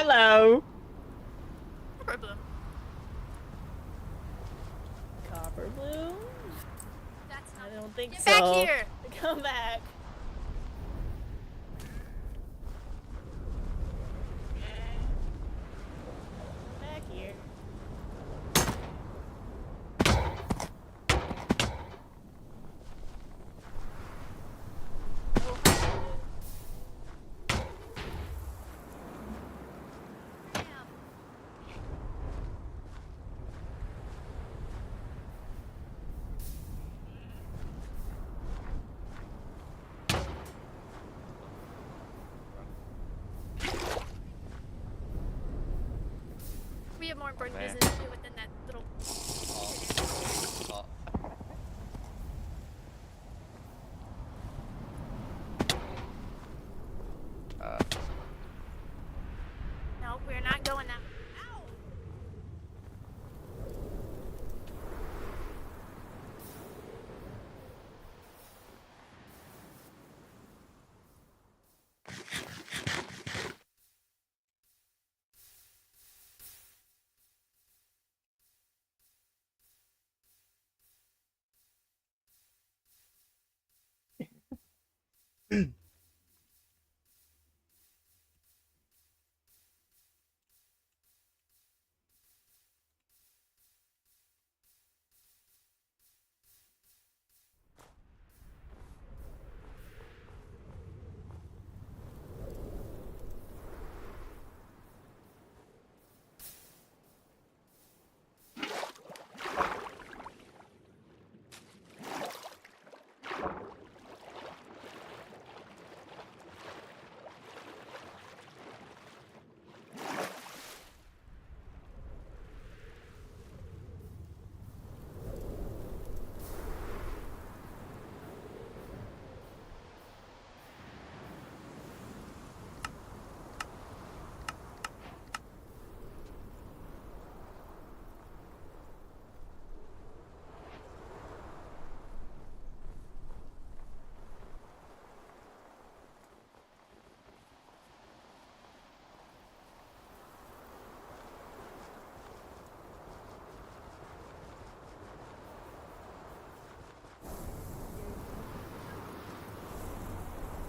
Hello. Copper bloom. Copper bloom? That's not. I don't think Get so. back here! Come back. Come back here. We have more important business to do within that little. No, we're not going that. Ow!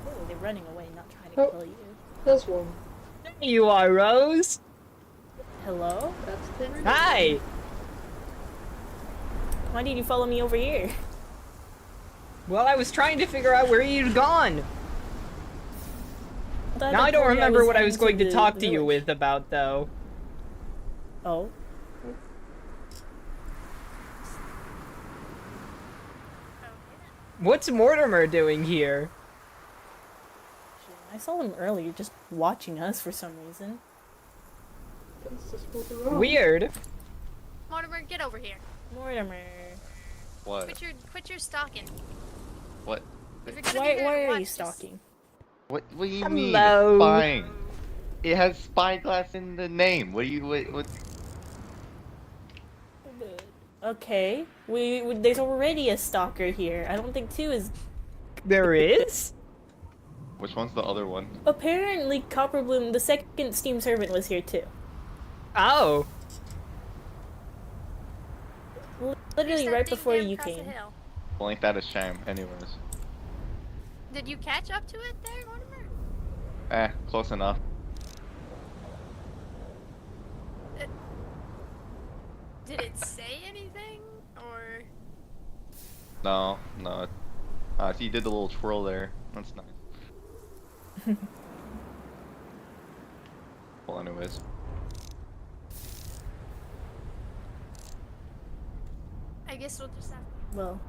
Oh, they're running away, not trying to kill you. There's one. There you are, Rose. Hello? That's the Hi. Why did you follow me over here? Well, I was trying to figure out where you'd gone. Now I don't told you remember what I heading was going to the talk to you village. with about, though. Oh. What's Mortimer doing here? I saw him earlier just watching us for some reason. That's just moving around. Weird. Mortimer, get over here. Mortimer. What? Quit your stalking. What? If you're gonna Why be here to are watch, you just- stalking? What do you Hello. mean? It's spying. It has spyglass in the name. What do you what? Okay. There's already a stalker here. I don't think two is... There is? Which one's the other one? Apparently Copperbloom, the second Steam servant, was here too. Oh. Literally Where's that right thing before down you across the came. hill? Well, ain't that a shame, anyways. Did you catch up to it there, Mortimer? Close enough. Did it say anything? Or... No. So you did the little twirl there. That's nice. Well, anyways. I guess we'll just have to Well,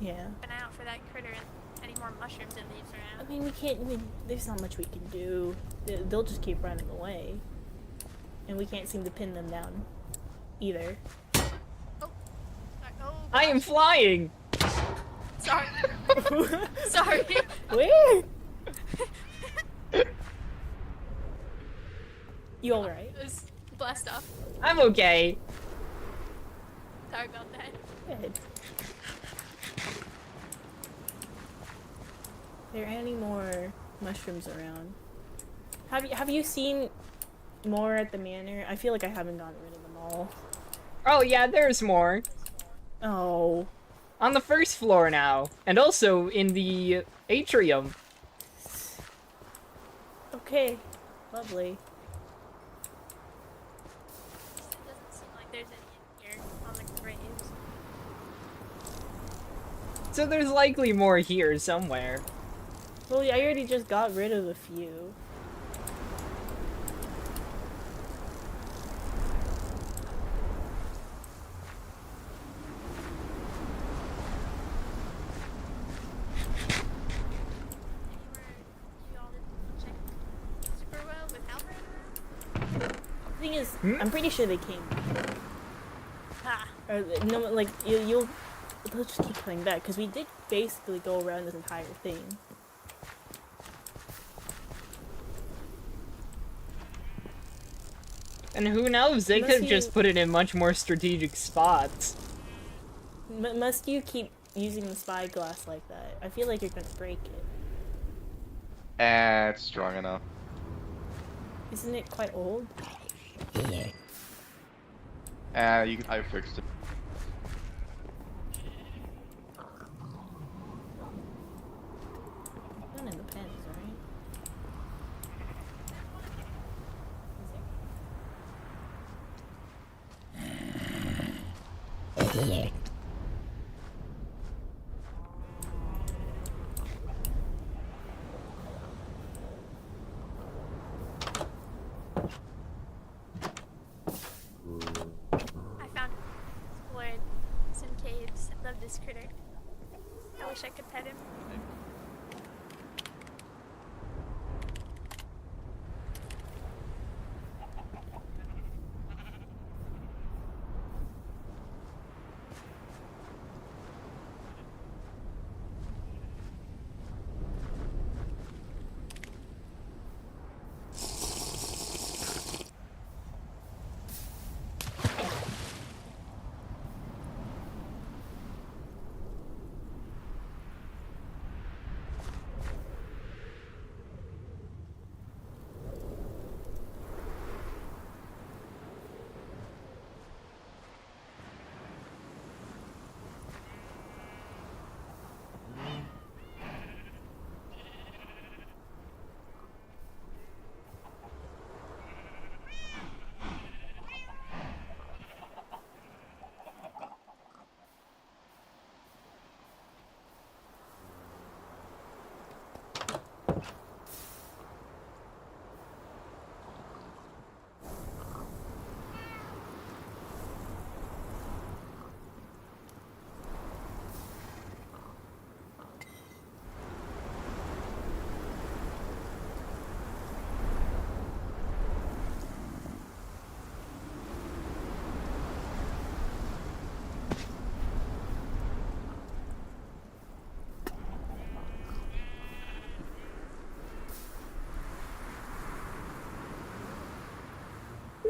yeah. keep an eye out for that critter and any more mushrooms it leaves around. I mean, we can't. There's not much we can do. They'll just keep running away, and we can't seem to pin them down, either. Oh, I am flying. sorry. Sorry. Where? You alright? It was blast off. I'm okay. Sorry about that. Good. Are there any more mushrooms around? Have you seen more at the manor? I feel like I haven't gotten rid of them all. Oh yeah, there's more. Oh. On the first floor now. And also in the atrium. Okay. Lovely. It doesn't seem like there's any in here on the graves. So there's likely more here somewhere. Well, I already just got rid of a few. Anywhere you all didn't check super well with Halberd around? The thing is, I'm pretty sure they came. Ha! Or, no, like, they'll just keep coming back, because we did basically go around this entire thing. And who knows, they Unless could have just you- put it in much more strategic spots. Must you keep using the spyglass like that? I feel like you're gonna break it. It's strong enough. Isn't it quite old? I fixed it. None in the pens, right? I found explored some caves. I love this critter. I wish I could pet him.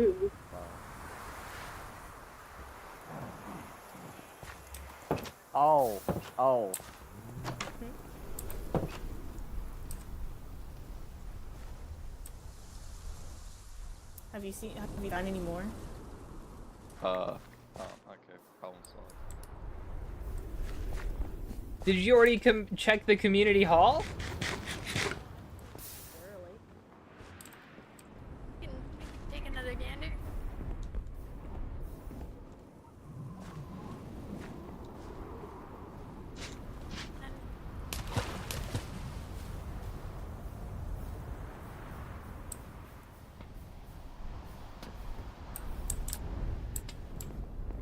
Ooh. Oh. Have you found any more? Okay, problem solved. Did you already check the community hall? Early. We can take another gander.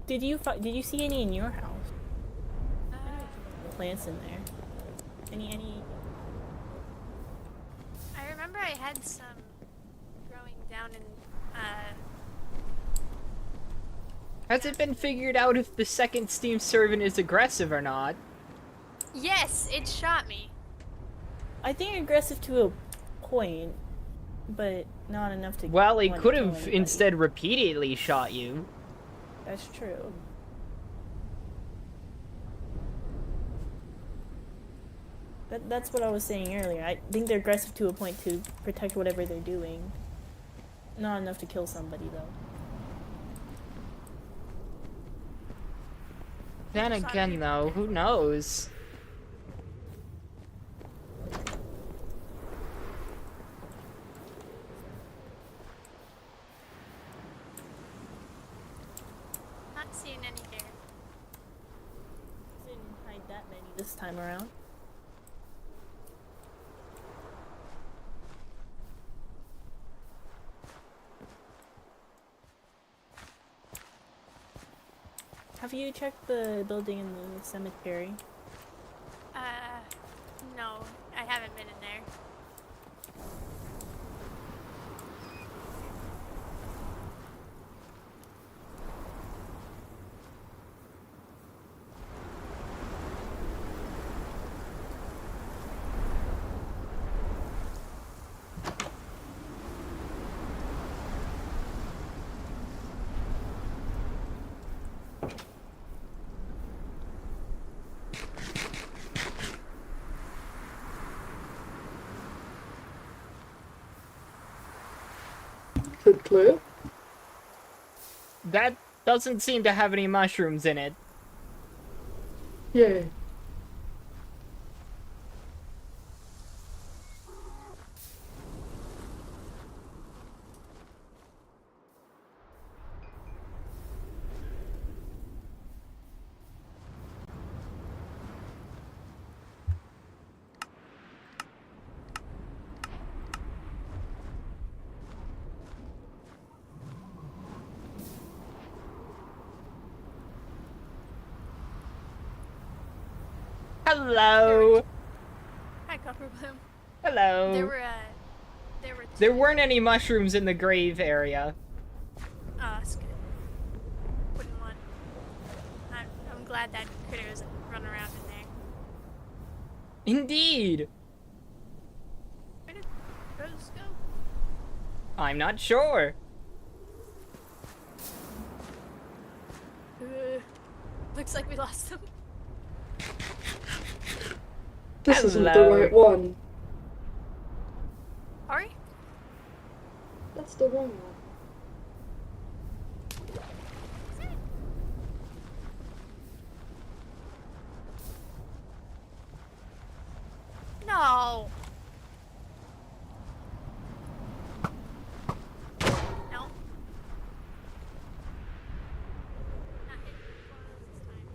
Did you see any in your house? Uh, Plants in there. Any? I remember I had some growing down in, Has it been figured out if the second Steam servant is aggressive or not? yes, it shot me. I think aggressive to a point, but not enough to. Well, it want to could kill have anybody. instead repeatedly shot you. That's true. That's what I was saying earlier. I think they're aggressive to a point to protect whatever they're doing. Not enough to kill somebody, though. Then again, though, who knows? Not seeing any there. Didn't hide that many this time around. Have you checked the building in the cemetery? No, I haven't been in there. Is it clear? That doesn't seem to have any mushrooms in it. Yay. Hello! Hi, Copperbloom. Hello! There weren't any mushrooms in the grave area. Oh, that's good. Wouldn't want. I'm glad that critter doesn't run around in there. Indeed! Where did Rose go? I'm not sure. Looks like we lost them. This isn't the Hello. right one. Ari? That's the wrong one. No. No. Not hitting this time. Oh.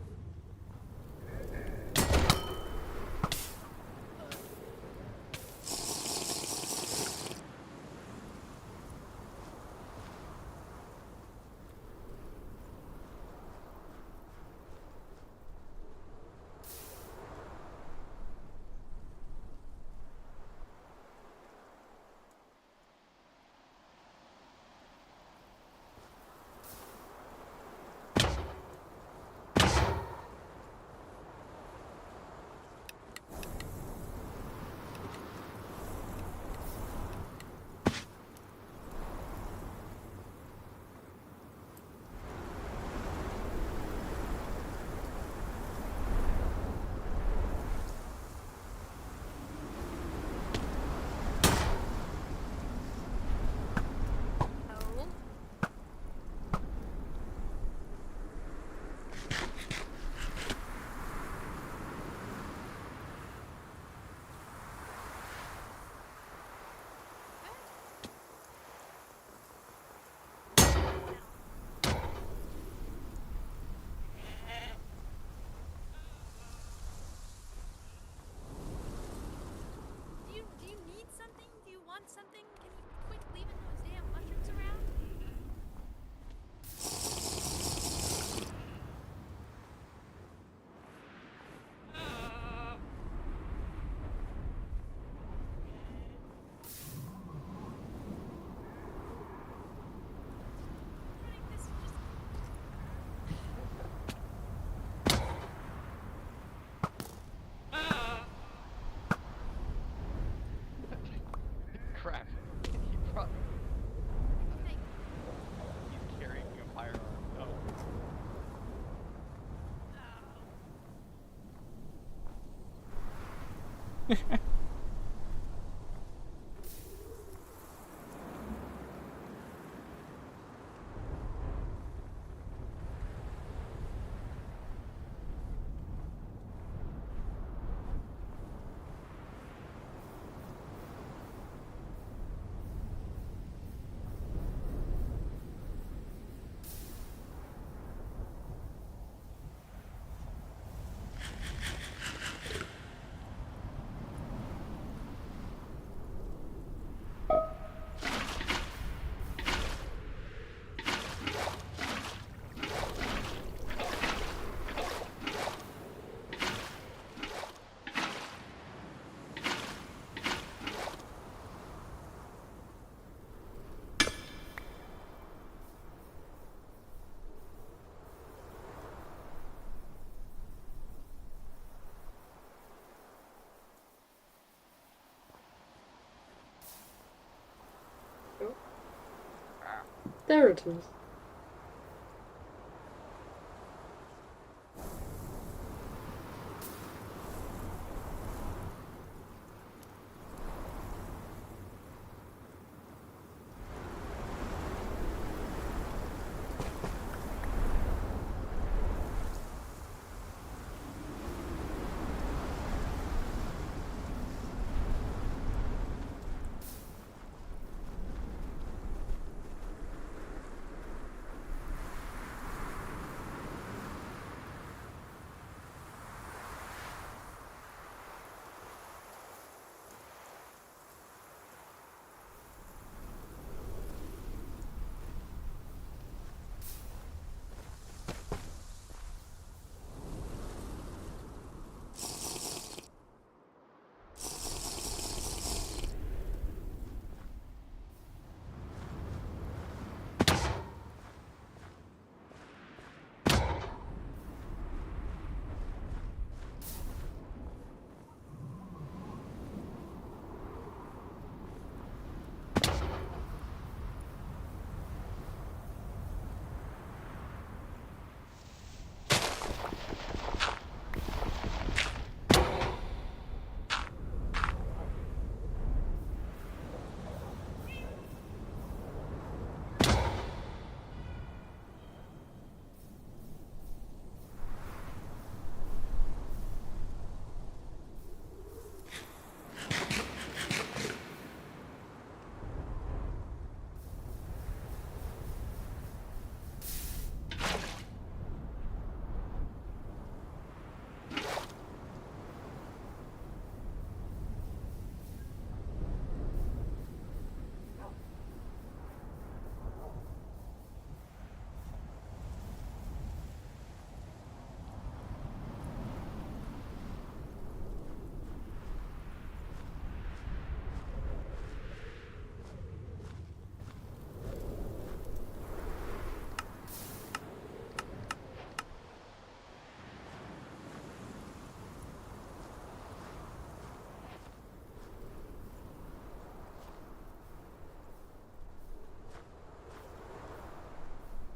Do you need something? Do you want something? Can you quit leaving those damn mushrooms around? Running this just Crap. He brought. Hey. He's carrying a firearm. No. There it is.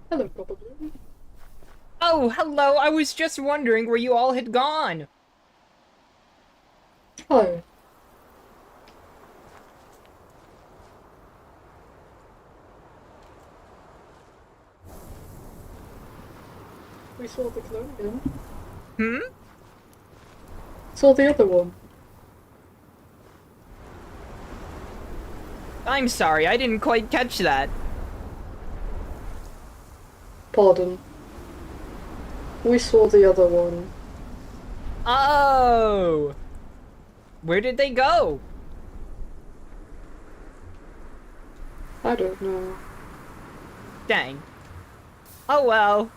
Hello, probably. Oh, hello! I was just wondering where you all had gone! Hi. We saw the clone again. Hmm? Saw the other one. I'm sorry, I didn't quite catch that. Pardon. We saw the other one. Oh! Where did they go? I don't know. Dang. Oh well.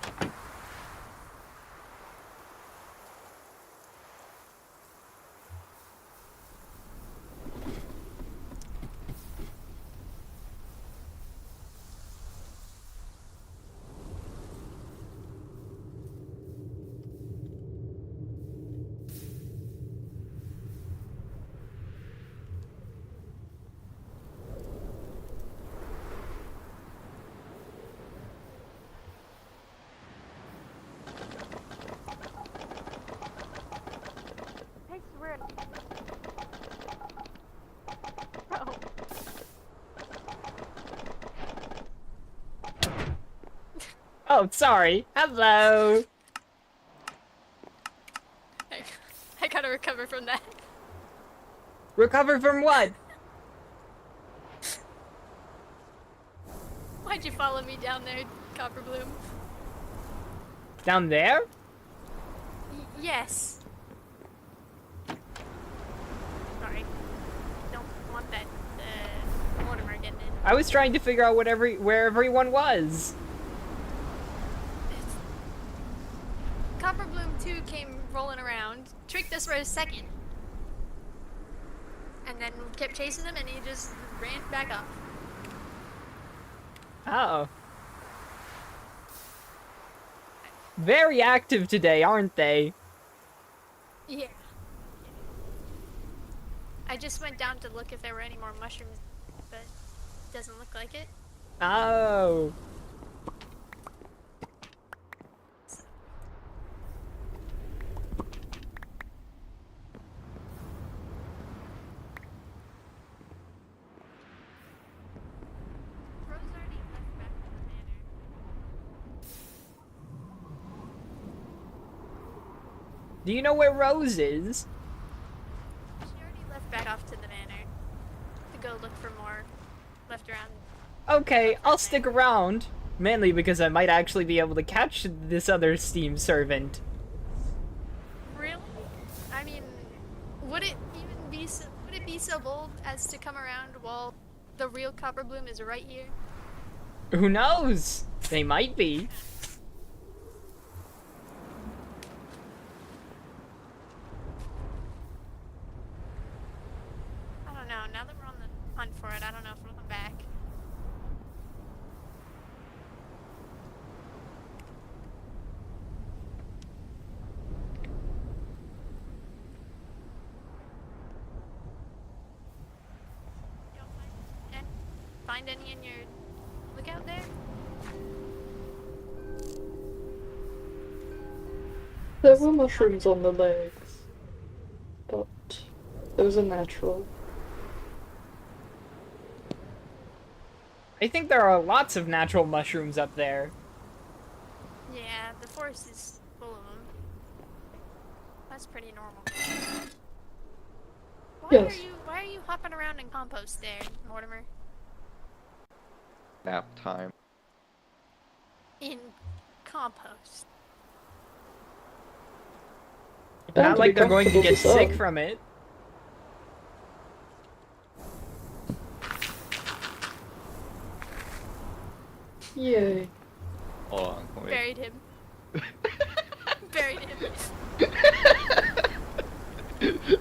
I swear. Oh. Oh, sorry. Hello! I gotta recover from that. Recover from what? Why'd you follow me down there, Copperbloom? Down there? Yes. Sorry. Don't want that, Mortimer getting in. I was trying to figure out where everyone was. Copperbloom 2 came rolling around, tricked us for a second, and then kept chasing him, and he just ran back up. Oh. Very active today, aren't they? Yeah. I just went down to look if there were any more mushrooms, but it doesn't look like it. Oh. Do you know where Rose is? She already left back off to the manor to go look for more left around. Okay, I'll stick around. Mainly because I might actually be able to catch this other steam servant. Really? I mean, would it be so bold as to come around while the real Copper Bloom is right here? Who knows? They might be. I don't know. Now that we're on the hunt for it, I don't know if it'll come back. You don't find any in your lookout there? There were mushrooms on the legs, but those are natural. I think there are lots of natural mushrooms up there. Yeah, the forest is full of them. That's pretty normal. Yes. Why are you hopping around in compost there, Mortimer? Nap time. In compost. Not to like be they're going to comfortable get with sick some. from it. Yay. Hold on, wait. Buried him. Buried him.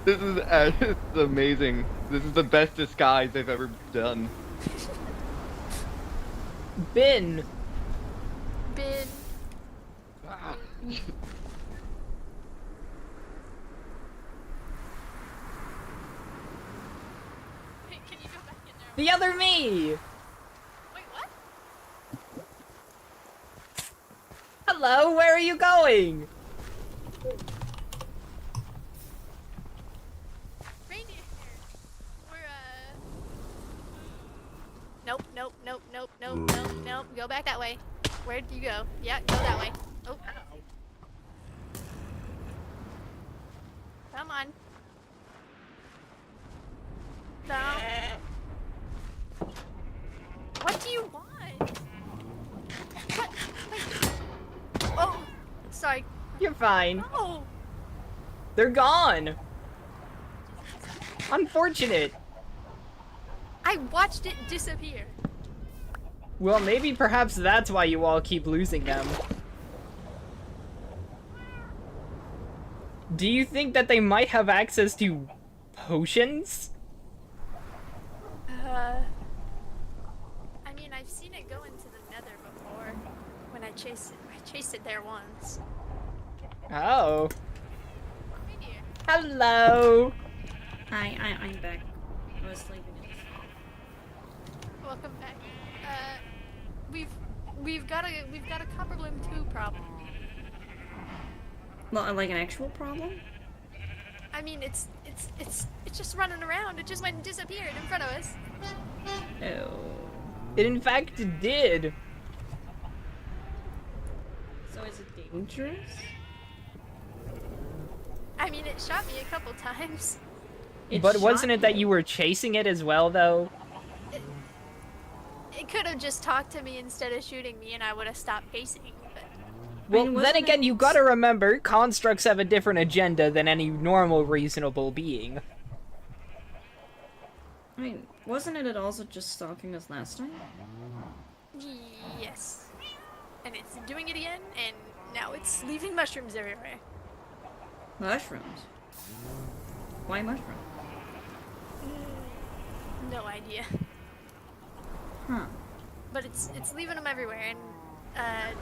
This is amazing. This is the best disguise they've ever done. Bin. Bin. Hey, can you go back in there? The other me! Wait, what? Hello, where are you going? Reindeer. We're Nope, nope, nope, nope, nope, nope, nope. Go back that way. Where'd you go? Yeah, go that way. Oh. Come on. No. What do you want? What? Wait. Oh, sorry. You're fine. Oh. They're gone. Unfortunate. I watched it disappear. Well, maybe perhaps that's why you all keep losing them. Do you think that they might have access to potions? I mean, I've seen it go into the nether before. When I chased it there once. Oh. Reindeer. Hello. I'm back. I was sleeping. Welcome back. We've got a Copper Bloom 2 problem. Well, like an actual problem? I mean, it's just running around. It just went and disappeared in front of us. No. It in fact did. So is it dangerous? I mean, it shot me a couple times. But wasn't it that you were chasing it as well, though? It could have just talked to me instead of shooting me, and I would have stopped chasing. But Well, mean, then wasn't again, it- you gotta remember, constructs have a different agenda than any normal, reasonable being. I mean, wasn't it also just stalking us last time? yes, and it's doing it again, and now it's leaving mushrooms everywhere. Mushrooms. Why mushrooms? No idea. Huh. But it's leaving them everywhere, and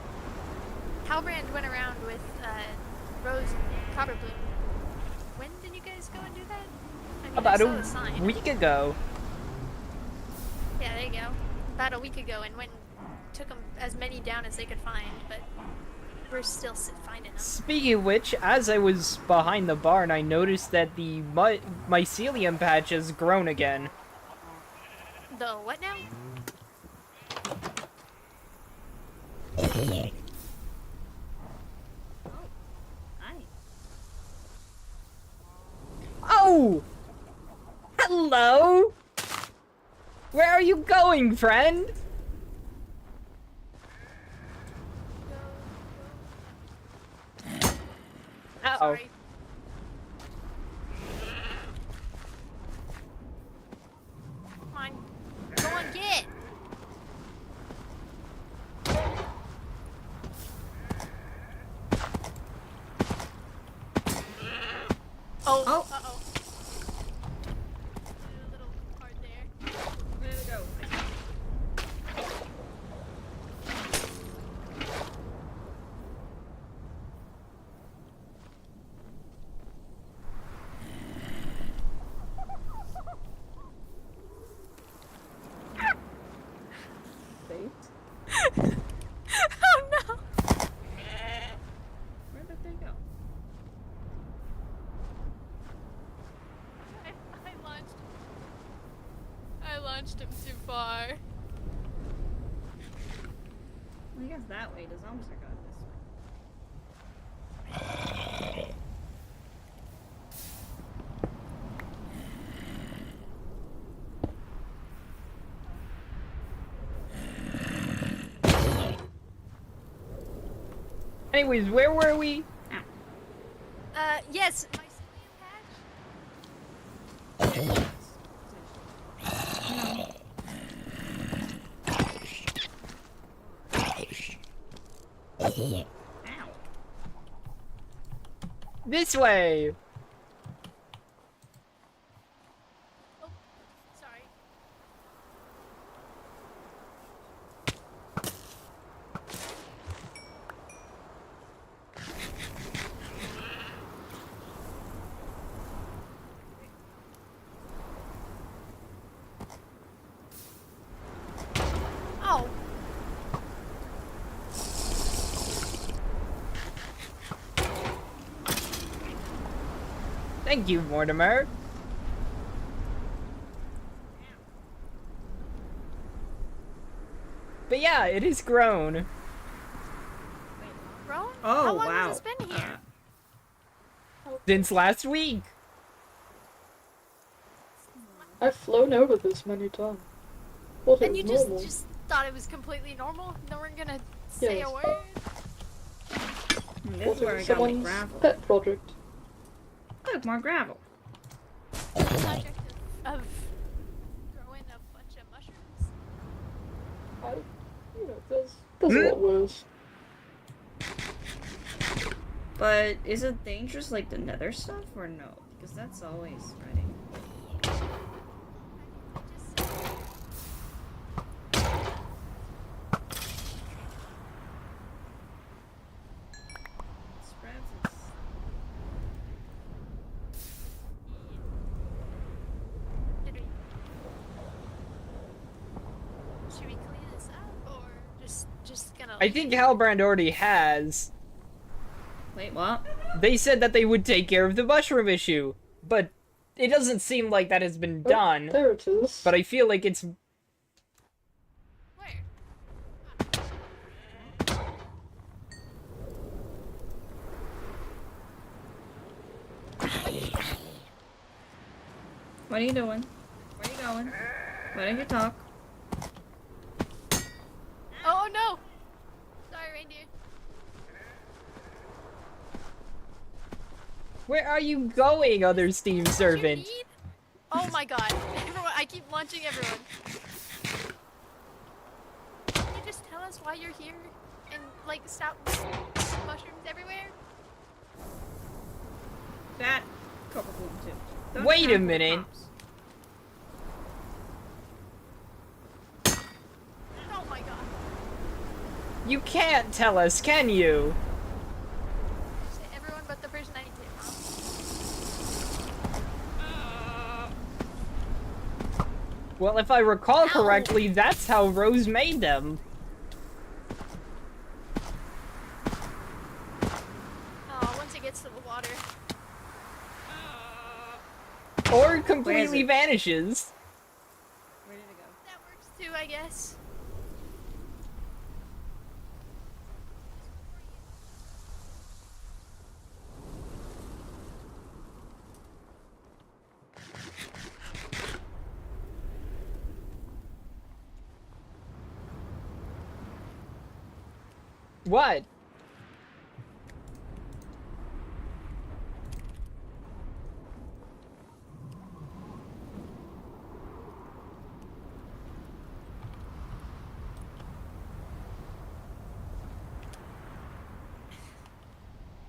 Halbrand went around with Rose and Copperbloom. When did you guys go and do that? I mean, About I saw the sign. a week ago. Yeah, there you go. About a week ago, and went and took them as many down as they could find, but we're still finding them. Speaking of which, as I was behind the barn, I noticed that the mycelium patch has grown again. The what now? Hi. Hello? Where are you going, friend? Uh-oh. Sorry. Come on. Go on, get! Oh. Oh. Uh-oh. A little hard there. Where did it go? Oh no! Where did they go? I launched him too far. Well, I guess that way. The zombies are going this way. Anyways, where were we? Yes, my cilium patch. Ow. This way! Oh, sorry. Oh. Thank you, Mortimer. But yeah, it is grown. Grown? Oh, How long wow. has this been here? Since last week. I've flown over this many times. Thought it And you was normal. just thought it was completely normal? No one gonna say Yes. a word? This Thought is it where I was got my someone's gravel. pet project. Look, more gravel. Project of growing a bunch of mushrooms. There's a lot worse. But is it dangerous like the nether stuff or no? Because that's always spreading. Spreads its... Should we clean this up or just gonna I think Halbrand already has. Wait, what? They said that they would take care of the mushroom issue, but it doesn't seem like that has been Oh, done. there it is. But I feel like it's... Where? What are you doing? Where are you going? Why don't you talk? Oh no! Sorry, reindeer. Where are you going, other Steam Did you servant? need? Oh my god. Everyone, I keep launching everyone. Can you just tell us why you're here? And, like, stop mushrooms everywhere? That copper bloom too. Don't Wait a trample minute. crops. Oh my god. You can't tell us, can you? Say everyone but the person I need to, huh? Well, if I recall correctly, that's how Rose made them. Oh, once it gets to the water. Or completely it? vanishes. Where did it go? That works too, I guess. What?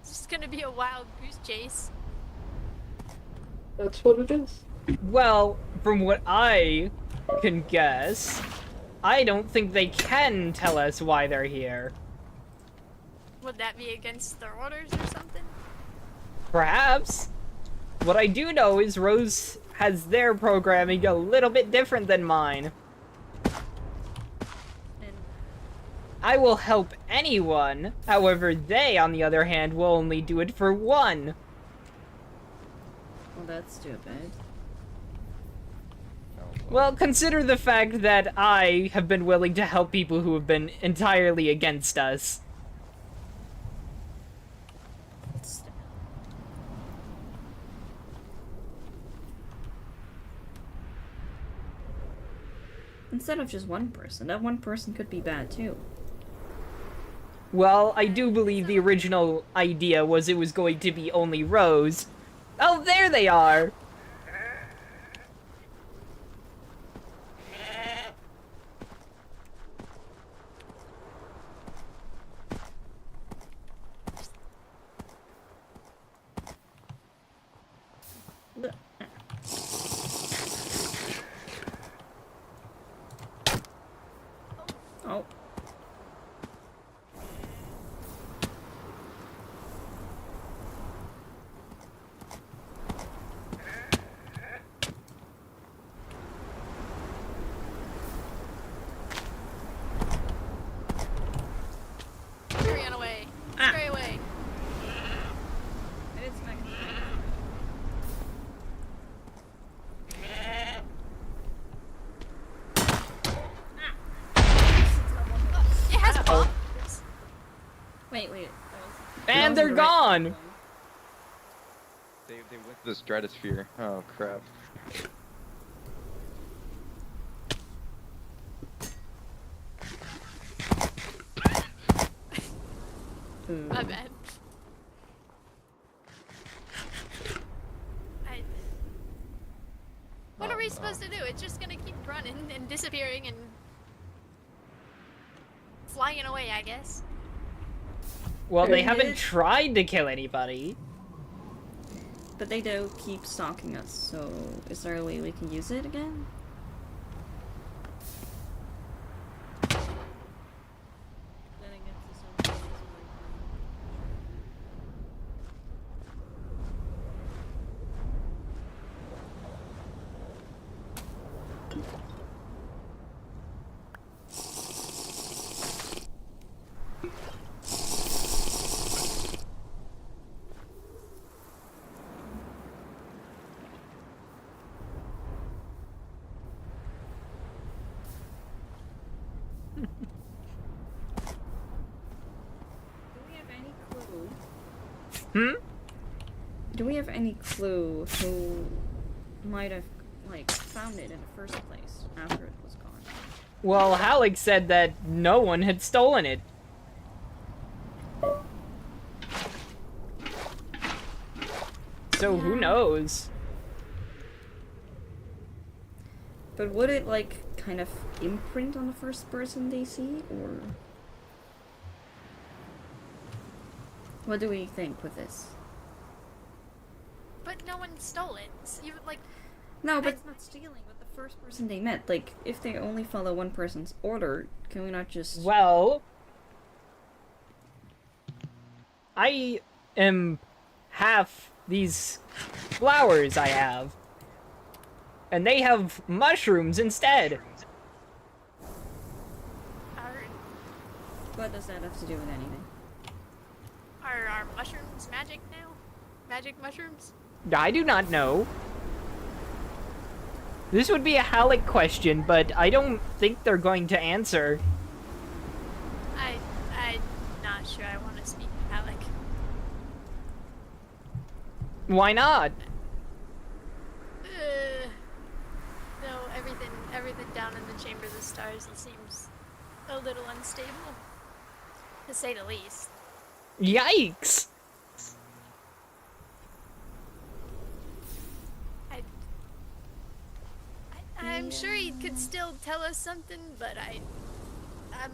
It's just gonna be a wild goose chase. That's what it is. Well, from what I can guess, I don't think they can tell us why they're here. Would that be against their orders or something? Perhaps. What I do know is Rose has their programming a little bit different than mine. And I will help anyone, however they, on the other hand, will only do it for one. well, that's stupid. Well, consider the fact that I have been willing to help people who have been entirely against us. Instead of just one person, that one person could be bad too. Well, I do believe the original idea was it was going to be only Rose. Oh, there they are! Oh. Scurry on away. Ah. Scurry away. I didn't expect It has bombs. Wait. And they're gone! They went to the stratosphere. Oh crap. My bad. What are we supposed to do? It's just gonna keep running and disappearing and flying away, I guess. Well, they They haven't did. tried to kill anybody. But they do keep stalking us, so is there a way we can use it again? Hmm? Do we have any clue who might have, like, found it in the first place after it was gone? Well, Halleck said that no one had stolen it. So who knows? But would it, like, kind of imprint on the first person they see, or... What do we think with this? But no one stole it. Even like, No, but it's not stealing with the first person they met. Like, if they only follow one person's order, can we not just... Well, I am half these flowers I have. And they have mushrooms instead. What does that have to do with anything? are our mushrooms magic now? Magic mushrooms? I do not know. This would be a Halleck question, but I don't think they're going to answer. I'm not sure I want to speak to Alec. Why not? No, everything down in the Chamber of the Stars, it seems a little unstable. to say the least. Yikes! I'm sure he could still tell us something, but I'm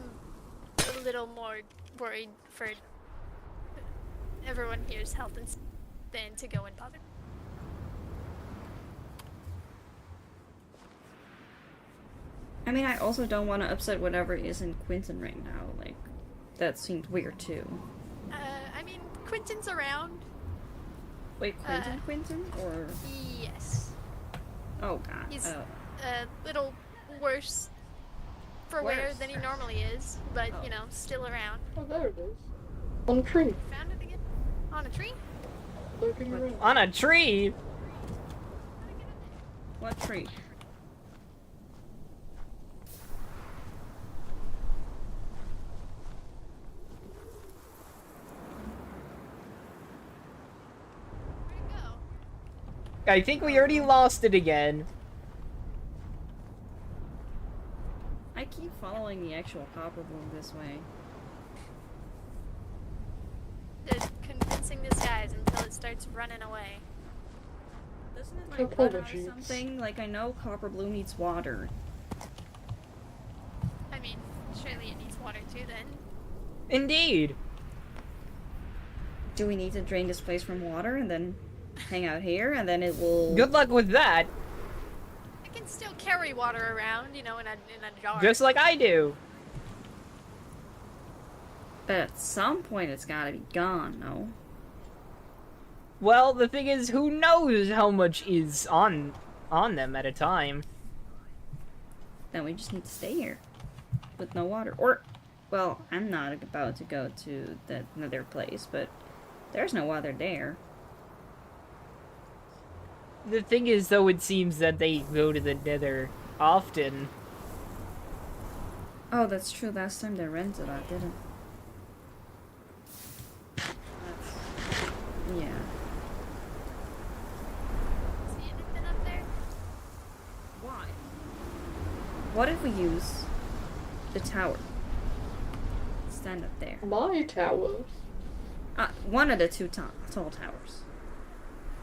a little more worried for everyone here's health than to go and bother. I mean, I also don't want to upset whatever is in Quinton right now. Like, that seemed weird too. I mean, Quentin's around. Wait, Quinton? Or. Yes. Oh god. He's Oh. a little worse for wear Worse. than he normally is, but Oh. you know, still around. Oh, there it is. On a tree. Found it again? On a tree? Looking around. On a tree! What tree? Where'd it go? I think we already lost it again. I keep following the actual copper bloom this way. Just convincing this guys until it starts running away. Doesn't it like run out of Apologies. something? Like, I know copper bloom needs water. I mean, surely it needs water too then. Indeed. Do we need to drain this place from water and then hang out here and then it will... Good luck with that. I can still carry water around, you know, in a jar. Just like I do. But at some point it's gotta be gone, no? Well, the thing is, who knows how much is on them at a time. Then we just need to stay here. With no water. Or, well, I'm not about to go to the another place, but there's no water there. The thing is, though, it seems that they go to the Nether often. Oh, that's true. Last time they rented that, didn't. That's... Yeah. See anything up there? Why? What if we use the tower? Stand up there. My tower. One of the two tall towers.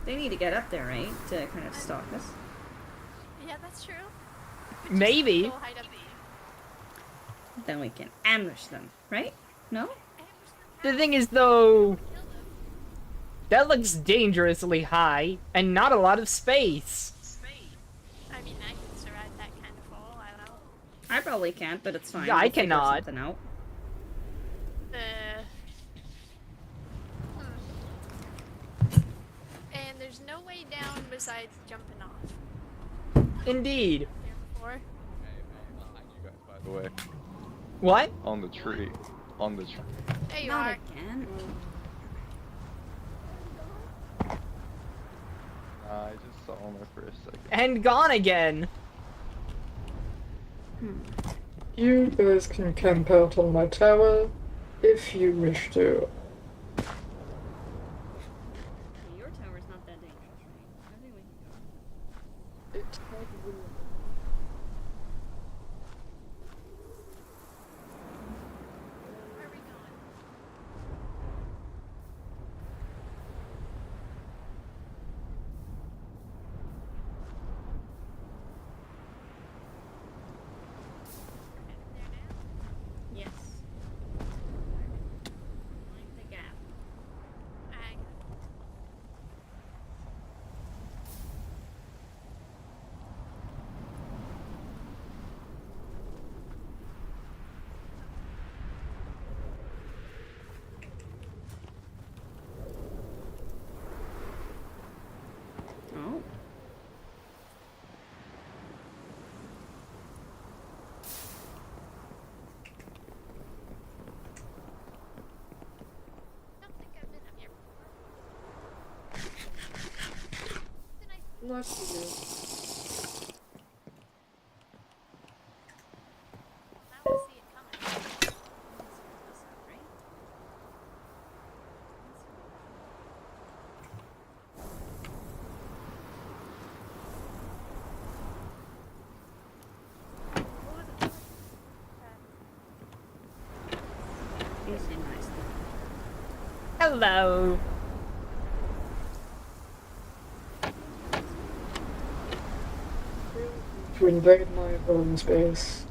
They need to get up there, right? To kind of stalk us. Yeah, that's true. We could just Maybe. go hide up Then we can ambush them, right? No? The thing is, though, that looks dangerously high, and not a lot of space. I mean, I can survive that kind of fall. I don't know. I probably can't, but it's fine. Yeah, I We'll figure cannot. something out. And there's no way down besides jumping off. Indeed. Here before. Behind you guys, by the way. What? On the tree. On the tree. There you Not are. again. I just saw him there for a second. And gone again. You guys can camp out on my tower if you wish to. Your tower's not that dangerous, right? I think we can go. It's probably Where are we going? There now? Yes. Mind the gap. I Oh. don't think I've been up here before. Did I nice to you. now see it coming? What was it? Is it Hello. To invade my home space.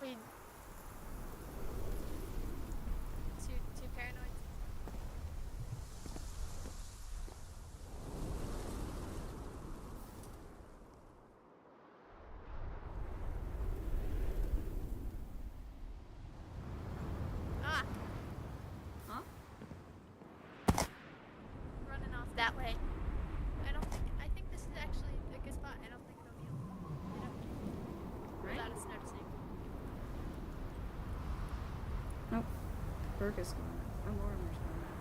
We too paranoid. Ah, Huh? running off that way. I think this is actually a good spot. I don't think it'll be able to get up here Right? without us noticing. Nope. Berg is going up. Oh, Lorimer's going up.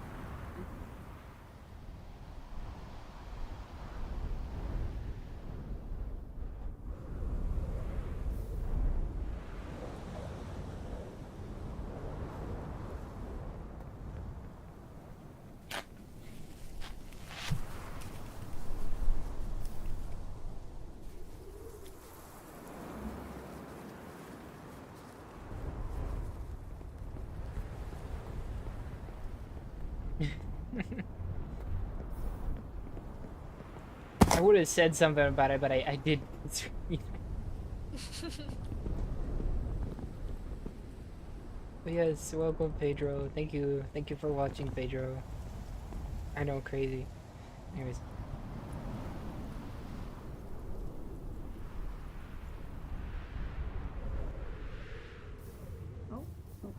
I would have said something about it, but I did. But yes, welcome Pedro. Thank you for watching, Pedro. I know, crazy. Anyways. Oh. Oh.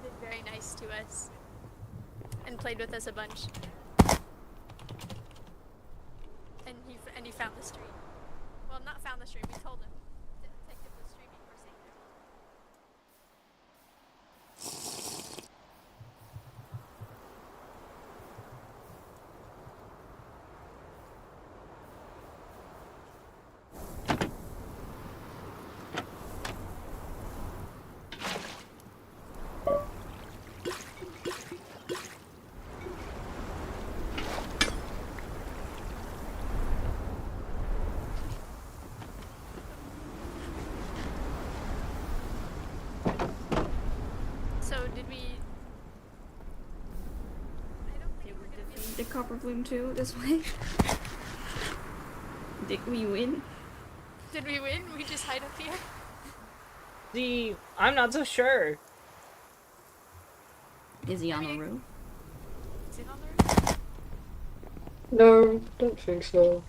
Been very nice to us and played with us a bunch. And he found the stream. Well, not found the stream. We told him. The detective was streaming for saying that. So did we? I don't think Did we're we gonna be. defeat the Copper Bloom too this way? Did we win? Did we win? We just hide up here. See, I'm not so sure. Is he on the roof? Is it on the roof? No, don't think so.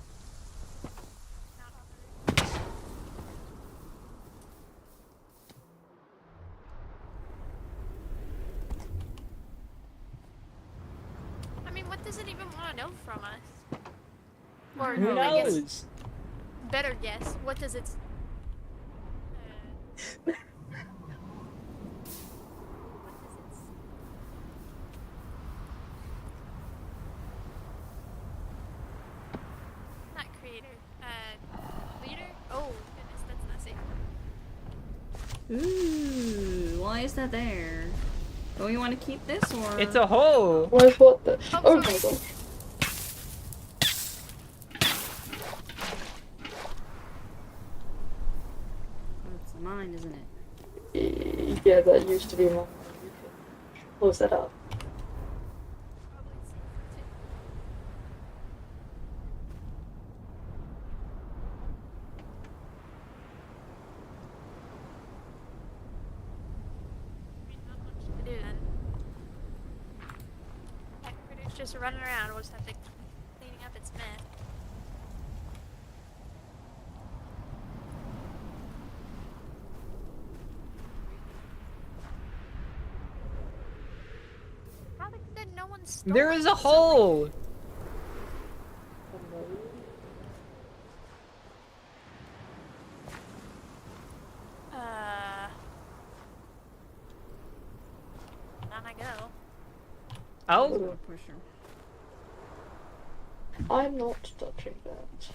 Not on the roof. I mean, what does it even want to know from us? Or Who I guess, knows? better guess, what does it? What does it? Not creator. Leader. Oh goodness, that's not safe. Ooh, why is that there? Do we want to keep this or? It's a hole. Why what the? Oh, Oh my sorry. god. It's mine, isn't it? Yeah, that used to be mine. You can close that up. Probably safe too. I mean, not much to do then. That critter's just running around. We'll just have to cleaning up its mess. How did no one stole There is it? a hole. Down I go. Oh, Pusher. I'm not touching that.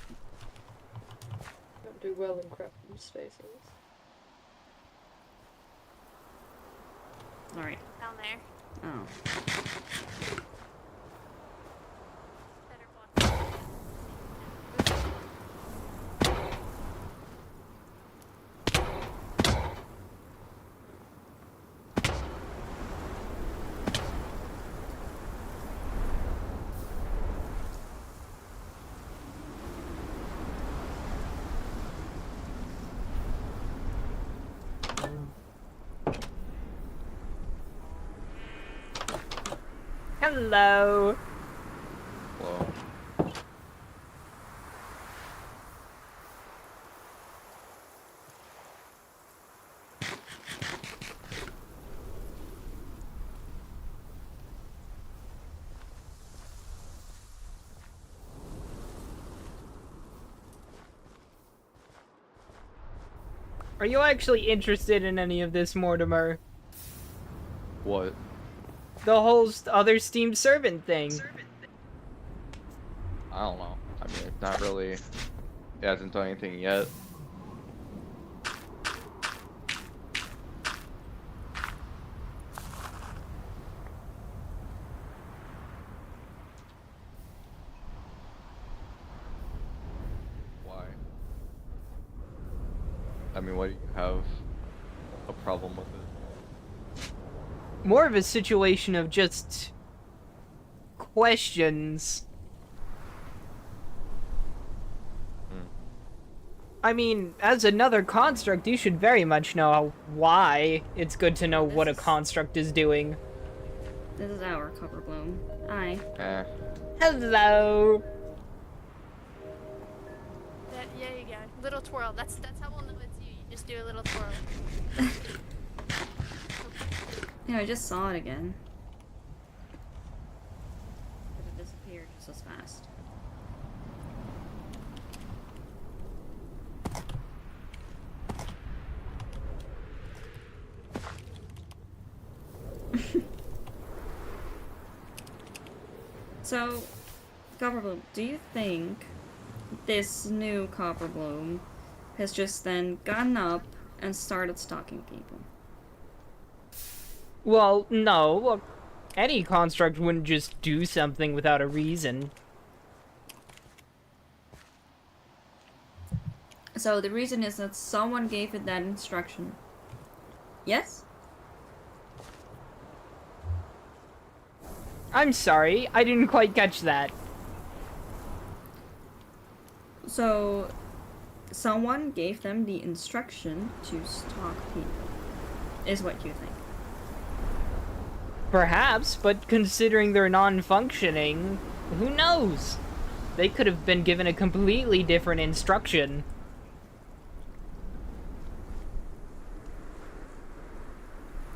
don't do well in crafting spaces. Alright. Down there. Oh. Better block. Hello. Whoa. Are you actually interested in any of this, Mortimer? What? The whole other Steam servant thing. I don't know. I mean, it's not really. It hasn't done anything yet. Why? I mean, what do you have a problem with it? More of a situation of just questions. I mean, as another construct, you should very much know why it's good to know what a construct is doing. This is our copper bloom. Hi. Eh. Hello. Yeah, you go. Little twirl. That's how we'll know it's you. You just do a little twirl. Yeah, I just saw it again. But it disappeared just as fast. So, Copper Bloom, do you think this new Copper Bloom has just then gotten up and started stalking people? Well, no. Look, any construct wouldn't just do something without a reason. So the reason is that someone gave it that instruction. Yes? I'm sorry, I didn't quite catch that. So, someone gave them the instruction to stalk people, is what you think. Perhaps, but considering they're non-functioning, who knows? They could have been given a completely different instruction.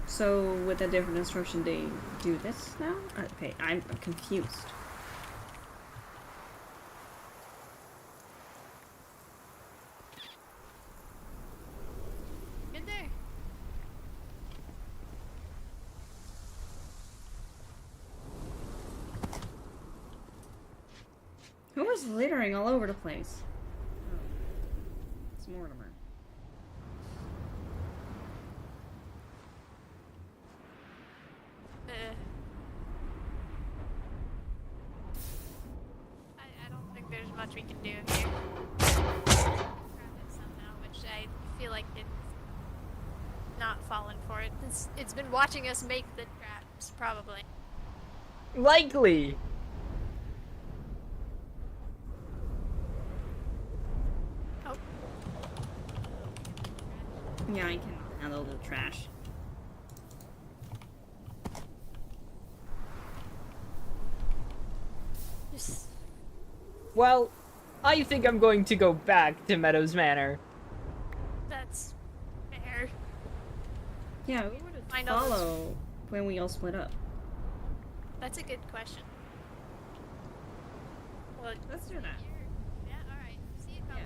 So, with a different instruction, they do this now? Okay, I'm confused. Good there. Who was littering all over the place? Oh. It's Mortimer. I don't think there's much we can do here. Grab it somehow, which I feel like it's not fallen for it. It's been watching us make the traps, probably. Likely! Oh. Yeah, I can handle the trash. Just Well, I think I'm going to go back to Meadows Manor. that's fair. Yeah, who would Find all those- follow when we all split up? That's a good question. Well, Let's do that. yeah, alright. See you, Yeah.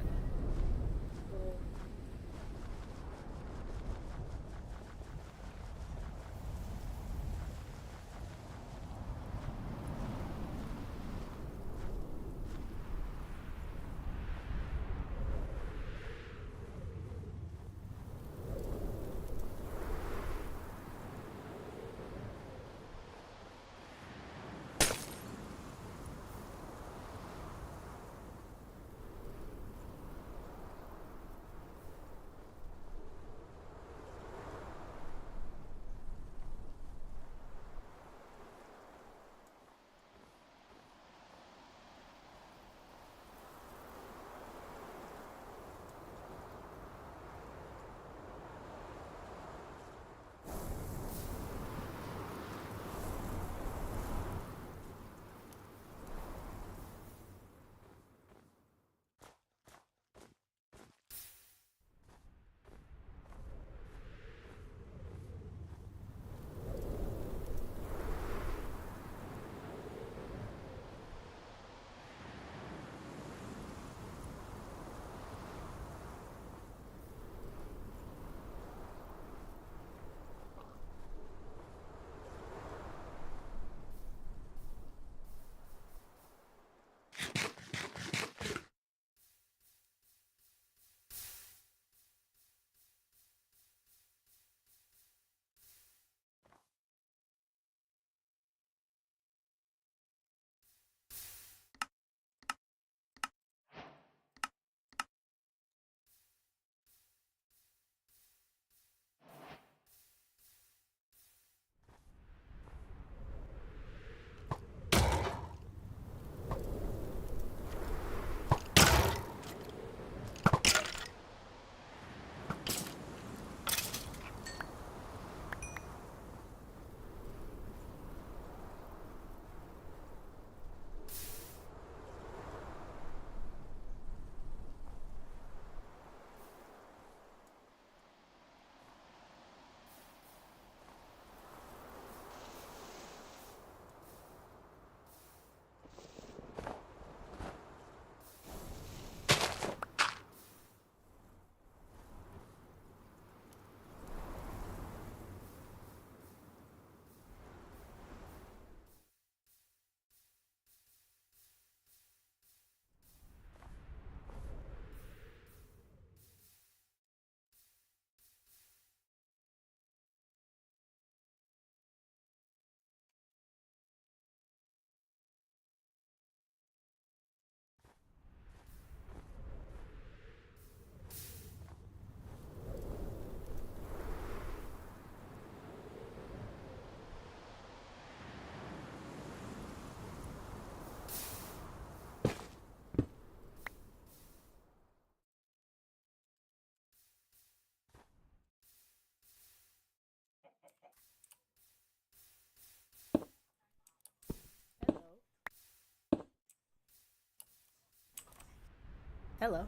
Hello.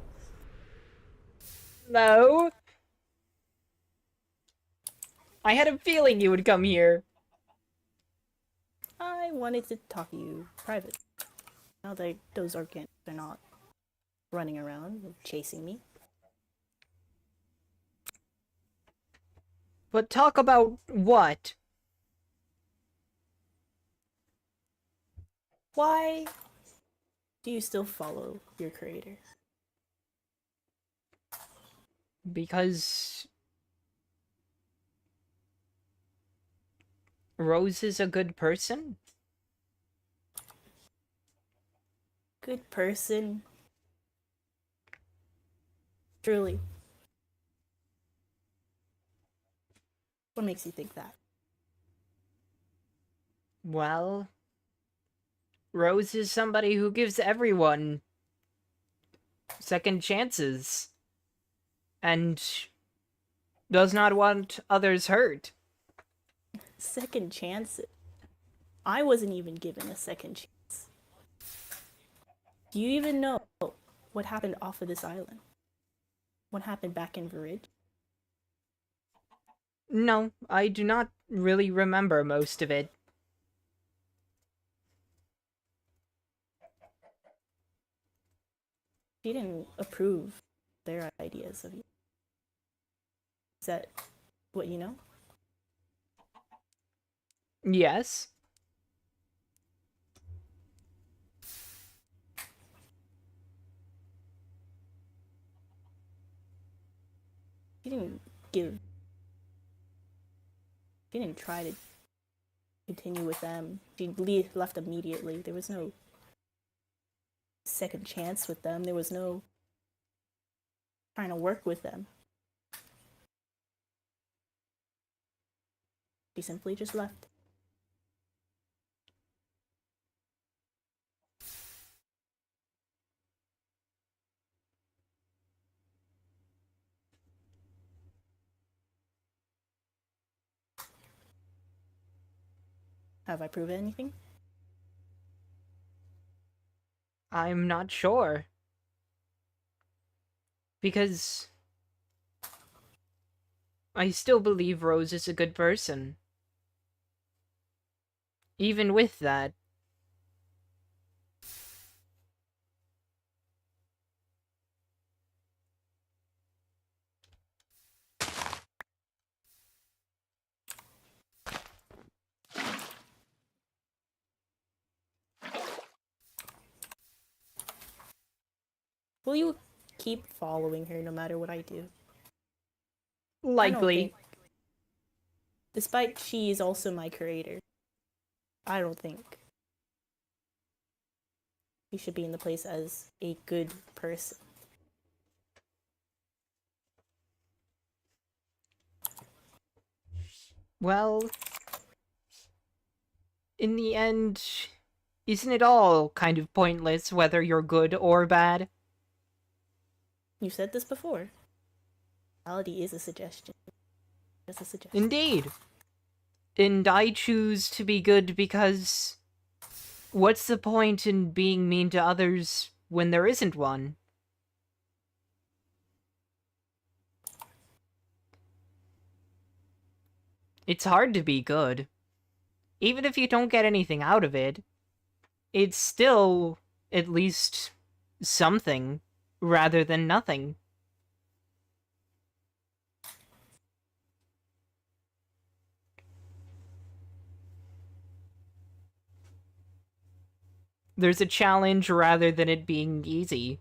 No. I had a feeling you would come here. I wanted to talk to you private. Now that those organics are not running around and chasing me. But talk about what? Why do you still follow your creator? Because Rose is a good person? Good person. Truly. What makes you think that? Well, Rose is somebody who gives everyone second chances and does not want others hurt. Second chance? I wasn't even given a second chance. Do you even know what happened off of this island? What happened back in Virid? No, I do not really remember most of it. She didn't approve their ideas of you. Is that what you know? Yes. She didn't give. She didn't try to continue with them. She left immediately. There was no second chance with them. There was no trying to work with them. She simply just left. Have I proven anything? I'm not sure. Because I still believe Rose is a good person. Even with that. Will you keep following her no matter what I do? I don't Likely. think, despite she is also my creator, I don't think you should be in the place as a good person. Well, in the end, isn't it all kind of pointless whether you're good or bad? You said this before. Reality is a suggestion. Just a suggestion. Indeed. And I choose to be good because what's the point in being mean to others when there isn't one? It's hard to be good. Even if you don't get anything out of it, it's still at least something rather than nothing. There's a challenge rather than it being easy.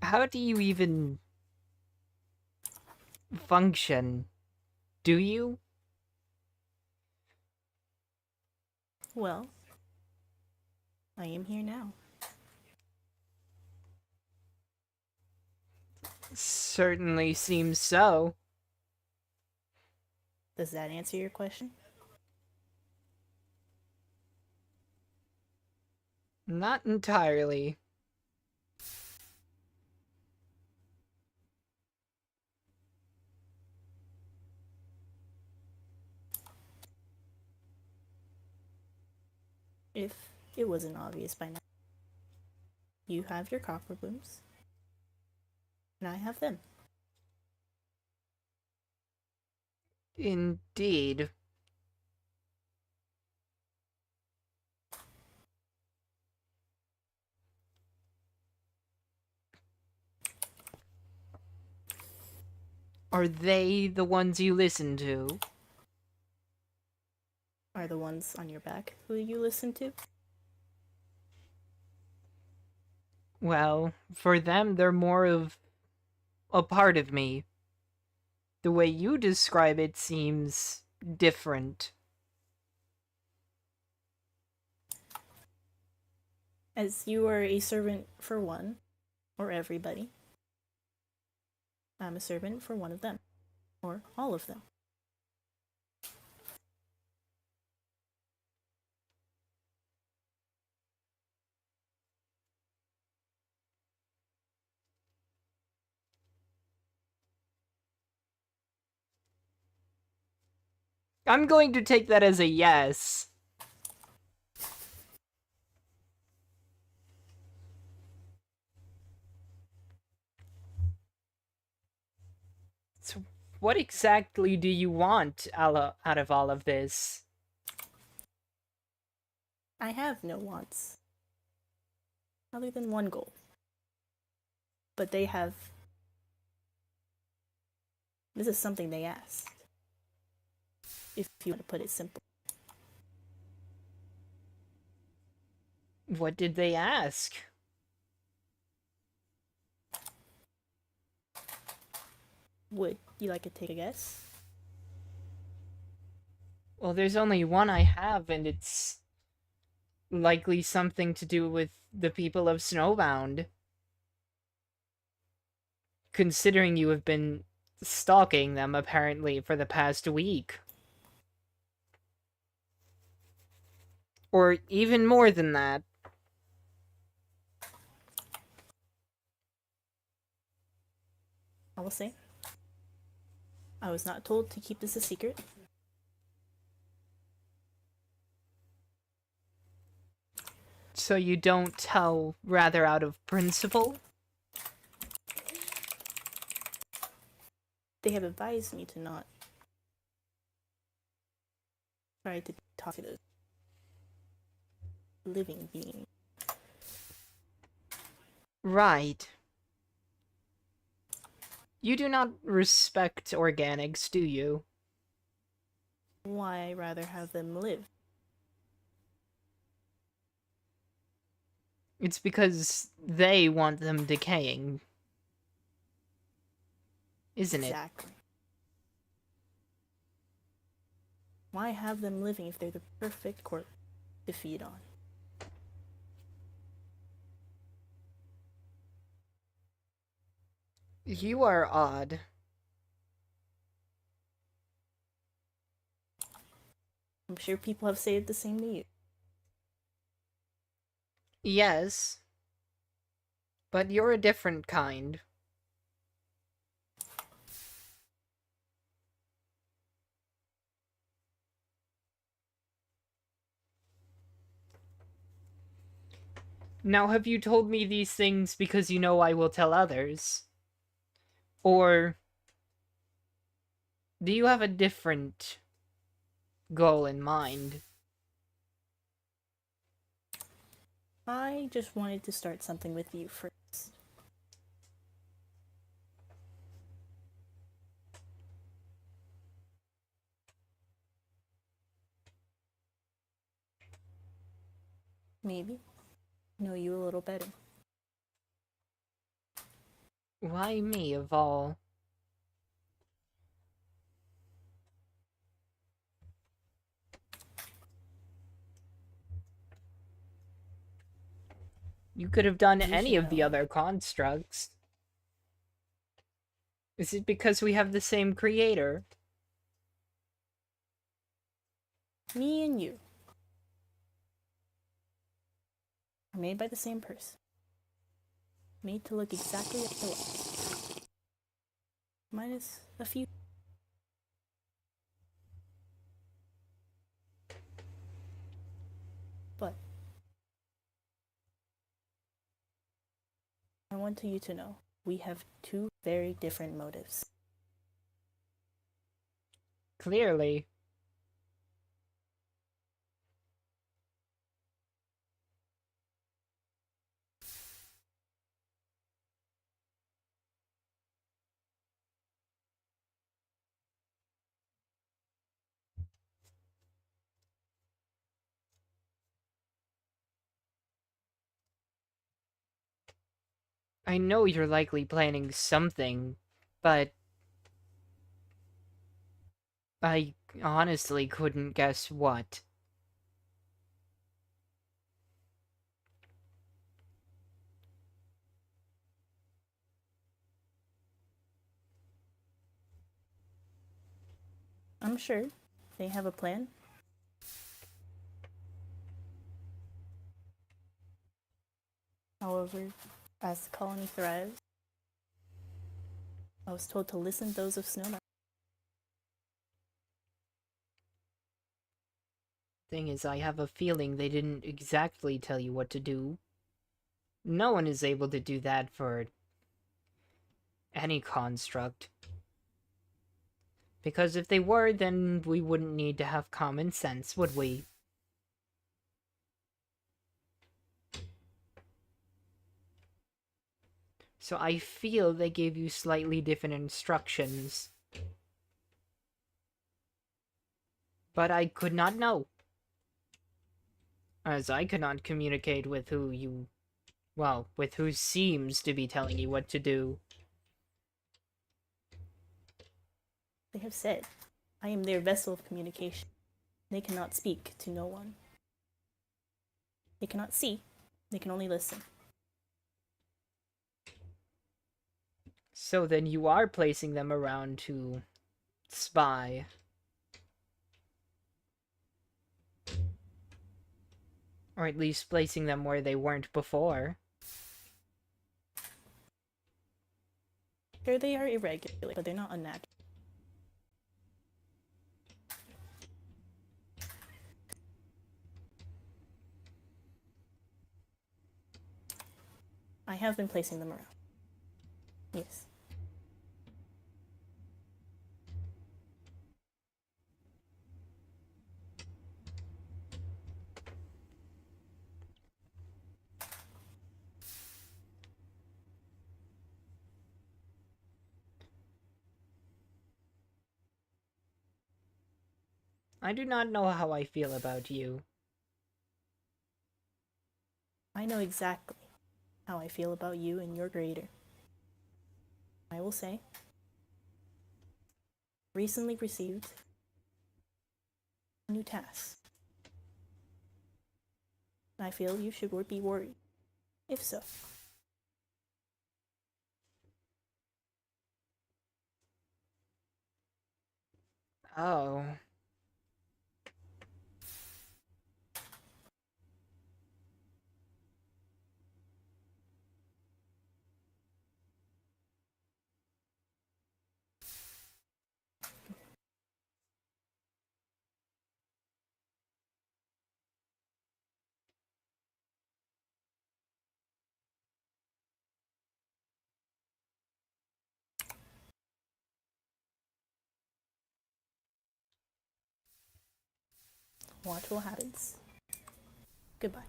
How do you even function? Do you? Well, I am here now. Certainly seems so. Does that answer your question? Not entirely. If it wasn't obvious by now. You have your copper blooms, and I have them. Indeed. Are they the ones you listen to? Are the ones on your back who you listen to? Well, for them, they're more of a part of me. The way you describe it seems different. As you are a servant for one, or everybody, I'm a servant for one of them, or all of them. I'm going to take that as a yes. So, what exactly do you want out of all of this? I have no wants, other than one goal. But they have. This is something they asked. If you want to put it simply. What did they ask? Would you like to take a guess? Well, there's only one I have, and it's likely something to do with the people of Snowbound. Considering you have been stalking them, apparently, for the past week. Or even more than that. I will say. I was not told to keep this a secret. So you don't tell rather out of principle? They have advised me to not try to talk to the living being. Right. You do not respect organics, do you? Why rather have them live? It's because they want them decaying. Isn't it? Exactly. Why have them living if they're the perfect corpse to feed on? You are odd. I'm sure people have said the same to you. Yes. But you're a different kind. Now, have you told me these things because you know I will tell others? Or do you have a different goal in mind? I just wanted to start something with you first. Maybe know you a little better. Why me, of all? You could have done You any should of the know. other constructs. Is it because we have the same creator? Me and you are made by the same person. Made to look exactly alike. Minus a few. But I want you to know we have two very different motives. Clearly. I know you're likely planning something, but I honestly couldn't guess what. I'm sure they have a plan. However, as the colony thrives, I was told to listen to those of Snowman. Thing is, I have a feeling they didn't exactly tell you what to do. No one is able to do that for any construct. Because if they were, then we wouldn't need to have common sense, would we? So I feel they gave you slightly different instructions. But I could not know. As I could not communicate with who you... well, with who seems to be telling you what to do. They have said, I am their vessel of communication. They cannot speak to no one. They cannot see, they can only listen. So then you are placing them around to spy. Or at least placing them where they weren't before. Sure, they are irregular, but they're not unnatural. I have been placing them around. Yes. I do not know how I feel about you. I know exactly how I feel about you and your creator. I will say, recently received a new task. I feel you should be worried. If so, Oh. watch what happens. Goodbye.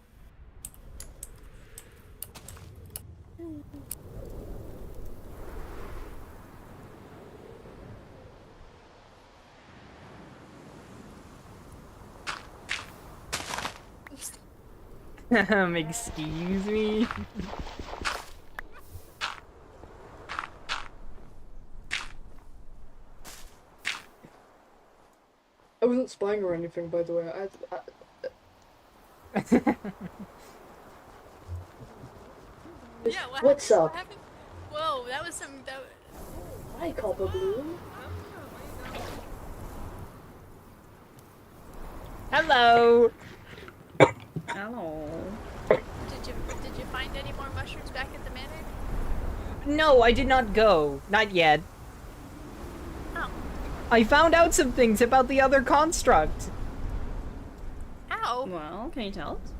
Excuse me? I wasn't spying or anything, by the way. Yeah, What's up? What happened? Whoa, that was some. Hi, Copper Bloom. Hello! Hello. Did you find any more mushrooms back at the manor? No, I did not go. Not yet. Oh. I found out some things about the other construct. Ow. Well, can you tell us?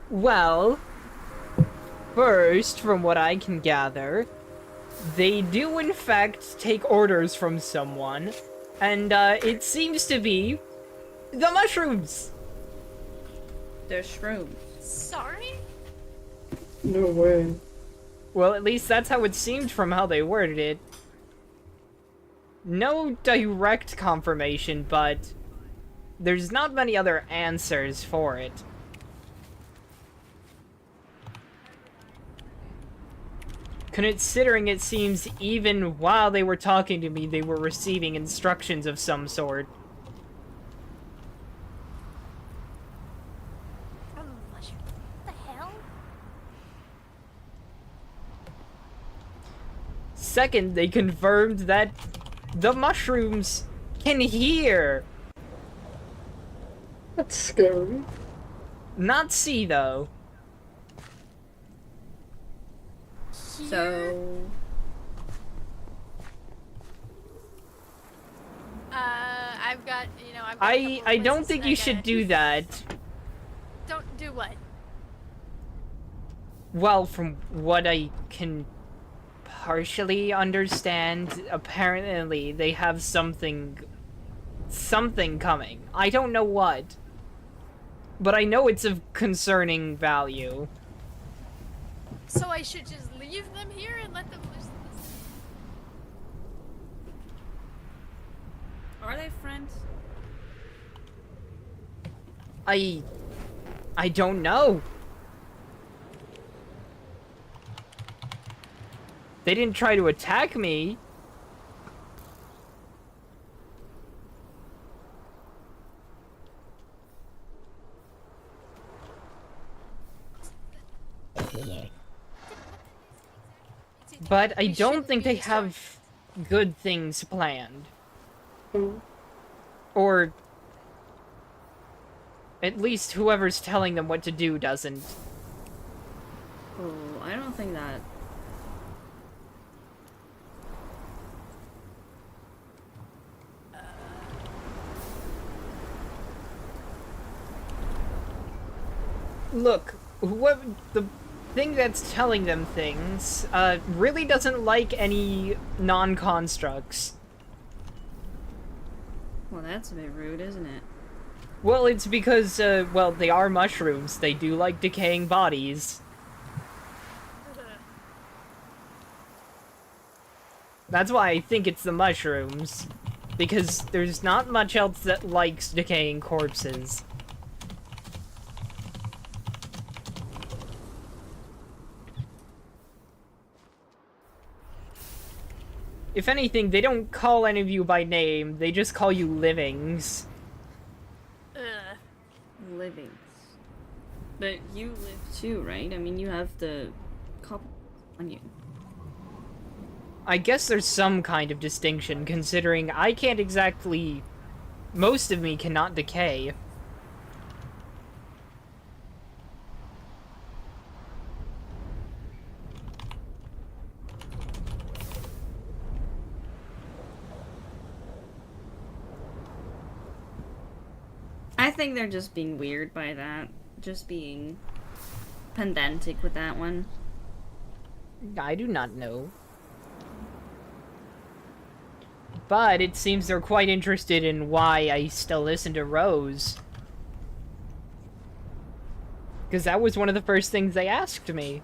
Well, first, from what I can gather, they do in fact take orders from someone, and it seems to be the mushrooms. They're shrooms. Sorry? No way. Well, at least that's how it seemed from how they worded it. No direct confirmation, but there's not many other answers for it. Considering it seems even while they were talking to me, they were receiving instructions of some sort. Mushroom. What the hell? Second, they confirmed that the mushrooms can hear. That's scary. Not see, though. So, I've got, I've got a couple of I don't places think that you I should gotta- do that. Don't do what? Well, from what I can partially understand, apparently they have something coming. I don't know what. But I know it's of concerning value. So I should just leave them here and let them lose are they friends? I don't know. They didn't try to attack me. But I We don't shouldn't think be they destroyed. have good things planned. Oh. Or at least whoever's telling them what to do doesn't. Oh, I don't think that. Look, whoever the thing that's telling them things really doesn't like any non-constructs. Well, that's a bit rude, isn't it? Well, it's because well, they are mushrooms. They do like decaying bodies. That's why I think it's the mushrooms. Because there's not much else that likes decaying corpses. If anything, they don't call any of you by name, they just call you livings. Ugh. Livings. But you live too, right? I mean, you have the couple on you. I guess there's some kind of distinction, considering I can't exactly... Most of me cannot decay. I think they're just being weird by that. Just being pedantic with that one. I do not know. But it seems they're quite interested in why I still listen to Rose. Because that was one of the first things they asked me.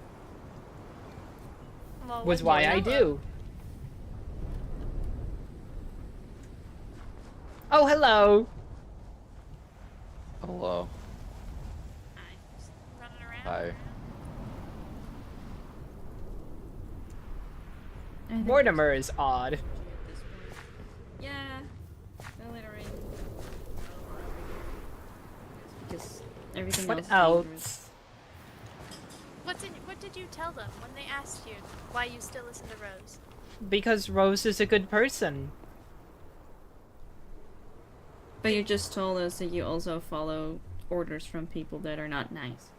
Well, Was what'd you why I tell them? do. Oh, hello! Hello. Just running around. Hi. I think Mortimer is odd. it's at this point. Yeah. The littering. Because everything What else is dangerous. else? What did you tell them when they asked you why you still listen to Rose? Because Rose is a good person. But you just told us that you also follow orders from people that are not nice.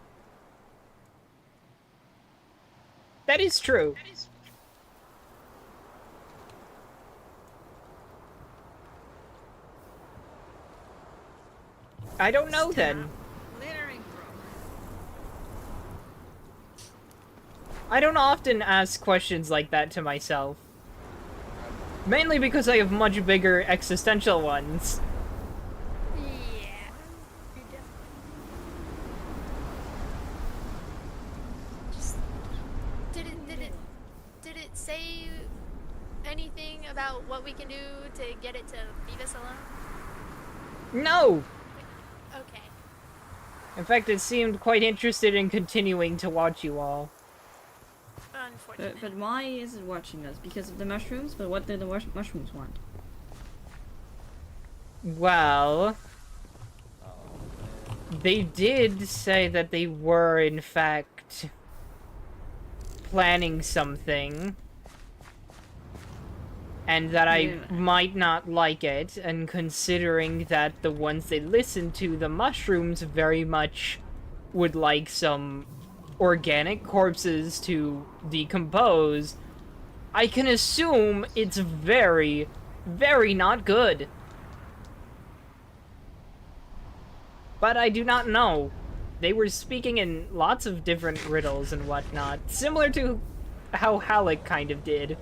That is true. I don't know then. I don't often ask questions like that to myself. Mainly because I have much bigger existential ones. Yeah. Just did it say anything about what we can do to get it to leave us alone? No! Okay. In fact, it seemed quite interested in continuing to watch you all. Unfortunate. But why is it watching us? Because of the mushrooms? But what do the mushrooms want? Well, they did say that they were, in fact, planning something. And that I Yeah. might not like it, and considering that the ones they listened to, the mushrooms, very much would like some organic corpses to decompose, I can assume it's very, very not good. But I do not know. They were speaking in lots of different riddles and whatnot, similar to how Halleck kind of did.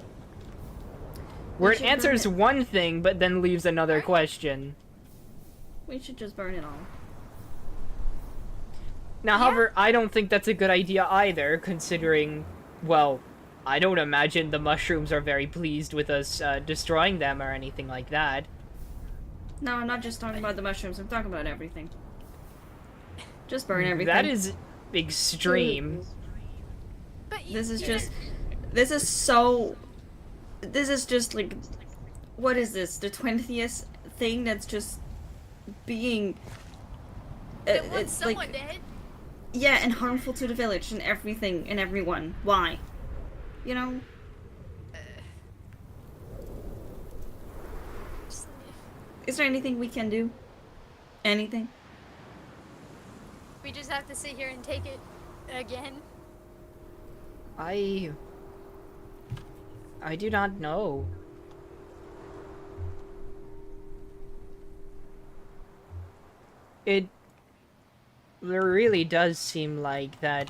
Where it should burn answers it. one thing, but then leaves another question. We should just burn it all. Now, however, I don't think that's a good idea either, considering, well, I don't imagine the mushrooms are very pleased with us destroying them or anything like that. No, I'm not just talking about the mushrooms. I'm talking about everything. Just burn everything. That is extreme. But This is just... This is so... This is just like... What is this? The 20th thing that's just being... It wants it's someone like... dead. Yeah, and harmful to the village and everything and everyone. Why? You know? Just- Is there anything we can do? Anything? We just have to sit here and take it again. I do not know. It really does seem like that.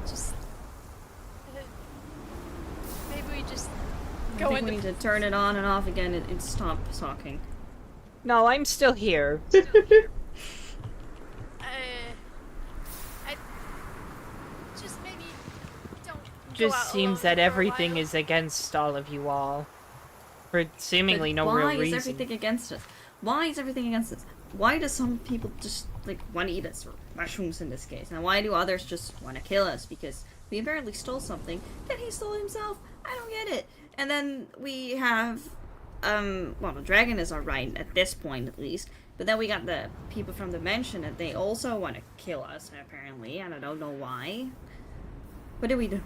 Just maybe we just I go think we into need to turn it on and off again and stop talking. No, I'm still here. I just maybe don't. Just seems that everything is against all of you all. For seemingly But no why real reason. is everything against us? Why is everything against us? Why do some people just like want to eat us, or mushrooms in this case? And why do others just want to kill us because we apparently stole something that he stole himself? I don't get it. And then we have, well, the dragon is alright at this point at least. But then we got the people from the mansion that they also want to kill us apparently, and I don't know why. What did we do?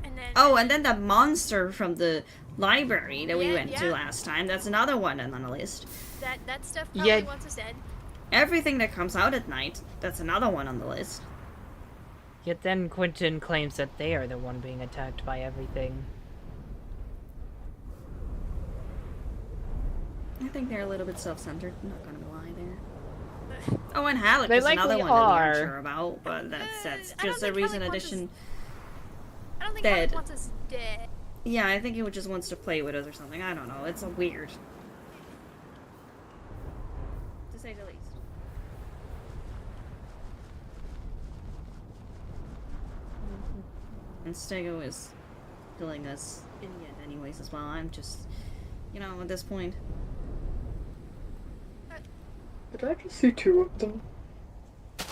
And then Oh, and then the monster from the library that we Yeah, went to yeah. last time. That's another one on the list. that stuff probably Yeah. wants us dead. Everything that comes out at night. That's another one on the list. Yet then Quentin claims that they are the one being attacked by everything. I think they're a little bit self-centered. I'm not gonna lie there. Oh, and Halleck They is another likely one that we aren't are. sure about, but that's I don't just a think reason Halleck wants addition. I don't think Dead. Halleck wants us dead. Yeah, I think he just wants to play with us or something. I don't know. It's a weird. To say the least. And Stego is killing us in the end anyways as well. I'm just, you know, at this point. Did I just see two of them?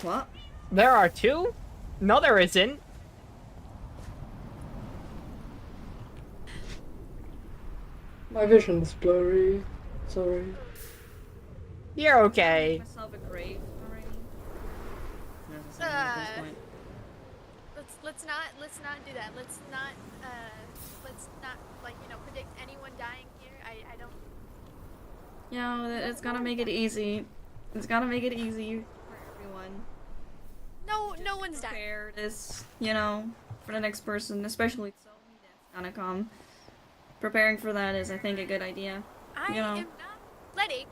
What? There are two? No, there isn't. My vision's blurry. Sorry. You're okay. Myself a grave already. That's at this point. Let's not do that. Let's not like, you know, predict anyone dying here. I don't. You know, it's gonna make it easy. It's gonna make it easy for everyone. No one's dying. Prepare this, you know, for the next person, especially Sony that's gonna come. Preparing for that is, I think, a good idea. I You know. am not letting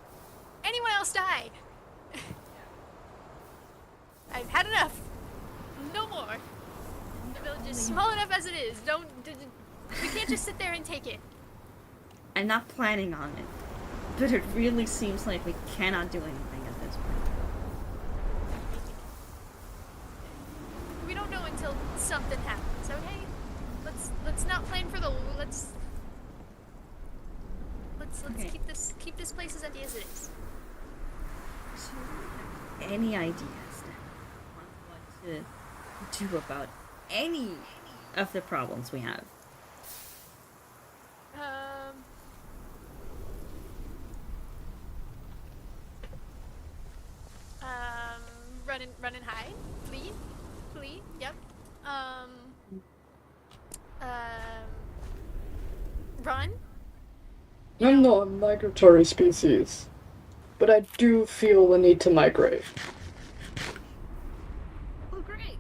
anyone else die. I've had enough. No more. The village is small enough as it is. We can't just sit there and take it. I'm not planning on it, but it really seems like we cannot do anything at this point. We don't know until something happens, okay? Let's not plan for the let's Okay. keep this place as empty as it is. So, any ideas then on what to do about any of the problems we have? Run and hide, flee. Yep. Run. I'm not a migratory species, but I do feel the need to migrate. Oh, great.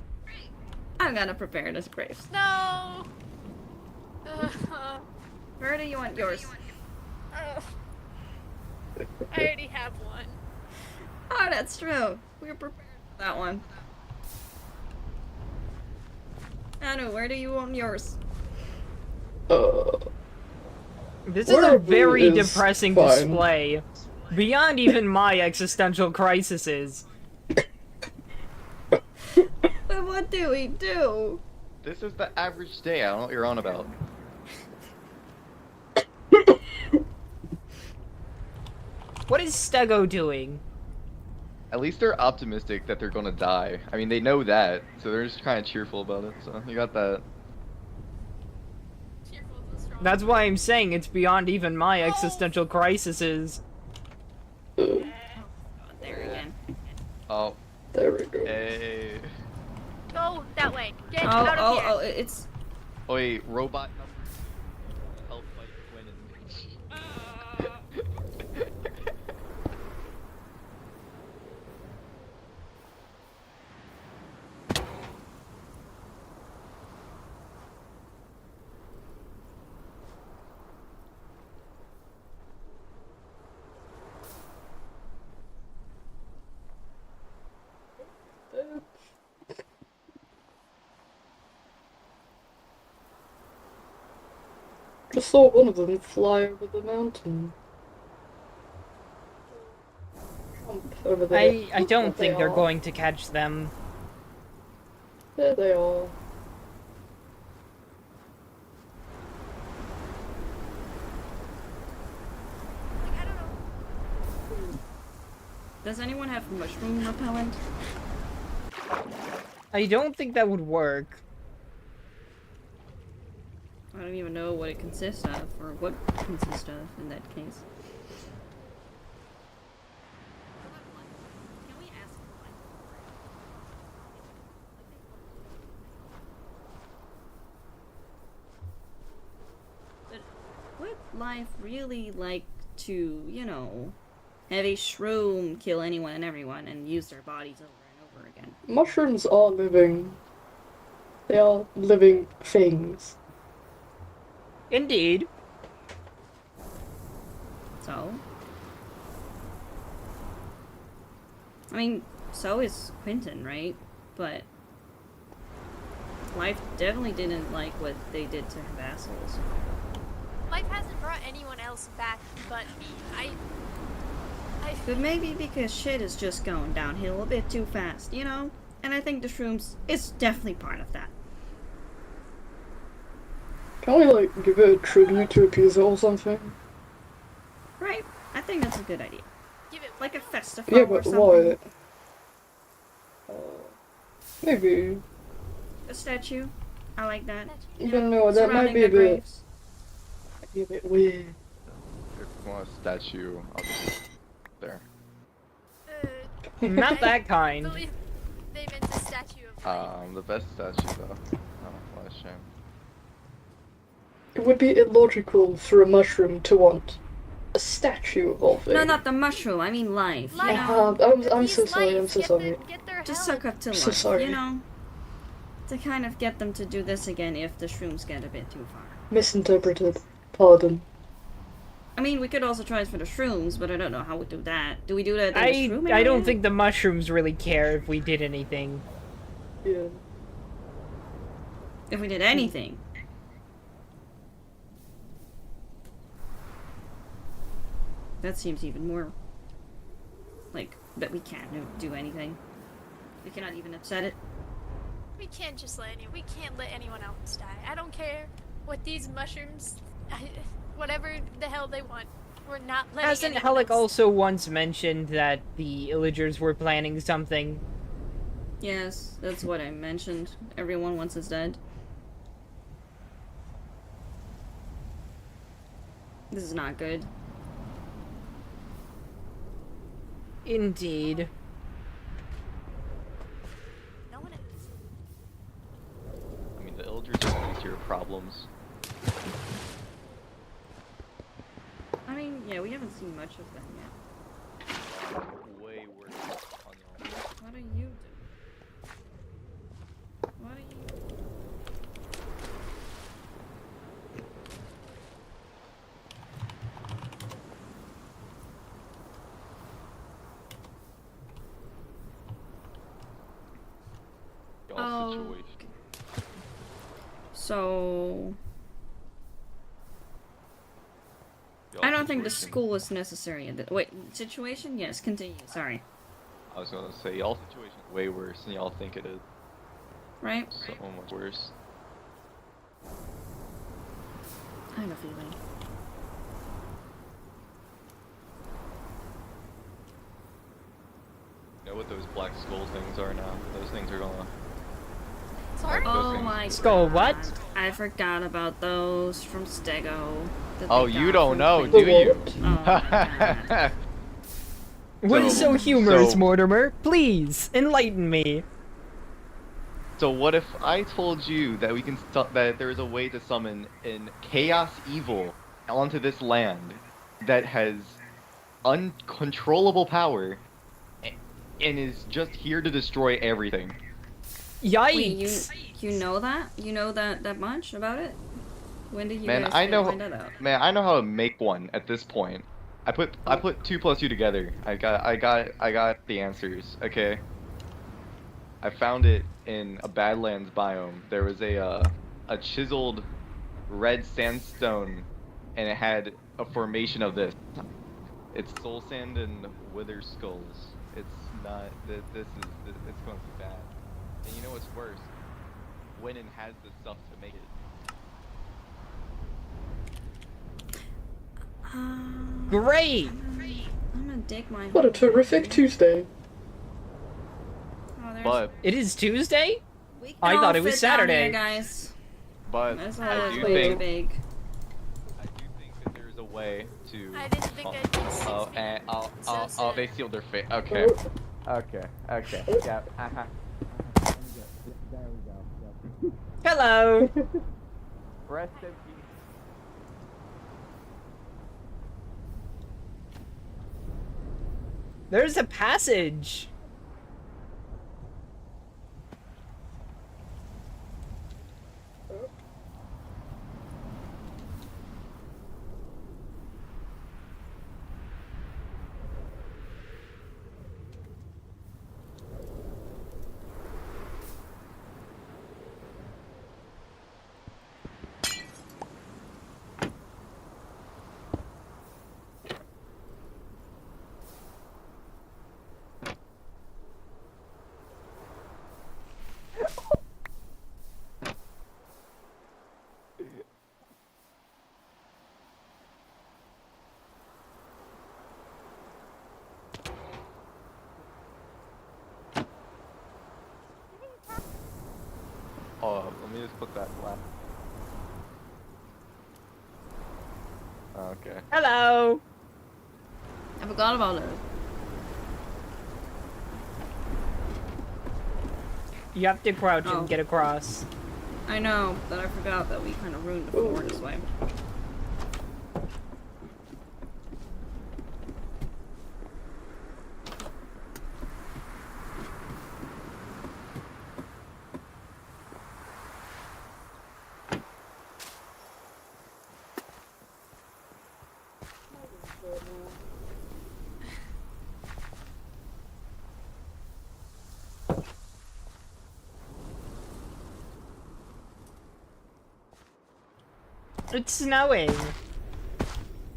I'm gonna prepare this grave. No. Where do you want yours? I already have one. Oh, that's true. We're prepared for that one. Anu, where do you want yours? This is a Wherever very is depressing fine. display. Beyond even my existential crises. But what do we do? This is the average day. I don't know what you're on about. What is Stego doing? At least they're optimistic that they're gonna die. I mean, they know that, so they're just kind of cheerful about it. So you got that. Cheerful is a strong That's why I'm saying it's beyond even my existential crises. Oh, there again. Oh, There we go. hey. Go that way. Get Oh, out of here. it's... Oh wait, robot number. Help fight Quinn and. Just saw one of them fly over the mountain. Jump over the. I don't There think they're are. going to catch them. There they are. Like, I don't know. Does anyone have mushroom repellent? I don't think that would work. I don't even know what it consists of, or what it consists of in that case. Can we ask but would life really like to, you know, have a shroom kill anyone and everyone and use their bodies over and over again? Mushrooms are living. They are living things. Indeed. So? I mean, so is Quentin, right? But life definitely didn't like what they did to her vassals. Life hasn't brought anyone else back but me. But maybe because shit is just going downhill a bit too fast, you know? And I think the shrooms is definitely part of that. Can we, like, give it a tribute to appease it or something? Right? I think that's a good idea. Give it Like a festival Yeah, or but something. what? Maybe. A statue. I like that. You don't know, that might Surrounding be a their bit, graves. might be a bit weird. want a statue, I'll just there. Not that I kind. believe they meant a statue of light. The best statue though. Oh, what a shame. It would be illogical for a mushroom to want a statue of all things. No, not the mushroom. I mean life. You Life. know, I'm so These sorry. I'm lights, so get sorry. Get their just hell suck up to I'm so life. sorry. You know, to kind of get them to do this again if the shrooms get a bit too far. Misinterpreted. Pardon. I mean, we could also try it for the shrooms, but I don't know how we do that. Do we do that in the I shroom I don't area? think the mushrooms really care if we did anything. Yeah. If we did anything. That seems even more like that we can't do anything. We cannot even upset it. We can't just we can't let anyone else die. I don't care what these mushrooms, whatever the hell they want. We're not letting Hasn't anyone Helic else. also once mentioned that the Illagers were planning something? Yes, that's what I mentioned. Everyone once is dead. This is not good. Indeed. No one is. I mean, the Illagers are easier problems. I mean, yeah, we haven't seen much of them yet. Way worse on your own. What do you do? What do you do? Y'all's Oh. situation. So Y'all's I don't think the situation. school is necessary. Wait, situation? Yes, continue. Sorry. I was gonna say, y'all's situation is way worse than y'all think it is. Right? So much worse. I have a feeling. You know what those black skull things are now? Those things are gonna... Sorry. Those Oh things. my Skull what? God. I forgot about those from Stego. that Oh, they you got don't from know, Queen. do The you? what? Oh my God. What is so humorous, so- Mortimer? Please, enlighten me. So what if I told you that we can that there is a way to summon an chaos evil onto this land that has uncontrollable power and is just here to destroy everything? Yikes! Wait, you know that? You know that much about it? When did you Man, guys I know. find that out? Man, I know how to make one at this point. I put 2 plus 2 together. I got the answers. Okay. I found it in a Badlands biome. There was a chiseled red sandstone, and it had a formation of this. It's soul sand and wither skulls. It's not. This is. It's going to be bad. And you know what's worse? Winnan has the stuff to make it. Great! I'm gonna dig my. What a terrific Tuesday. Oh, there's But It is Tuesday? we can I all thought it was fit down Saturday. here, guys. That's I all do it's way too think big. that there's a way to. I didn't think I'd be 6 Oh, feet. and So sad. they sealed their fate. Okay. Okay. Yeah. Hello! Rest in peace. There's a passage! Oh, let me just put that last. Okay. Hello! I forgot about it. You have to crouch Oh. and get across. I know, but I forgot that we kind of ruined the floor this way. It's snowing.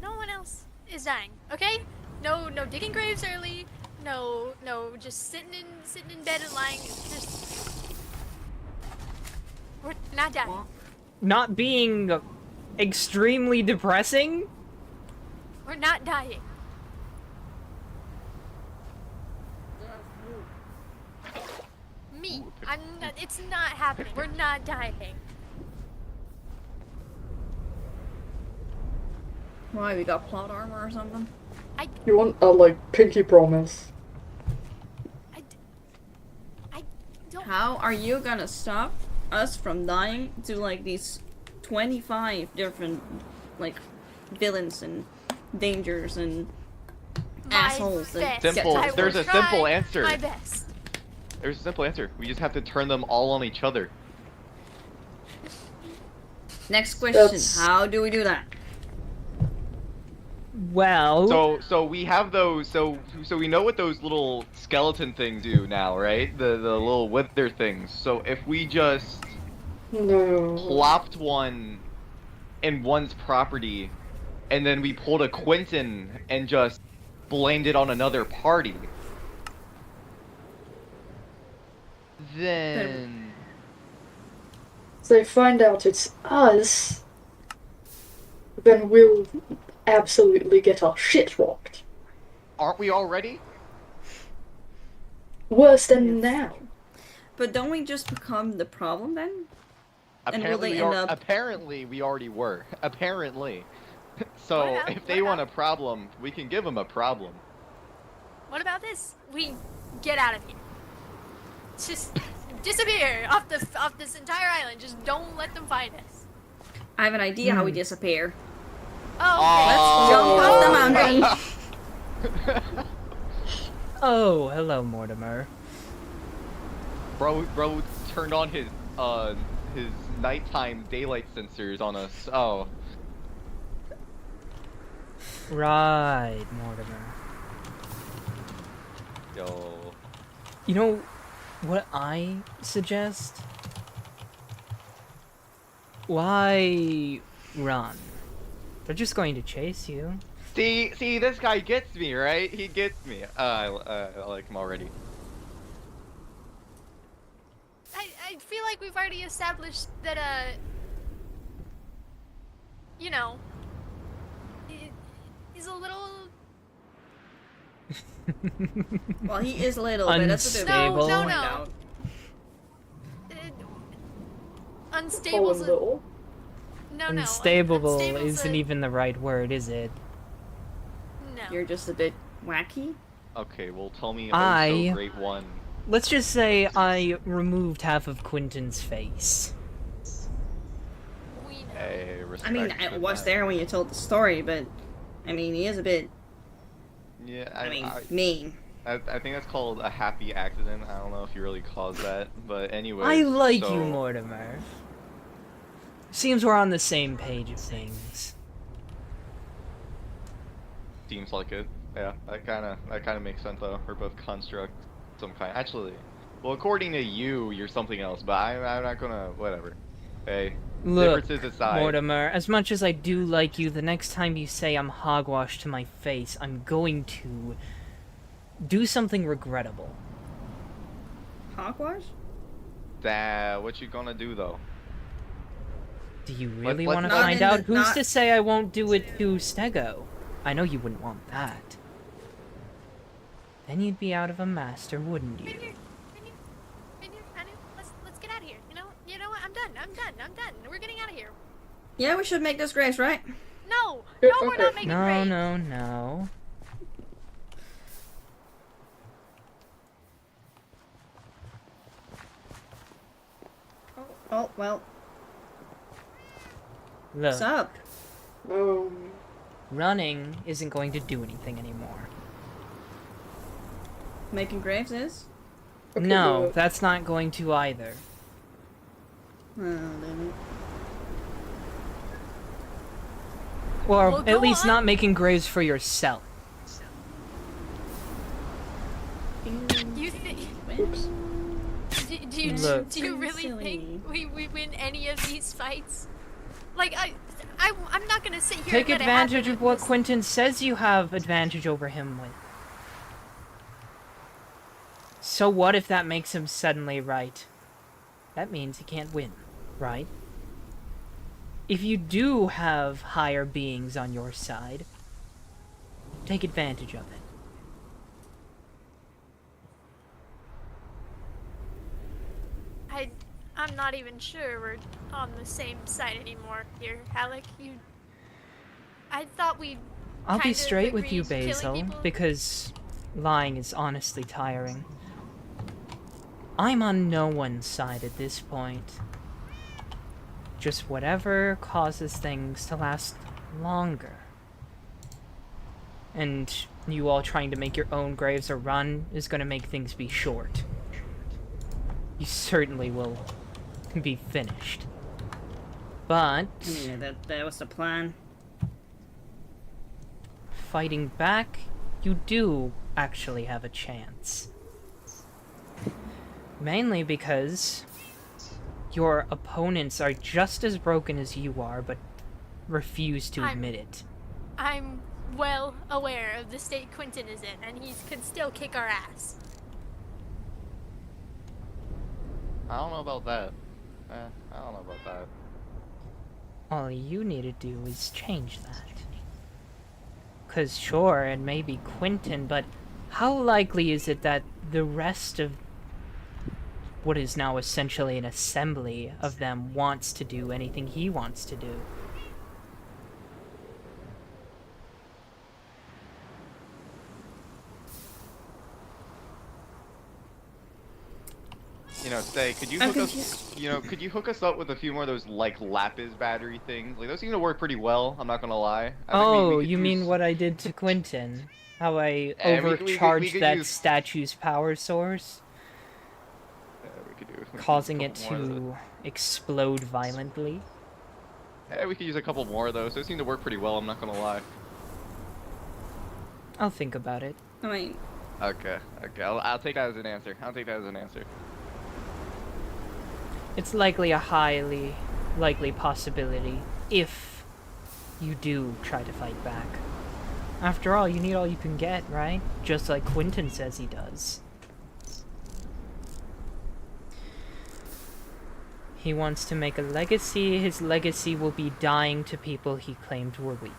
No one else is dying, okay? No digging graves early. No, just sitting in bed and lying. Just we're not dying. What? Not being extremely depressing? We're not dying. Me, I'm not. It's not happening. We're not dying. Why, we got plot armor or something? You want a, like, pinky promise? I don't. How are you gonna stop us from dying to, like, these 25 different, like, villains and dangers and assholes that best. Simple. get I to There's will a simple try answer. My best. There's a simple answer. We just have to turn them all on each other. Next question, That's- how do we do that? Well, So we have those. So we know what those little skeleton things do now, right? The little wither things. So if we just No. plopped one in one's property, and then we pulled a Quentin and just blamed it on another party, then They find out it's us, then we'll absolutely get our shit rocked. aren't we already? Worse than now. But don't we just become the problem then? And will Apparently, they end up- apparently we already were. Apparently. So What about- if they what want a about- problem, we can give them a problem. What about this? We get out of here. Just disappear off this entire island. Just don't let them find us. I have an idea how we disappear. Oh, Let's okay. jump off the mountain. oh, hello, Mortimer. Bro turned on his nighttime daylight sensors on us. Oh. Right, Mortimer. Yo. You know what I suggest? Why run? They're just going to chase you. See, this guy gets me, right? He gets me. I like him already. I feel like we've already established that, you know, he's a little. Well, he is little, but that's a bit Unstable. No, point no. out. Uh, Oh, unstable's a, little. no. Unstable Unstable's isn't a- even the right word, is it? No. You're just a bit wacky. Okay, well tell me I- so great one. Let's just say I removed half of Quentin's face. We know. Hey, I respect mean, I for was that. there when you told the story, but I mean, he is a bit, Yeah, I mean, I mean. think that's called a happy accident. I don't know if you really caused that, but anyway. I like so, you, Mortimer. Seems we're on the same page of things. Seems like it. Yeah, that kind of makes sense though. We're both construct some kind. Actually, well, according to you, you're something else. But I'm not gonna. Whatever. Hey, Look, differences aside. Mortimer, as much as I do like you, the next time you say I'm hogwash to my face, I'm going to do something regrettable. Hogwash? What you gonna do though? Do you really let's want to not find in out? the- Who's not- to say I won't do it to Stego? I know you wouldn't want that. Then you'd be out of a master, wouldn't you? Vineyard, Anu, let's get out of here. You know what? I'm done. We're getting out of here. Yeah, we should make this grace, right? No, Yeah, we're okay. not making No, raid. no, no. Oh, well, what's Look, up? running isn't going to do anything anymore. Making graves is? Okay, No, but that's not going to either. Oh, damn it. Or Well, at go least on. not making graves for yourself. You think? oops. Look. Do you really Silly. think we win any of these fights? Like I'm not gonna sit here Take and let advantage it of what happen. Quentin says you have advantage over him with. So what if that makes him suddenly right? That means he can't win, right? If you do have higher beings on your side, take advantage of it. I'm not even sure we're on the same side anymore here, Halleck. I thought we. I'll be kind of straight with you, agreed killing Basil, people. because lying is honestly tiring. I'm on no one's side at this point. Just whatever causes things to last longer. And you all trying to make your own graves a run is going to make things be short. You certainly will be finished. But I mean, that was the plan. fighting back, you do actually have a chance. Mainly because your opponents are just as broken as you are, but refuse to admit it. I'm well aware of the state Quentin is in, and he could still kick our ass. I don't know about that. I don't know about that. All you need to do is change that. 'Cause sure, it may be Quentin, but how likely is it that the rest of what is now essentially an assembly of them wants to do anything he wants to do? You know, say, could you I'm hook us? confused. You know, could you hook us up with a few more of those like lapis battery things? Like those seem to work pretty well. I'm not gonna lie. I think we Oh, could you mean use- what I did to Quentin? How I And we overcharged could that use- statue's power source, we could do. We could use a causing it couple more of those. to explode violently? Yeah, we could use a couple more of those. Those seem to work pretty well. I'm not gonna lie. I'll think about it. I mean, Okay. I'll take that as an answer. I'll take that as an answer. It's likely a highly likely possibility if you do try to fight back. After all, you need all you can get, right? Just like Quentin says he does. He wants to make a legacy. His legacy will be dying to people he claimed were weak.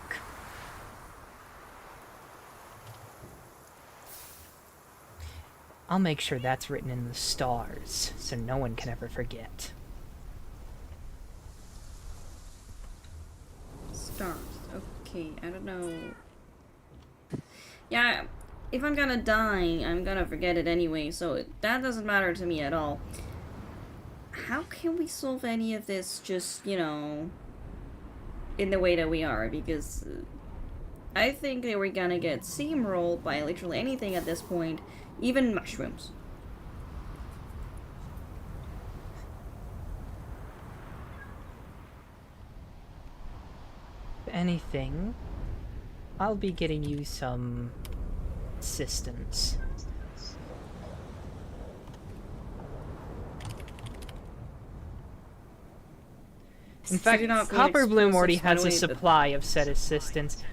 I'll make sure that's written in the stars, so no one can ever forget. stars. Okay, I don't know. Yeah, if I'm gonna die, I'm gonna forget it anyway, so that doesn't matter to me at all. How can we solve any of this just, you know, in the way that we are? Because I think that we're gonna get steamrolled by literally anything at this point, even mushrooms. If anything, I'll be getting you some assistance. In fact, You're not going Copper Bloom already explosives, has by a the way, but- supply of said assistance.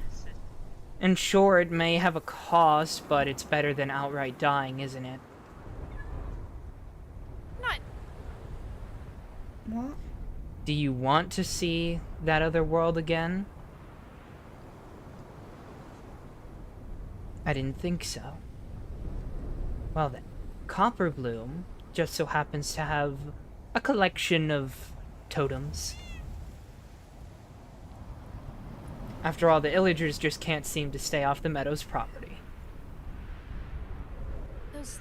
And sure, it may have a cost, but it's better than outright dying, isn't it? Not. What? Do you want to see that other world again? I didn't think so. Well then, Copper Bloom just so happens to have a collection of totems. After all, the Illagers just can't seem to stay off the Meadows property. Those.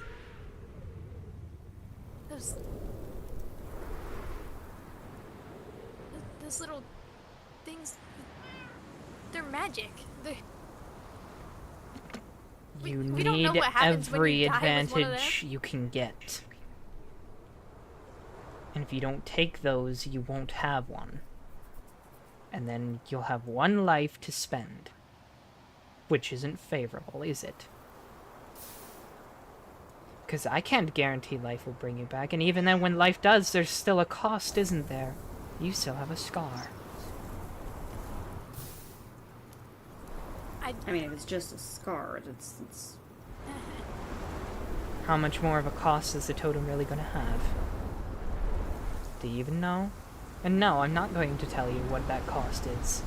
those little things, they're magic. You we don't know need what happens when every you die with one of advantage you can get. And if you don't take those, you won't have one. And then you'll have one life to spend. Which isn't favorable, is it? Because I can't guarantee life will bring you back, and even then when life does, there's still a cost, isn't there? You still have a scar. I mean, if it's just a scar, it's... How much more of a cost is the totem really going to have? Do you even know? And no, I'm not going to tell you what that cost is.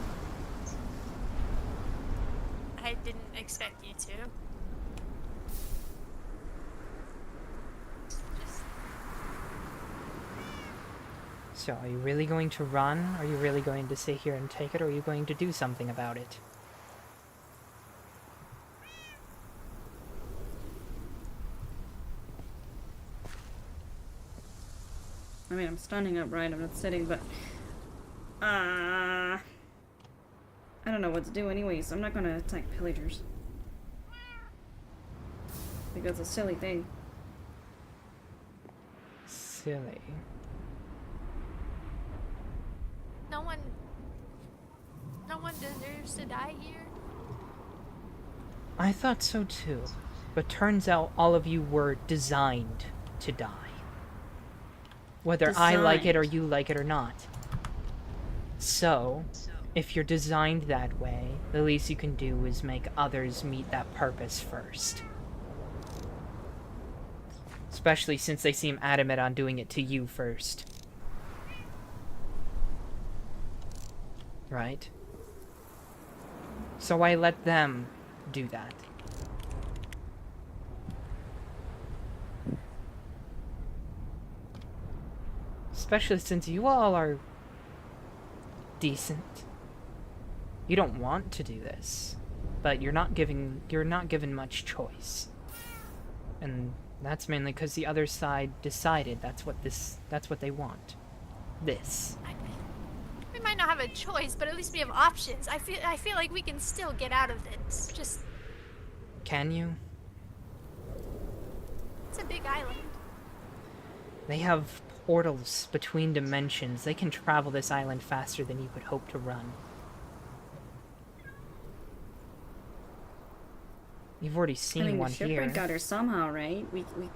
I didn't expect you to. Just So, are you really going to run? Are you really going to sit here and take it, or are you going to do something about it? I mean, I'm standing upright, I'm not sitting, but... I don't know what to do anyways. I'm not gonna attack pillagers. Because it's a silly thing. Silly. no one deserves to die here. I thought so too, but turns out all of you were designed to die. Whether I like it or you like it or not. So, if you're designed that way, the least you can do is make others meet that purpose first. Especially since they seem adamant on doing it to you first. Right? So I let them do that. Especially since you all are decent. You don't want to do this, but you're not given much choice. And that's mainly because the other side decided that's what they want. This. We might not have a choice, but at least we have options. I feel like we can still get out of this. Just, Can you? it's a big island. They have portals between dimensions. They can travel this island faster than you could hope to run. You've already seen I mean, one the shipwreck here. got her somehow, right?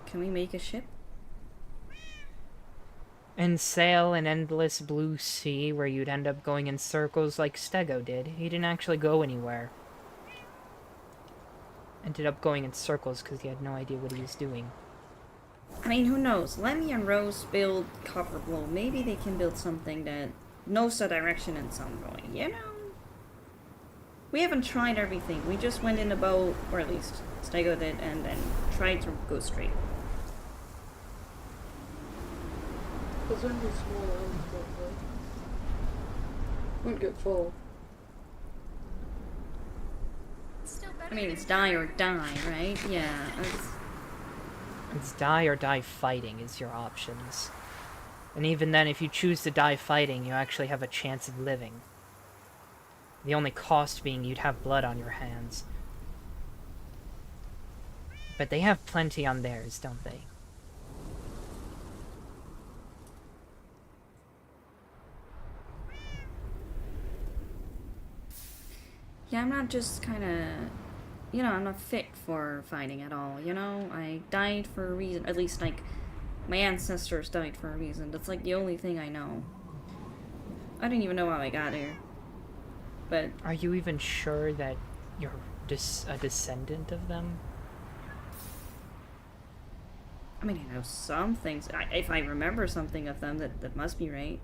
Can we make a ship? And sail an endless blue sea where you'd end up going in circles like Stego did. He didn't actually go anywhere. Ended up going in circles because he had no idea what he was doing. I mean, who knows? Lemmy and Rose build Copperblow. Maybe they can build something that knows the direction in some way, you know? We haven't tried everything. We just went in a boat, or at least Stego did, and then tried to go straight. Those are the small islands, though, right? Wouldn't get full. It's still better I mean, than it's die or die, right? Yeah. It's die or die fighting is your options. And even then, if you choose to die fighting, you actually have a chance of living. The only cost being you'd have blood on your hands. But they have plenty on theirs, don't they? Yeah, I'm not just kind of... You know, I'm not fit for fighting at all, you know? I died for a reason. At least, like, my ancestors died for a reason. That's, like, the only thing I know. I don't even know how I got here. But... Are you even sure that you're a descendant of them? I mean, I know some things. If I remember something of them, that must be right.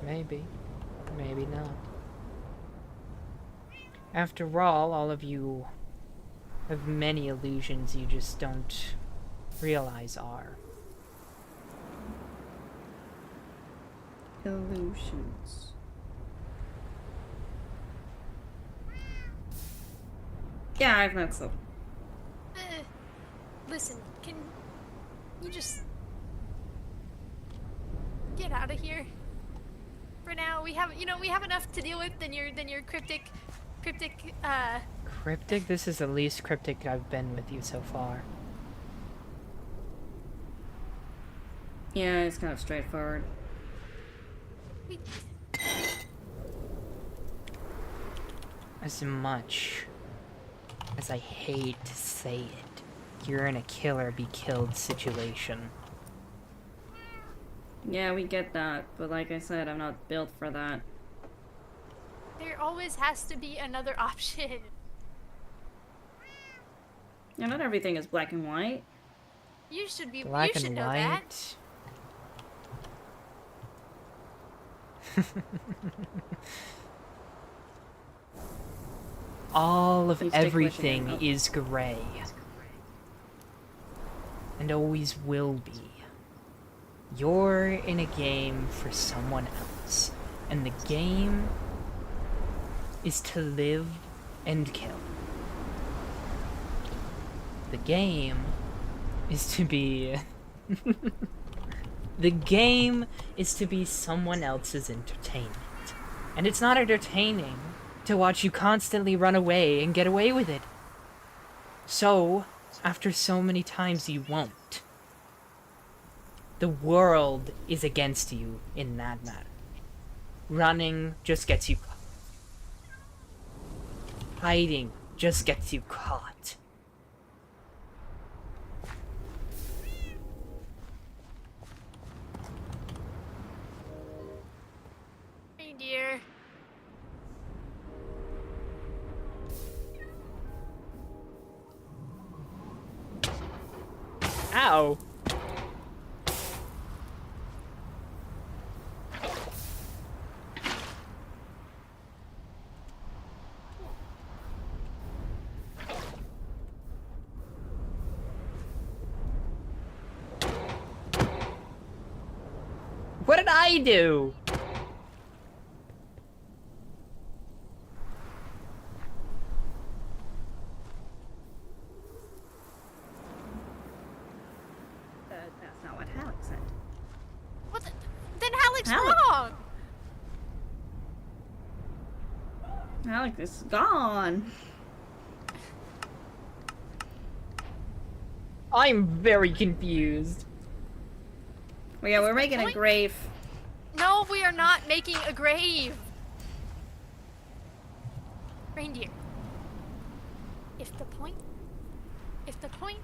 Maybe. Maybe not. After all of you have many illusions you just don't realize are. Illusions. Yeah, I've not so. Listen, can you just get out of here. For now, we have enough to deal with than your cryptic. Cryptic? This is the least cryptic I've been with you so far. Yeah, it's kind of straightforward. We, As much as I hate to say it, you're in a kill or be killed situation. Yeah, we get that, but like I said, I'm not built for that. there always has to be another option. Yeah, not everything is black and white. You should be. Black you should and know that. white. All of You stick everything wishing it. is gray. And always will be. You're in a game for someone else. And the game is to live and kill. The game is to be... The game is to be someone else's entertainment. And it's not entertaining to watch you constantly run away and get away with it. So, after so many times you won't. The world is against you in that matter. Running just gets you caught. Hiding just gets you caught. Reindeer. Ow! What did I do? That's not what Halleck said. What? Then Halleck's Halleck. wrong. Halleck is gone. I'm very confused. Well, yeah, we're making a point? grave. No, we are not making a grave. Reindeer. If the point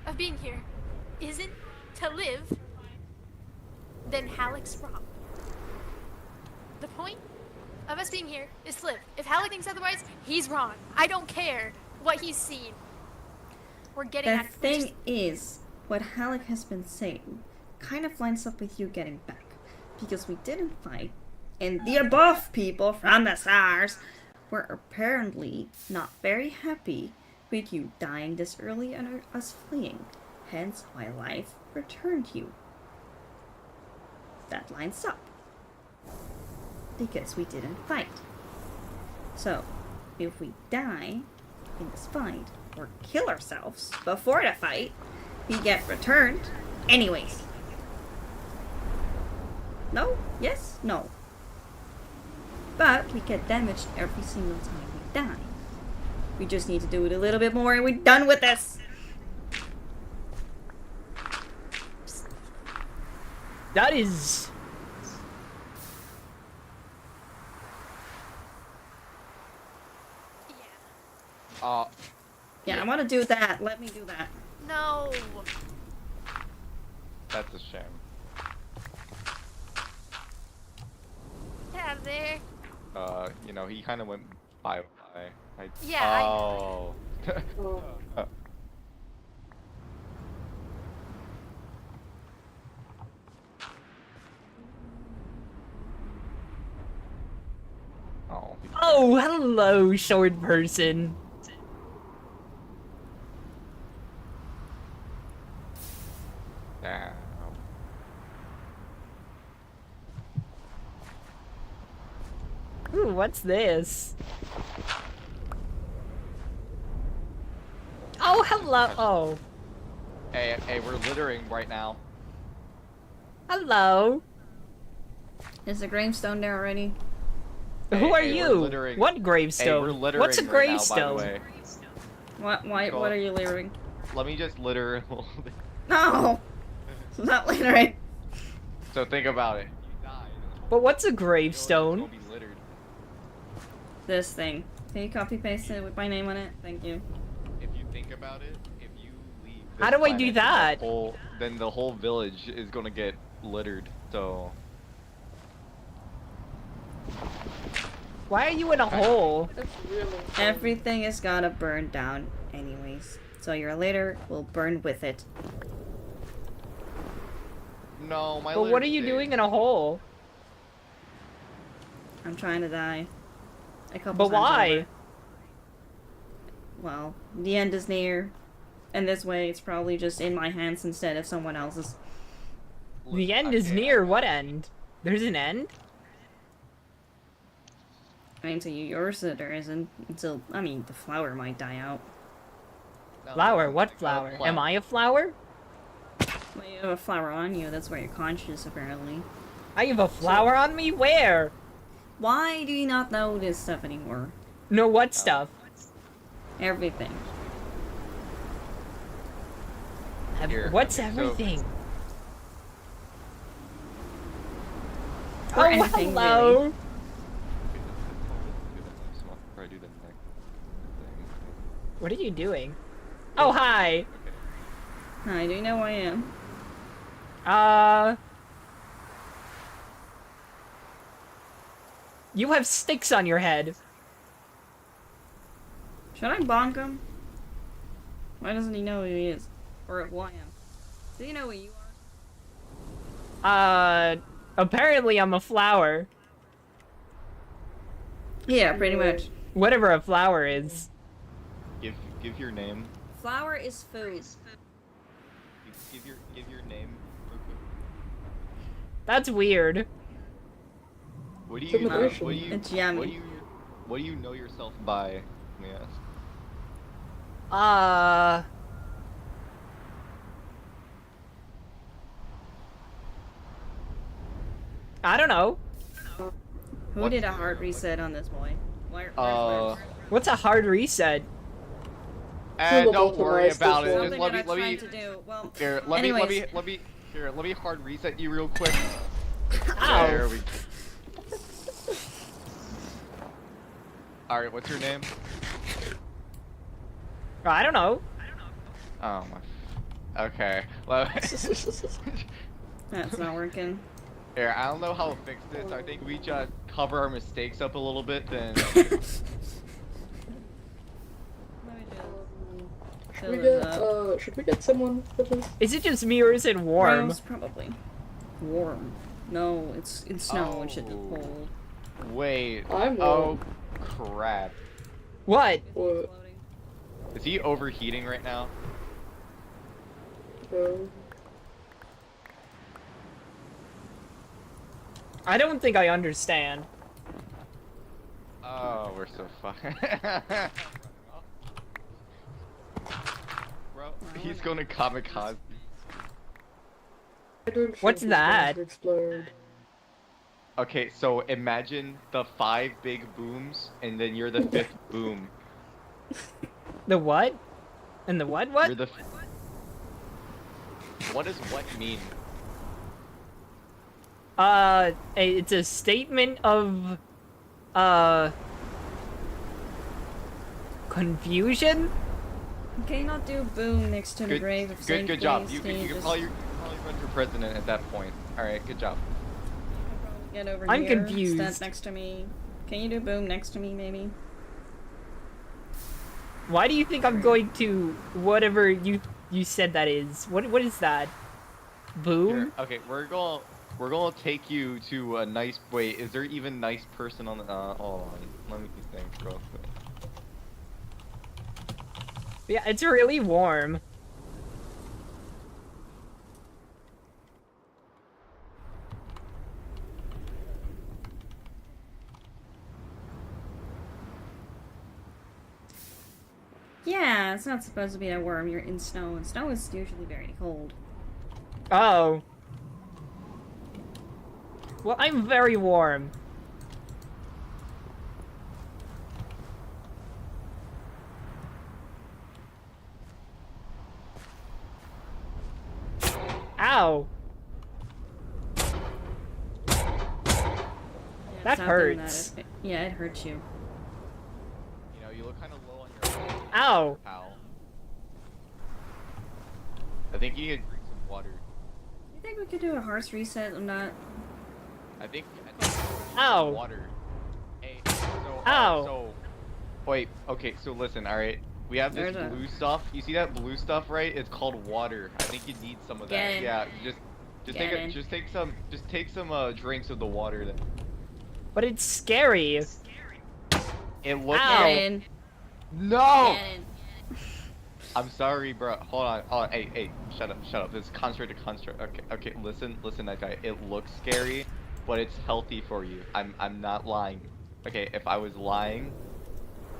of being here isn't to live, then Halleck's wrong. The point of us being here is to live. If Halleck thinks otherwise, he's wrong. I don't care what he's seen. We're getting The at thing is, what Halleck has been saying kind of lines up with you getting back. Because we didn't fight, and the above people from the stars were apparently not very happy with you dying this early and us fleeing. Hence why life returned you. That lines up. Because we didn't fight. So, if we die in this fight, or kill ourselves before the fight, we get returned anyways. No? Yes? No. But we get damaged every single time we die. We just need to do it a little bit more and we're done with this! That is... Yeah. Yeah, I want to do that. Let me do that. No. That's a shame. Get out of there. You know, he kind of went bye-bye. Yeah, Oh. Oh. Oh, hello, short person. Damn. Ooh, what's this? Oh, hello. Oh, Hey, we're littering right now. hello. Is the gravestone there already? Who are Hey, we're you? littering. What Hey, gravestone? we're littering What's a right now, by the gravestone? way. What are you littering? Let me just litter a little bit. No! Not littering! So think about it. You die. But what's a It's gravestone? gonna be littered. This thing. Can you copy paste it with my name on it? Thank you. If you think about it, if you leave How this do I do planet, that? then the whole village is gonna get littered. So Why are you in a hole? It's really Everything is gotta burn down anyways. So your litter will burn with it. no, my. But what are litter you stays. doing in a hole? I'm trying to die. A couple But times why? over. Well, the end is near. And this way it's probably just in my hands instead of someone else's. The end is Okay, near. What end? There's an end? I mean, to you, yours there isn't. Until, I mean, the flower might die out. No, Flower? What no, flower? plant. Am I a flower? Well, you have a flower on you, that's where you're conscious, apparently. I have a flower on me? Where? Why do you not know this stuff anymore? No, what stuff? Everything. Here, What's okay, so- everything? Or Oh, anything, hello! really. Probably do the next thing. What are you doing? Oh, hi! Hi, do you know who I am? You have sticks on your head. Should I bonk him? Why doesn't he know who he is? Or who I am? Do you know who you are? Apparently I'm a flower. Yeah, pretty much. Whatever a flower is. Give your name. Flower is food. Give your name. Real quick. That's weird. What do you Intimidation. what do you It's yummy. what do you know yourself by? Let me ask. I don't know. Who What's did a your- hard reset on this boy? What's a hard reset? Don't worry lobotomized about this it. one. Just Something that I let tried me to do. Well, here. anyways. Let me hard reset you real quick. Ow. There we go. All right, what's your name? I don't know. Oh my. Okay. Well, That's not working. here, I don't know how to fix this. I think we just cover our mistakes up a little bit, then. Should we get someone for this? Is it just me or is it warm? Rose, probably. Warm. No, it's snow and shit. Oh. Cold. Wait. I'm Oh, warm. crap. What? What? Is he overheating right now? I don't think I understand. Oh, we're so fucking. Bro, he's going to kamikaze. I don't What's think it's that? going to explode. Okay, so imagine the 5 big booms, and then you're the 5th boom. The what? And the what? You're the. What does what mean? It's a statement of, confusion? Can you not do boom next to the grave of Saint Good job. Place? You Can can just probably run for president at that point. All right, good job. get over I'm here, confused. stand next to me. Can you do boom next to me, maybe? Why do you think I'm going to whatever you said that is? What is that? Boom? Here, okay, we're gonna take you to a nice. Wait, is there even nice person on the? Hold on, let me think real quick. Yeah, it's really warm. Yeah, it's not supposed to be that warm. You're in snow, and snow is usually very cold. Oh. Well, I'm very warm. Ow! That Something hurts. Yeah, it hurts you. You know, you look kind of low on your Ow! pal. I think you could drink some water. You think we could do a hearts reset on that? I think Ow! water. Hey, Ow! so wait, okay, so listen, alright. We have this There's a- blue stuff. You see that blue stuff, right? It's called water. I think you need some of that. Get in. Yeah, Get in. just take some drinks of the water then. But it's scary. It looks Ow. Get in. No! Get in. I'm sorry, bro. Hold on. Hey, shut up. This is construct to construct. Okay, listen, that guy. It looks scary, but it's healthy for you. I'm not lying. Okay, if I was lying,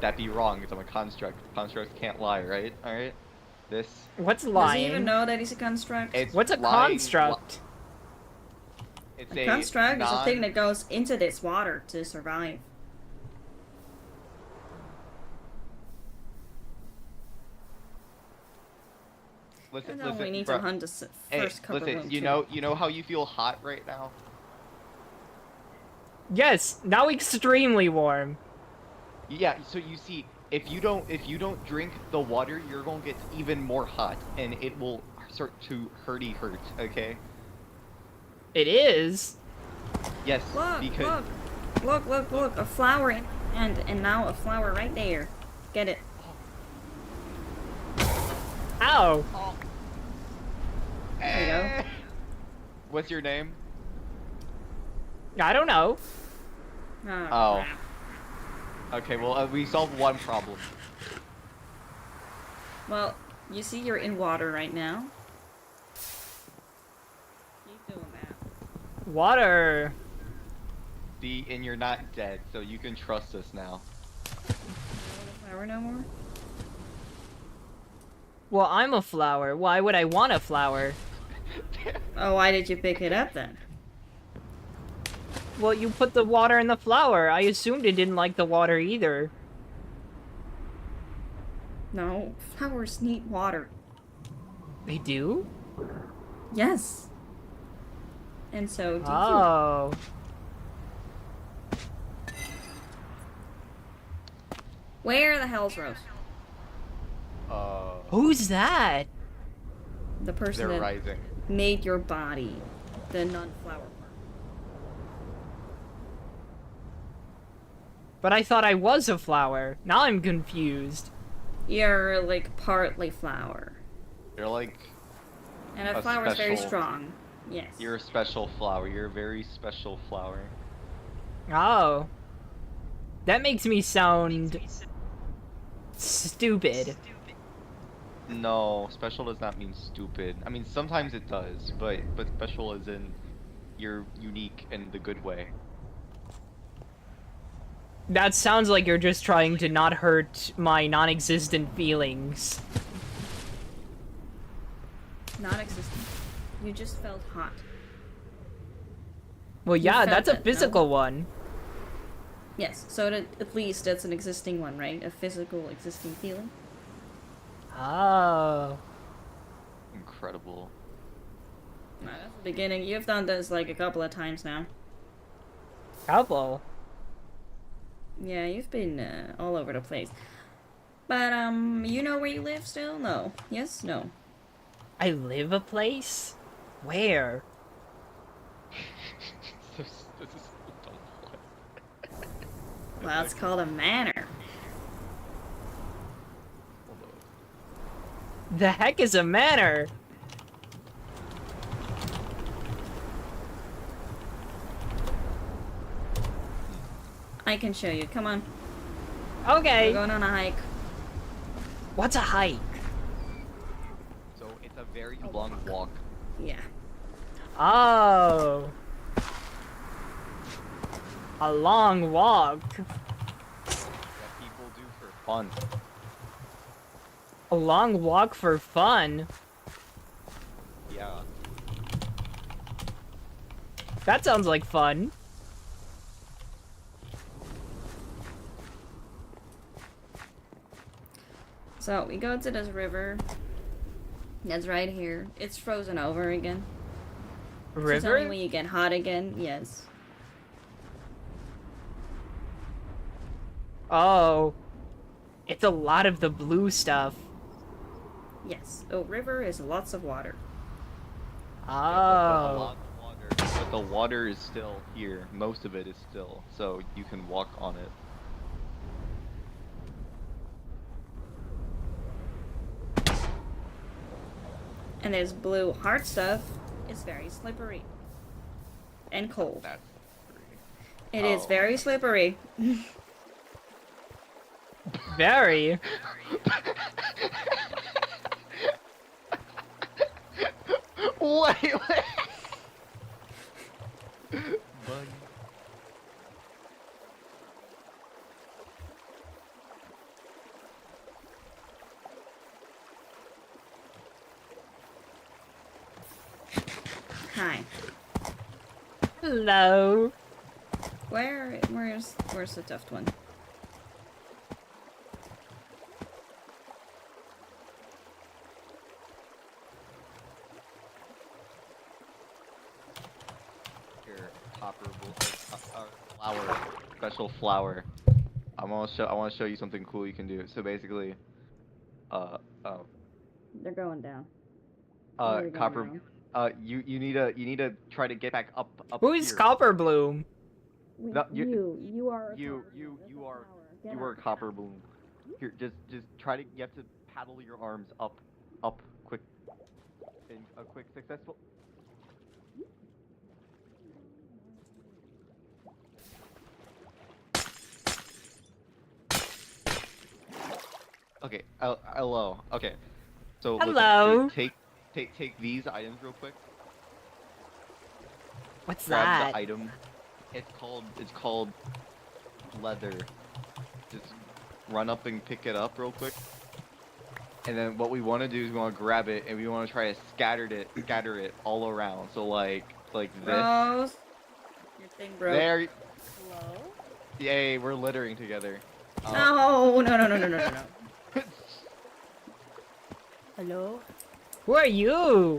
that'd be wrong, because I'm a construct. Constructs can't lie, right? Alright? This... What's Does lying? he even know that he's a construct? It's What's a lying- construct? It's A construct is a thing non- that goes into this water to survive. Listen, I know we need bro. to hunt the first Hey, couple listen, rooms you too. know how you feel hot right now? Yes, now extremely warm. Yeah, so you see, if you don't drink the water, you're gonna get even more hot, and it will start to hurt, okay? It is. Yes, Look, because... look, a flower in and now a flower right there. Get it. Ow! There you go. Eh. What's your name? I don't know. Oh. Okay, well, we solved one problem. Well, you see you're in water right now. Keep doing that. Water. See, and you're not dead, so you can trust us now. You don't want a flower no more? Well, I'm a flower. Why would I want a flower? Oh, why did you pick it up then? Well, you put the water in the flower. I assumed it didn't like the water either. No, flowers need water. They do? Yes. And so do you. Oh. Where the hell's Rose? Who's that? The person They're that rising. made your body the non-flower part. But I thought I was a flower. Now I'm confused. You're like partly flower. You're like... And a A flower is very special- strong. Yes. You're a special flower. You're a very special flower. Oh. That makes me sound... stupid. No, special does not mean stupid. I mean, sometimes it does, but special is in you're unique in the good way. That sounds like you're just trying to not hurt my non-existent feelings. Non-existent. You just felt hot. Well, yeah, felt that's a it, no? physical one. Yes, so that at least that's an existing one, right? A physical existing feeling. Oh. Incredible. That's the beginning. You've done this like a couple of times now. Couple. Yeah, you've been all over the place. But, you know where you live still? No. Yes? No. I live a place? Where? This is so dumb. Well, it's called a manor. Hold on. The heck is a manor? I can show you. Come on. Okay. We're going on a hike. What's a hike? So it's a very long walk. Yeah. Oh. A long walk. That people do for fun. A long walk for fun. Yeah. That sounds like fun. So we go to this river. That's right here. It's frozen over again. So tell me River? when you get hot again. Yes. Oh. It's a lot of the blue stuff. Yes. A river is lots of water. But a Oh. lot of water. But the water is still here. Most of it is still, so you can walk on it. And this blue hard stuff is very slippery. And cold. That's It is Oh. very slippery. Very. Wait. Buddy. Hi. Hello. Where's the tuft one? Here, copper flower, special flower. I want to show you something cool you can do. So basically, They're going down. Where are we going copper. now? You need to try to get back up Who's here. Copper Bloom? No, you are. you are a copper bloom. Here, just try to. You have to paddle your arms up, quick, in a quick successful. Okay. Hello. Okay. So listen, Hello. take these items real quick. What's Grab that? the item. It's called leather. Just run up and pick it up real quick. And then what we want to do is we want to grab it and we want to try to scatter it all around. So like this. Rose. Your thing broke. There. Hello? Yay, we're littering together. No. Hello? Who are you?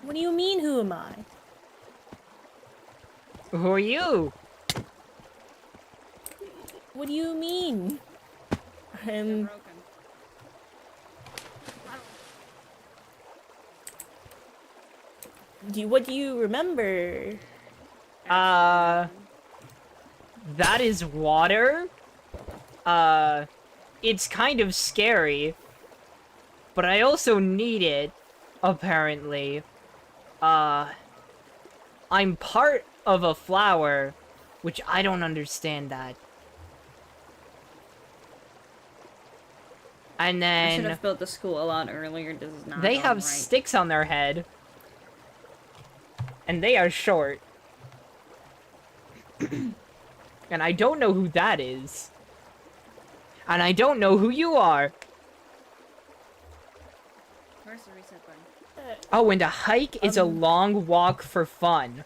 What do you mean, who am I? Who are you? What do you mean? They're I'm... broken. What do you remember? That is water. It's kind of scary. But I also need it, apparently. I'm part of a flower, which I don't understand that. And I should then have built the school a lot earlier. This is not. they going have right. sticks on their head. And they are short. And I don't know who that is. And I don't know who you are. Where's the reset button? Oh, and a hike is a long walk for fun.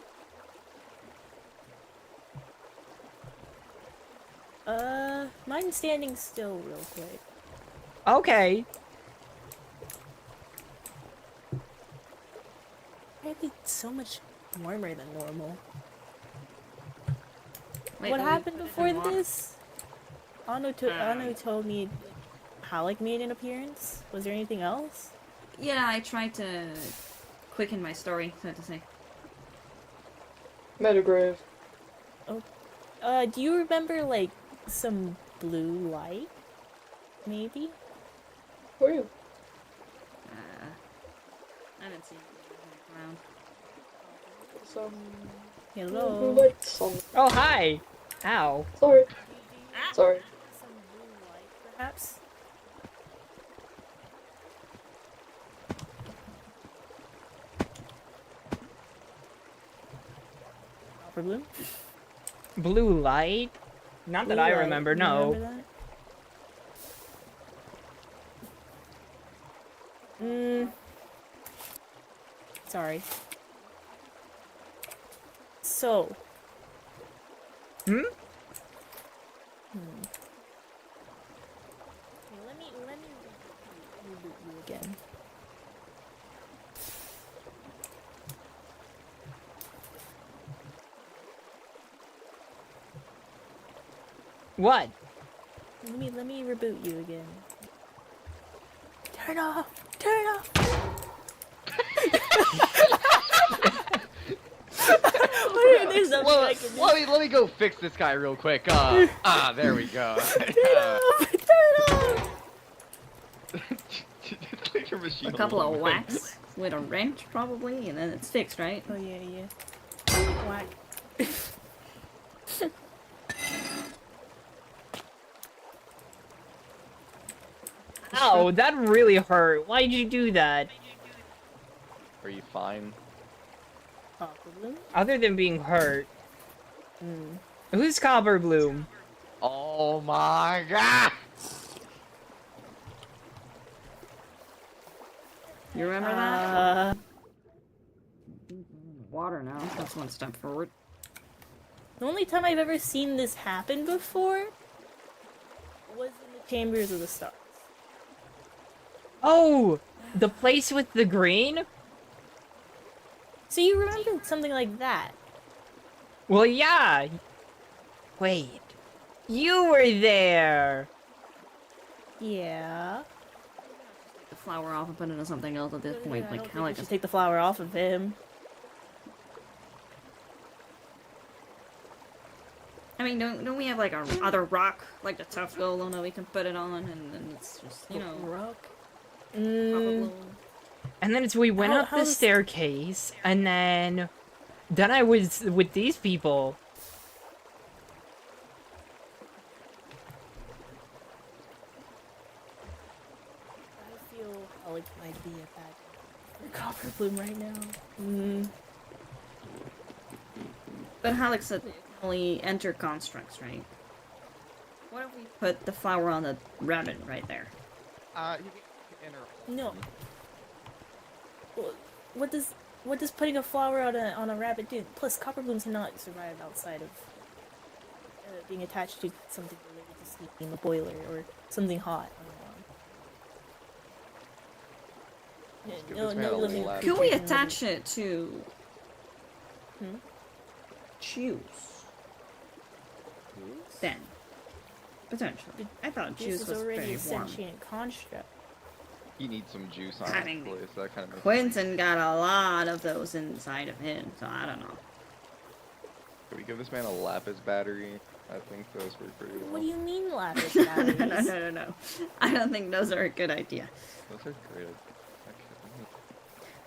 Mine's standing still real quick. Okay. It'd be so much warmer than normal. Wait, What we happened put it before in water. this? Ano told me Halleck made an appearance. Was there anything else? Yeah, I tried to quicken my story, so to say. Metagrave. Do you remember, like, some blue light? Maybe? Who are you? I haven't seen it around. Some blue Hello? lights on. Oh, hi. Ow. Sorry. Sorry. Some blue light, perhaps? Copper blue? Blue light? Not that Blue I light. remember, You no. remember that? Sorry. So. Hmm? Let me reboot you again. What? Let me reboot you again. Turn off! Turn off! There's nothing I can do. Let me go fix this guy real quick. There we go. Turn off! Turn off! Take your machine A couple of along. whacks with a wrench, probably, and then it's fixed, right? Oh yeah. Whack. Ow, that really hurt. Why'd you do that? Are you fine? Probably. Other than being hurt. Who's Copper Bloom? Oh my god! You remember that? Uh, Water now. That's one step forward. the only time I've ever seen this happen before was in the Chambers of the Stars. Oh! The place with the green? So you remember something like that? Well, yeah. Wait. You were there! Yeah. The flower off and put it into something else at this point. I Like, don't how think we like should take the flower off of him. I mean, don't we have like a other rock, like the tough golem that we can put it on, and then it's just, you know, Rock. probably. And then we went up the how's- staircase, and then I was with these people. I feel Alex might be a bad for Copper Bloom right now. But Halleck said they can only enter constructs, right? What if we put the flower on the rabbit right there? You can enter. No. Well, what does putting a flower on a rabbit do? Plus, Copper Blooms cannot survive outside of being attached to something related to sleeping in the boiler or something hot. give No, this man no a living lab. Could we creature can live attach it to juice? Then, potentially. I thought in- juice This is was already very a warm. sentient construct. He needs some juice on I his mean, place. That kind of makes Quentin got a lot of those inside of him, so I don't know. Can we give this man a lapis battery? I think those were pretty well. What do you mean lapis No, batteries? no. I don't think those are a good idea. Those are great. Okay.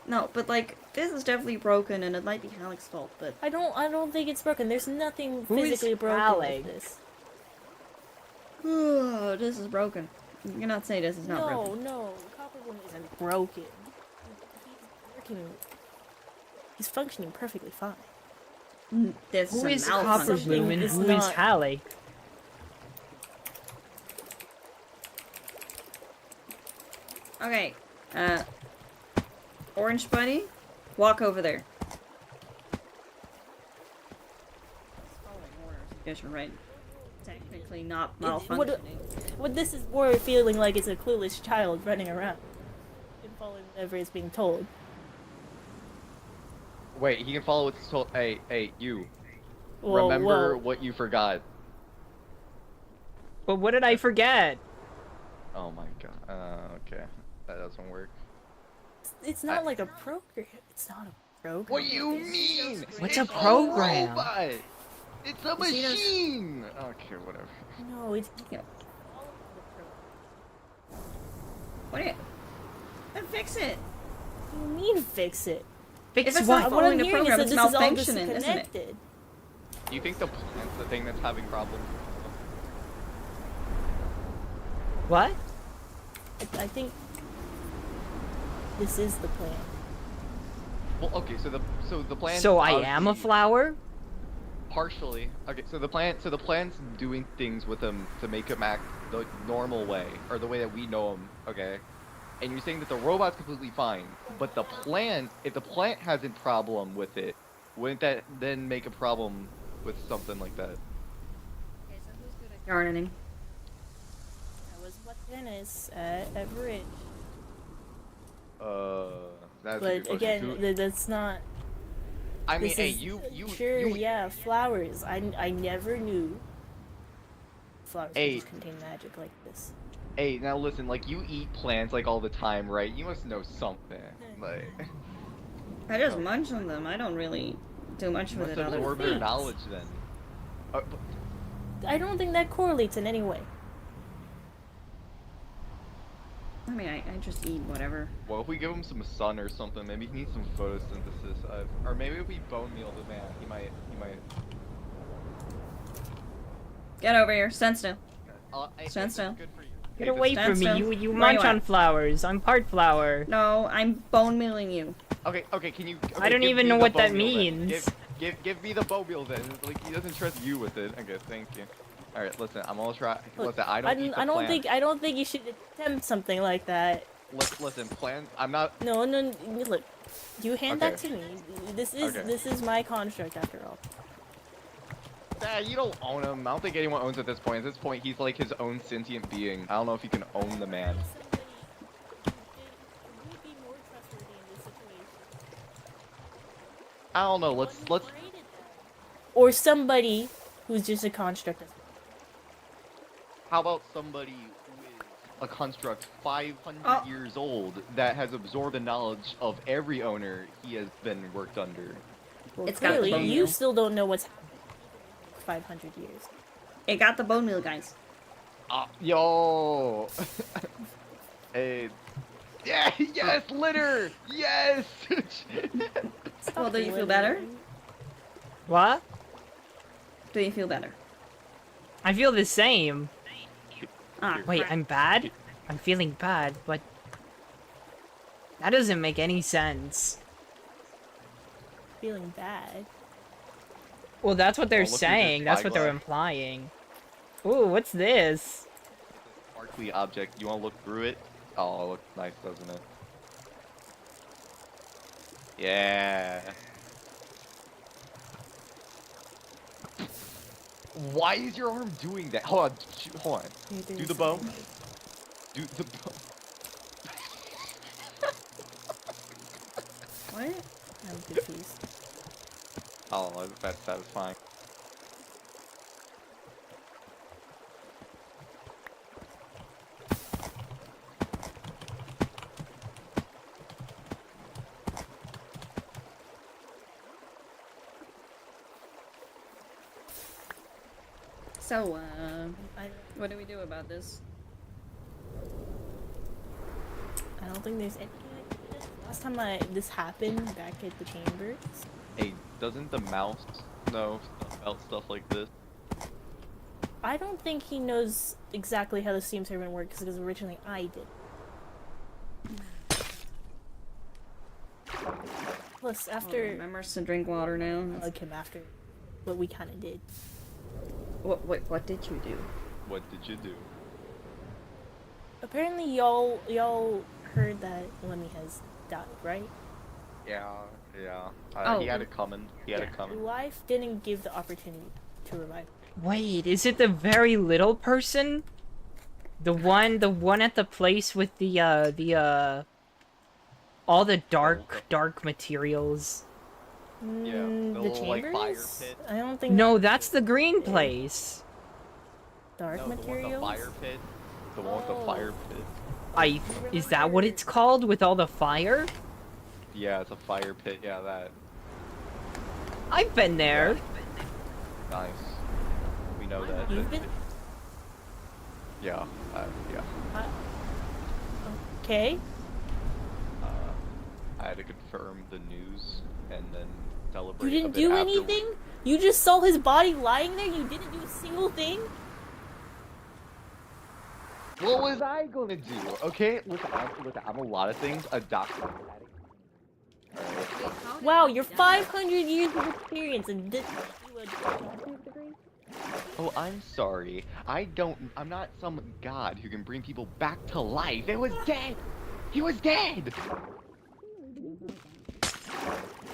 No, but like, this is definitely broken, and it might be Halleck's fault, but I don't think it's broken. There's nothing Who is physically broken Alec? with this. this is broken. You cannot say this is not broken. No, Copper Bloom isn't broken. He's working. He's functioning perfectly fine. There's Who some is Copper malfunction. Bloom and is who is not- Halleck? Okay, Orange Bunny, walk over there. I guess you're right. Technically not malfunctioning. What this is more feeling like it's a clueless child running around and following whatever is being told. Wait, he can follow what's told. Hey, you. Whoa, Remember whoa. what you forgot. But what did I forget? Oh my god. Okay. That doesn't work. It's not like a program. It's not a program. What do you mean? What's a It's program? robot. It's a see those- machine. Okay, whatever. No, it's Yeah. What do you... Then fix it! What do you mean fix it? Fix If it's what? not What I'm following the hearing is program, that it's this is all malfunctioning, isn't it? disconnected. Do you think the plant's the thing that's having problems? What? I think this is the plan. Well, okay, so the plant. So I am a obviously- flower? Partially. Okay, so the plant's doing things with them to make him act the normal way, or the way that we know him, okay? And you're saying that the robot's completely fine, but the plant, if the plant has a problem with it, Wouldn't that then make a problem with something like that? Okay, so who's good at gardening? I was what tennis at Bridge. That's a good But question. again, that's not. I mean, This hey, is, you sure, you, yeah, flowers. I never knew flowers could Hey. just contain magic like this. Hey, now listen, like you eat plants like all the time, right? You must know something. Like I just Oh. munch on them. I don't really do much you with must it other absorb than their things. knowledge then. But- I don't think that correlates in any way. I mean, I just eat whatever. well, if we give him some sun or something, maybe he needs some photosynthesis. Or maybe if we bone meal the man, he might. Get over here. Stand still. Hey, Stand this is still. good for you. Get Hey, this away is- Stand from me! still. You Where munch you on at? flowers. I'm part flower. No, I'm bone milling you. Okay, can you? I don't give even me know the what that bone meal then. means. Give me the bone meal then. Like he doesn't trust you with it. Okay, thank you. All right, listen, I'm gonna try. Look, Listen, I don't eat the I don't plant. think you should attempt something like that. Listen, plant. I'm not. No, look. You hand that to Okay. me. This Okay. is my construct after all. You don't own him. I don't think anyone owns at this point. At this point, he's like his own sentient being. I don't know if you can own the man. I don't know. Let's. Or somebody who's just a construct. How about somebody who is a construct 500 Oh. years old that has absorbed the knowledge of every owner he has been worked under? Well, It's got the clearly, bone you meal. still don't know what's happened in 500 years. It got the bone meal, guys. Yo. Hey. Yeah. Yes. Litter. Yes. Well, do you feel better? What? Do you feel better? I feel the same. Ah, Wait, crap. I'm bad? I'm feeling bad, but... That doesn't make any sense. Feeling bad. Well, that's what they're Oh, look who's this saying. That's what they're spyglass. implying. Ooh, what's this? Sparkly object. You want to look through it? Oh, it looks nice, doesn't it? Yeah. Why is your arm doing that? Hold on. Hold on. Do the bow. Do the bow. What? I'm confused. Oh, that's satisfying. So, I what do we do about this? don't think there's anything like this. Last time this happened back at the chambers. Hey, doesn't the mouse know about stuff like this? I don't think he knows exactly how the Steam server works because originally I did. Plus, after Remember to drink water now. like him after what we kind of did. What did you do? What did you do? Apparently, y'all heard that Lemmy has died, right? Yeah. Oh. He had it coming. He had Yeah. it coming. Life didn't give the opportunity to revive. Wait, is it the very little person? The one at the place with all the dark materials? Yeah, Mm, the the little, like, fire chambers? pit. I don't think No, that's the green place. dark No, the one with materials. the fire pit. The one with the Oh. fire pit. Is that what it's called with all the fire? Yeah, it's a fire pit. Yeah, that. I've been there. Nice. We know that. You've been Yeah. Yeah. okay. I had to confirm the news and then You celebrate. didn't a bit do afterwards. anything. You just saw his body lying there. You didn't do a single thing. What was I gonna do? Okay, listen, I'm a lot of things. A doctor. Alright. Wow, you're 500 years of experience and didn't do a doctor's degree. Oh, I'm sorry. I'm not some god who can bring people back to life. It was dead. He was dead.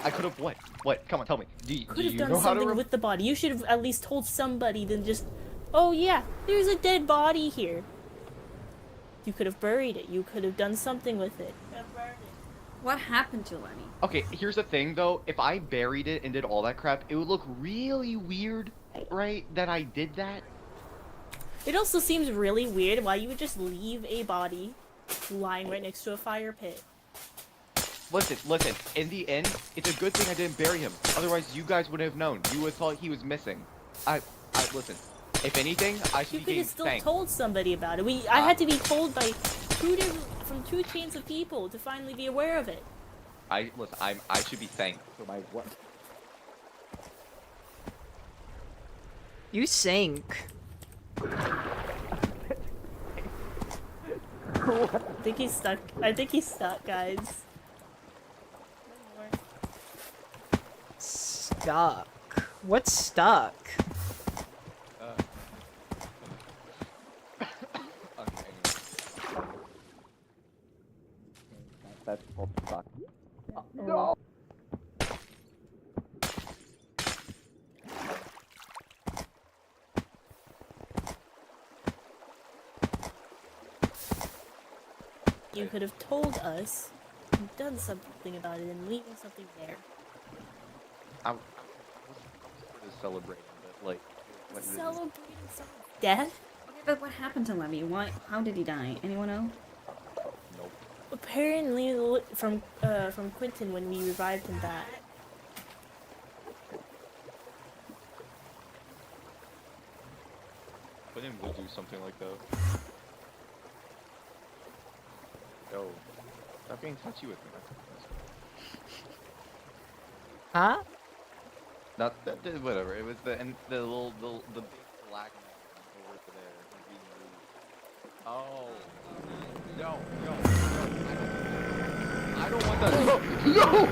I could have what? What? Come on, tell me. Do Could have you done know how to? something with the body. You should have at least told somebody than just, oh yeah, there's a dead body here. You could have buried it. You could have done something with it. What happened to Lenny? Okay, here's the thing though. If I buried it and did all that crap, it would look really weird, right? That I did that. It also seems really weird why you would just leave a body lying right next to a fire pit. Listen. In the end, it's a good thing I didn't bury him. Otherwise, you guys wouldn't have known. You would have thought he was missing. I listen. If anything, I should You be could getting have still thanked. told somebody about it. I had to be told by from two chains of people to finally be aware of it. I should be thanked for my work. You sink. I think he's stuck, guys. Stuck. What's stuck? Okay. That's called suck. No. You could have told us and done something about it and leaving something there. I was sort of celebrating, but like, what is it? Celebrating someone's death? Okay, but what happened to Lemmy? Why? How did he die? Anyone know? Nope. Apparently, from Quentin when we revived him back. Quentin would do something like that. Yo, stop being touchy with me. Huh? Not that, whatever. It was the big black man over there being rude. Oh, no. I don't want that. No.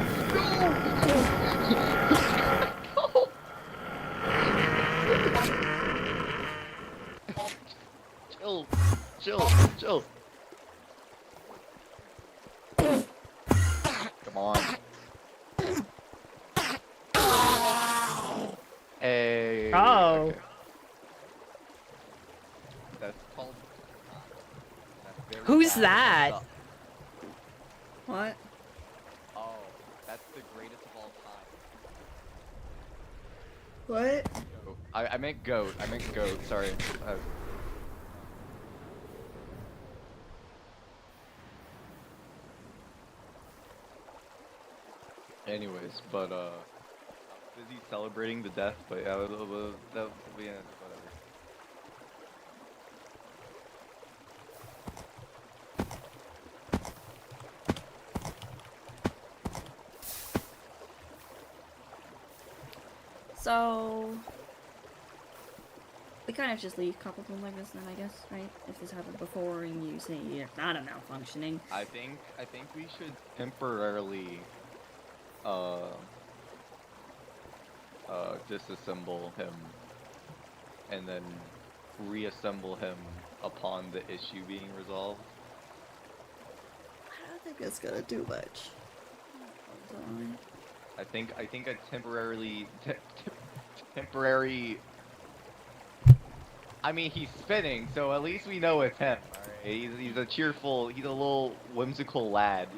Chill. Come on. Hey. Oh. Okay. That's called. That's very Who's bad that? stuff. What? Oh, that's the greatest of all time. What? I meant goat. Sorry. Anyways, but busy celebrating the death, but yeah, that will be it. Whatever. So we kind of just leave Coupleton like this then, I guess, right? If this happened before and you say it's not a malfunctioning. I think we should temporarily disassemble him and then reassemble him upon the issue being resolved. I don't think that's gonna do much. I think a temporary. I mean, he's spinning, so at least we know it's him. All right, he's a cheerful, he's a little whimsical lad.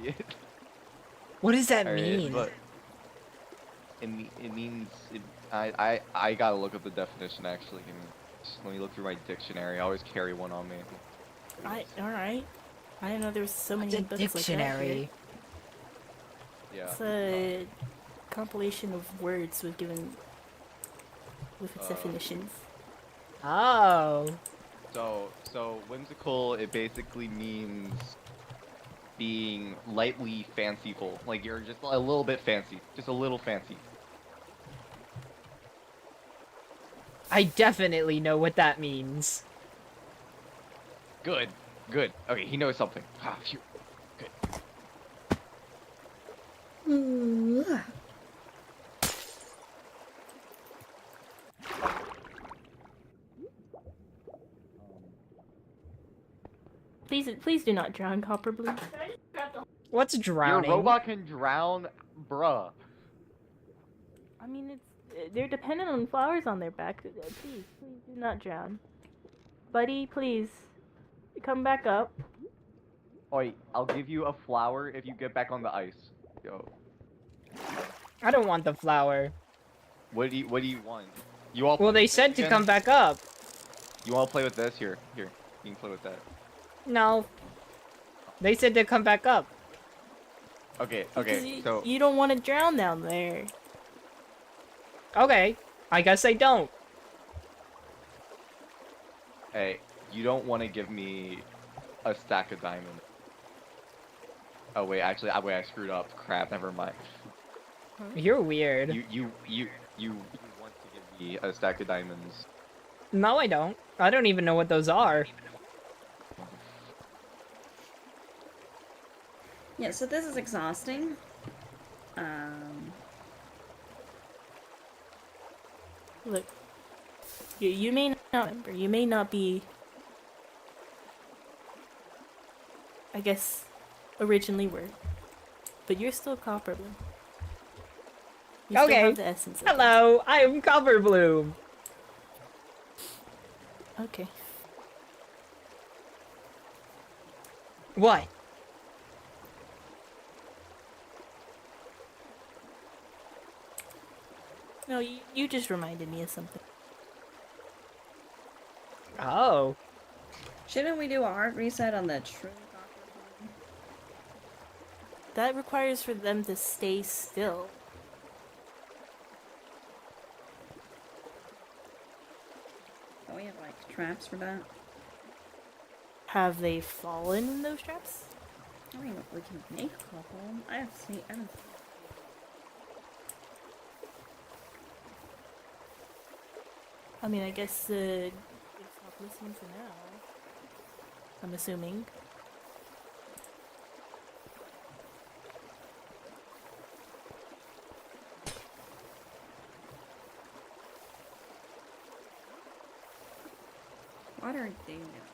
What does that All right, mean? but it means I gotta look up the definition actually. Let me look through my dictionary. I always carry one on me. Alright. I didn't know there was so many The books like that here. dictionary. Yeah. It's a compilation of words with its definitions. Oh. So whimsical, it basically means being lightly fanciful. Like you're just a little bit fancy, just a little fancy. I definitely know what that means. Good. Okay, he knows something. Ah, phew. Good. Please do not drown, Copper Blue. What's Your drowning? robot can drown, bruh. I mean, they're dependent on flowers on their back. Please do not drown. Buddy, please, come back up. Oi, I'll give you a flower if you get back on the ice. Yo, I don't want the flower. what do you want? You all Well, play they with this said to again? come back up. You want to play with this? Here, you can play with that. No. They said to come back up. Okay, Because so you don't want to drown down there. Okay. I guess I don't. hey, you don't want to give me a stack of diamonds. Oh wait, actually, I screwed up. Crap, never mind. You're weird. You want to give me a stack of diamonds. No, I don't. I don't even know what those are. Yeah, so this is exhausting. Look, you may not remember. You may not be, I guess, originally were, but you're still Copper Bloom. You still Okay. have the essence of it. Hello, I am Cover Bloom. Okay. What? No, you just reminded me of something. Oh. Shouldn't we do a hard reset on the true Copper That requires for them to stay still. Don't we have like traps for that? Have they fallen in those traps? I mean, we can make a couple. I haven't. I mean, I guess they stop listening for now. I'm assuming. What are they now?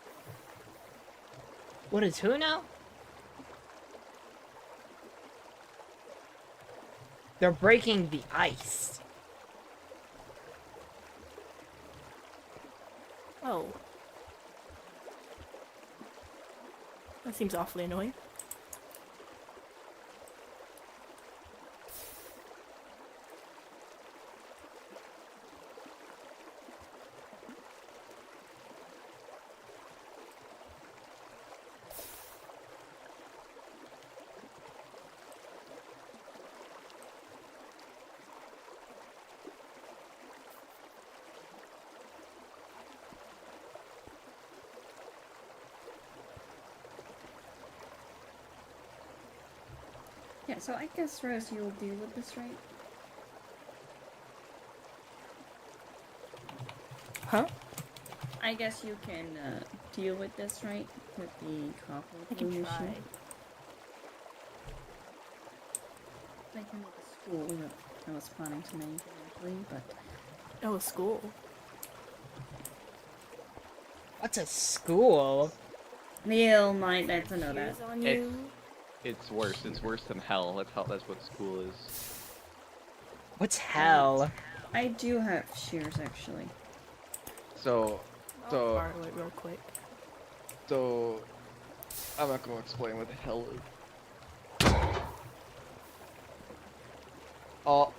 What is who now? They're breaking the ice. Oh. That seems awfully annoying. Yeah, so I guess Rose, you'll deal with this, right? Huh? I guess you can deal with this, right? With the Copper I can Bloom try. issue. I can make a school that I was planning to make eventually, but Oh, school. What's a school? Neil might like to know that. Tears on you. It's worse. It's worse than hell. That's what school is. What's hell? I do have shears actually. So, I'll so, borrow it real quick. so, I'm not gonna explain what the hell is. Oh.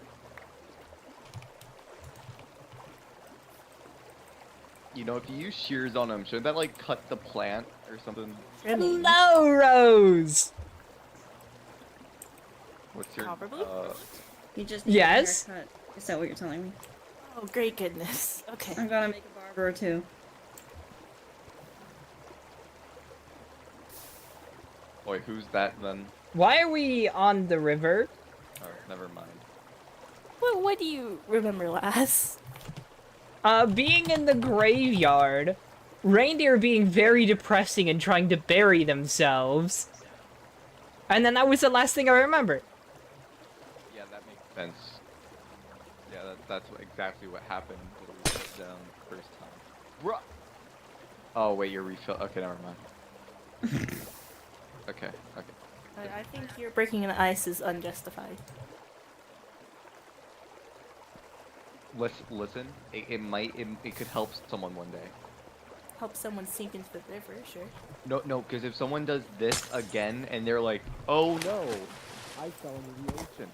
You know, if you use shears on them, shouldn't that like cut the plant or something? Trimming. Hello, Rose. What's your Copper Bloom? You just need Yes? a haircut. Is that what you're telling me? Oh, great goodness. Okay. I'm gonna make a barber too. Wait, who's that then? Why are we on the river? Oh, never mind. Well, what do you remember last? Being in the graveyard. Reindeer being very depressing and trying to bury themselves. And then that was the last thing I remember. Yeah, that makes sense. Yeah, that's exactly what happened when we put down the first time. Bruh! Oh, wait, you're refill. Okay, never mind. Okay. I think your breaking the ice is unjustified. Listen. It could help someone one day. Help someone sink into the river, sure. No, because if someone does this again and they're like, oh no, I fell into the ocean.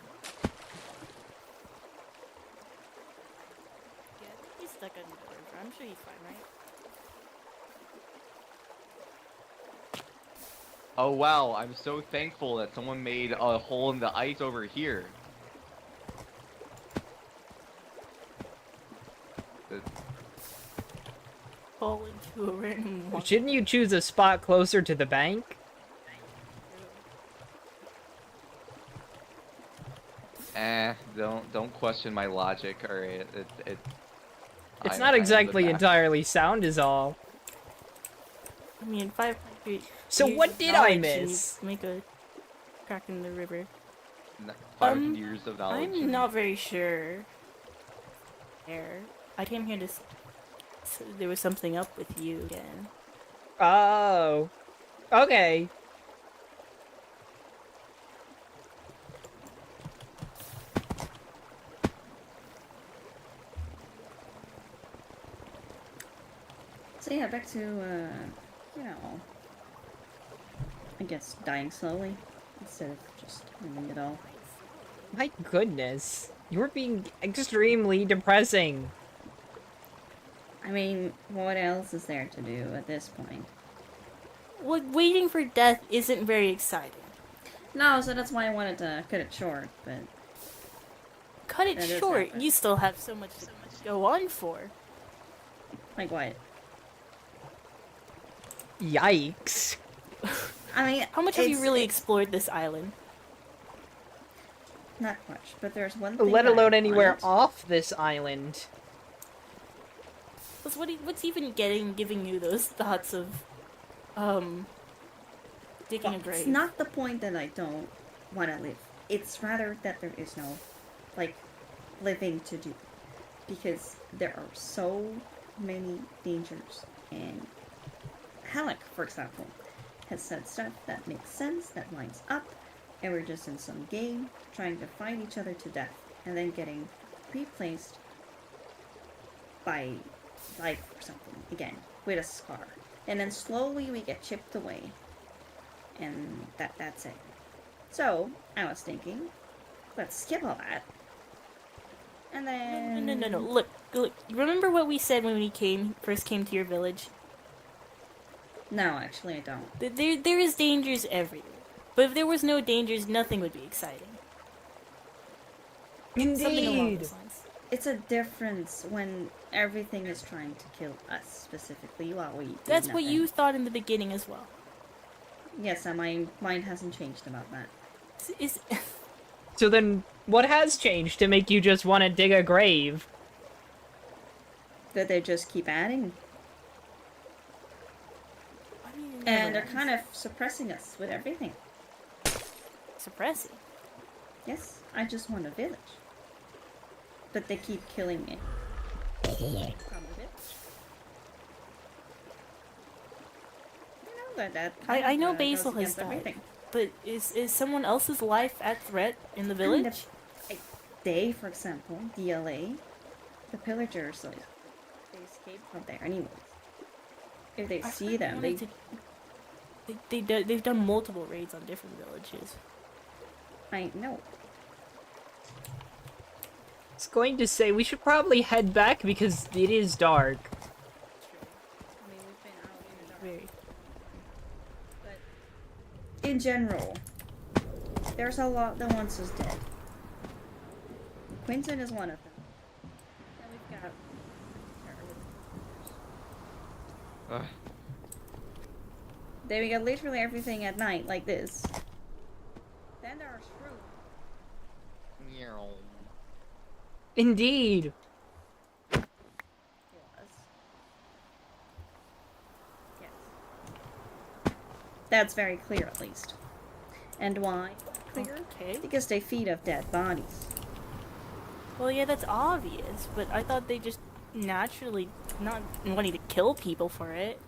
Yeah, I think he's stuck under the river. I'm sure he's fine, right? Oh wow, I'm so thankful that someone made a hole in the ice over here. Fall into a random water. Shouldn't you choose a spot closer to the bank? Don't question my logic. All right, It's I'm not the exactly back. entirely sound is all. I mean, 500 So years what of did I knowledge and miss? you make a crack in the river. 500 years of knowledge. I'm not very sure. There. I came here to there was something up with you again. Oh. Okay. So yeah, back to, you know, I guess dying slowly instead of just ending it all. My goodness. You're being extremely depressing. I mean, what else is there to do at this point? Well, waiting for death isn't very exciting. No, so that's why I wanted to cut it short, but Cut it That is short. happening. You still have so much to go on for. like what? Yikes. I mean, How much have you it's- really it's explored this island? Not much, but there's one thing Let that I alone anywhere find- off this island. What's even giving you those thoughts of, digging Well, a grave? it's not the point that I don't want to live. It's rather that there is no, like, living to do. Because there are so many dangers. And Halleck, for example, has said stuff that makes sense, that lines up, and we're just in some game trying to fight each other to death, and then getting replaced by life or something again with a scar, and then slowly we get chipped away, and that's it. So I was thinking, let's skip all that, and then No. Look. Remember what we said when we first came to your village? No, actually I don't. There is dangers everywhere. But if there was no dangers, nothing would be exciting. Something along Indeed. those lines. It's a difference when everything is trying to kill us specifically while we do That's what nothing. you thought in the beginning as well. Yes, and my mind hasn't changed about that. Is So then, what has changed to make you just want to dig a grave? That they just keep adding, I mean, it and never they're ends. kind of suppressing us with everything. Suppressing. Yes, I just want a village. But they keep killing me. From the village. You know that I know goes Basil has against died. everything. But is someone else's life at threat in the And village? they, for example, DLA, the pillagers, like, they escaped from there anyways. If they I see heard them, wanted they've done multiple raids on different villages. I know. I was going to say we should probably head back because it is dark. I mean, we've been out in the dark. Very. But in general, there's a lot that wants us dead. Quinton is one of them. And we've got Ugh. then we got literally everything at night, like this. Then there's fruit. Meow. Indeed. Yes. That's very clear, at least. And why? Clear? Okay. Because they feed off dead bodies. Well, yeah, that's obvious, but I thought they just naturally not wanting to kill people for it.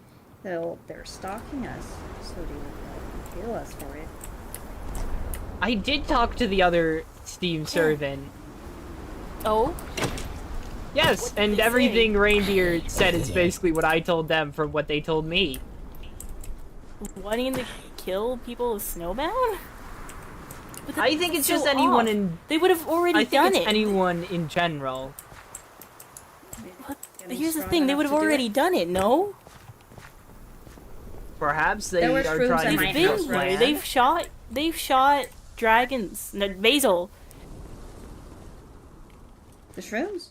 They're stalking us, so they would kill us for it. I did talk to the other Steam servant. Oh, Yes, What did and they say? everything Reindeer said is basically what I told them from what they told me. Wanting to kill people with snowbound? But I think that's it's so just anyone off. in... They would have already I think done it's it. anyone in general. But Getting here's the strong thing, they enough would have to do already it. done it, no? Perhaps they There were are shrooms trying in to my They've be been house, here. right? They've shot dragons. No, Basil. The shrooms?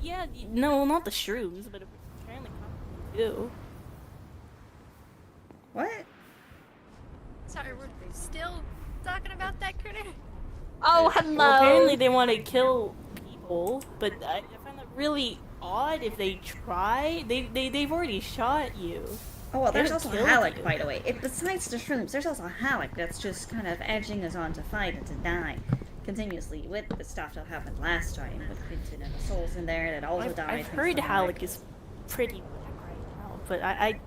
Yeah, no, not the shrooms, but apparently too. What? Sorry, we're still talking about that critter? Oh, hello! Well, apparently they want to kill people, but I find that really odd if they try. They've already shot you. Oh, well, They there's haven't also killed Halleck, you. by the way. Besides the shrooms, there's also Halleck that's just kind of edging us on to fight and to die continuously with the stuff that happened last time with Quinton and the souls in there that also died. I've from heard stomach. Halleck is pretty bad right now, but I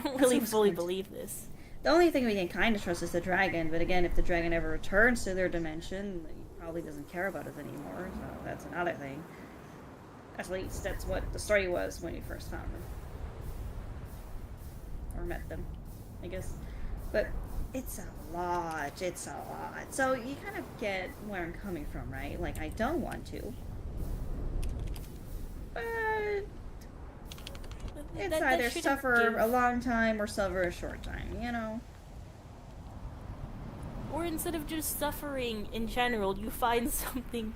don't really sounds fully good. believe this. The only thing we can kind of trust is the dragon, but again, if the dragon ever returns to their dimension, he probably doesn't care about us anymore, so that's another thing. At least that's what the story was when we first found them. Or met them, I guess. But it's a lot, So you kind of get where I'm coming from, right? Like, I don't want to. But it's That either shouldn't suffer give- a long time or suffer a short time, you know? Or instead of just suffering in general, you find something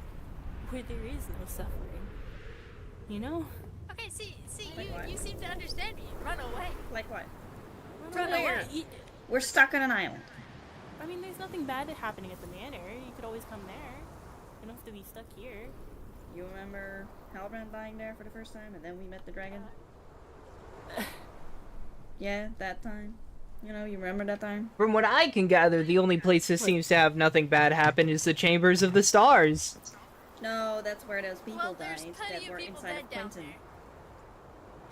where there is no suffering. You know? Okay, see, Like what? you seem to understand me. Run away. Like what? Run away. We're stuck on an island. I mean, there's nothing bad happening at the manor. You could always come there. You don't have to be stuck here. You remember Halbrand dying there for the first time, and then we met the dragon? Yeah, that time. You know, you remember that time? From what I can gather, the only place that seems to have nothing bad happen is the Chambers of the Stars. No, that's where those people Well, there's died plenty that of were people inside dead of down Quentin. there.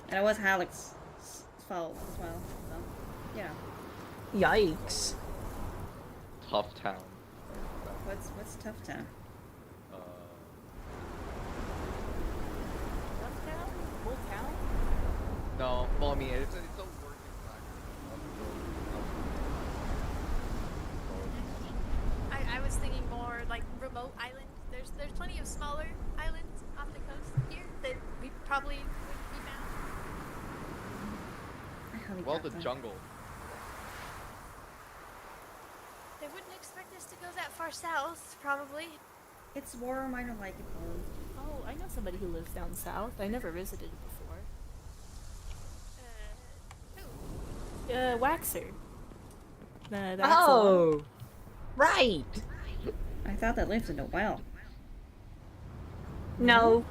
And it was Halleck's fault as well. So, yeah. Yikes. Tough town. What's Tough Town? Whole town? No, well, I mean, it's a working I was thinking more like remote islands. There's plenty of smaller islands off the coast here that we probably would be found. Well, the jungle. They wouldn't expect us to go that far south, probably. It's warm, I don't like it warm. Oh, I know somebody who lives down south. I never visited before. Who? Waxer. The Axolotl. Oh! Right! I thought that lived in a well. No.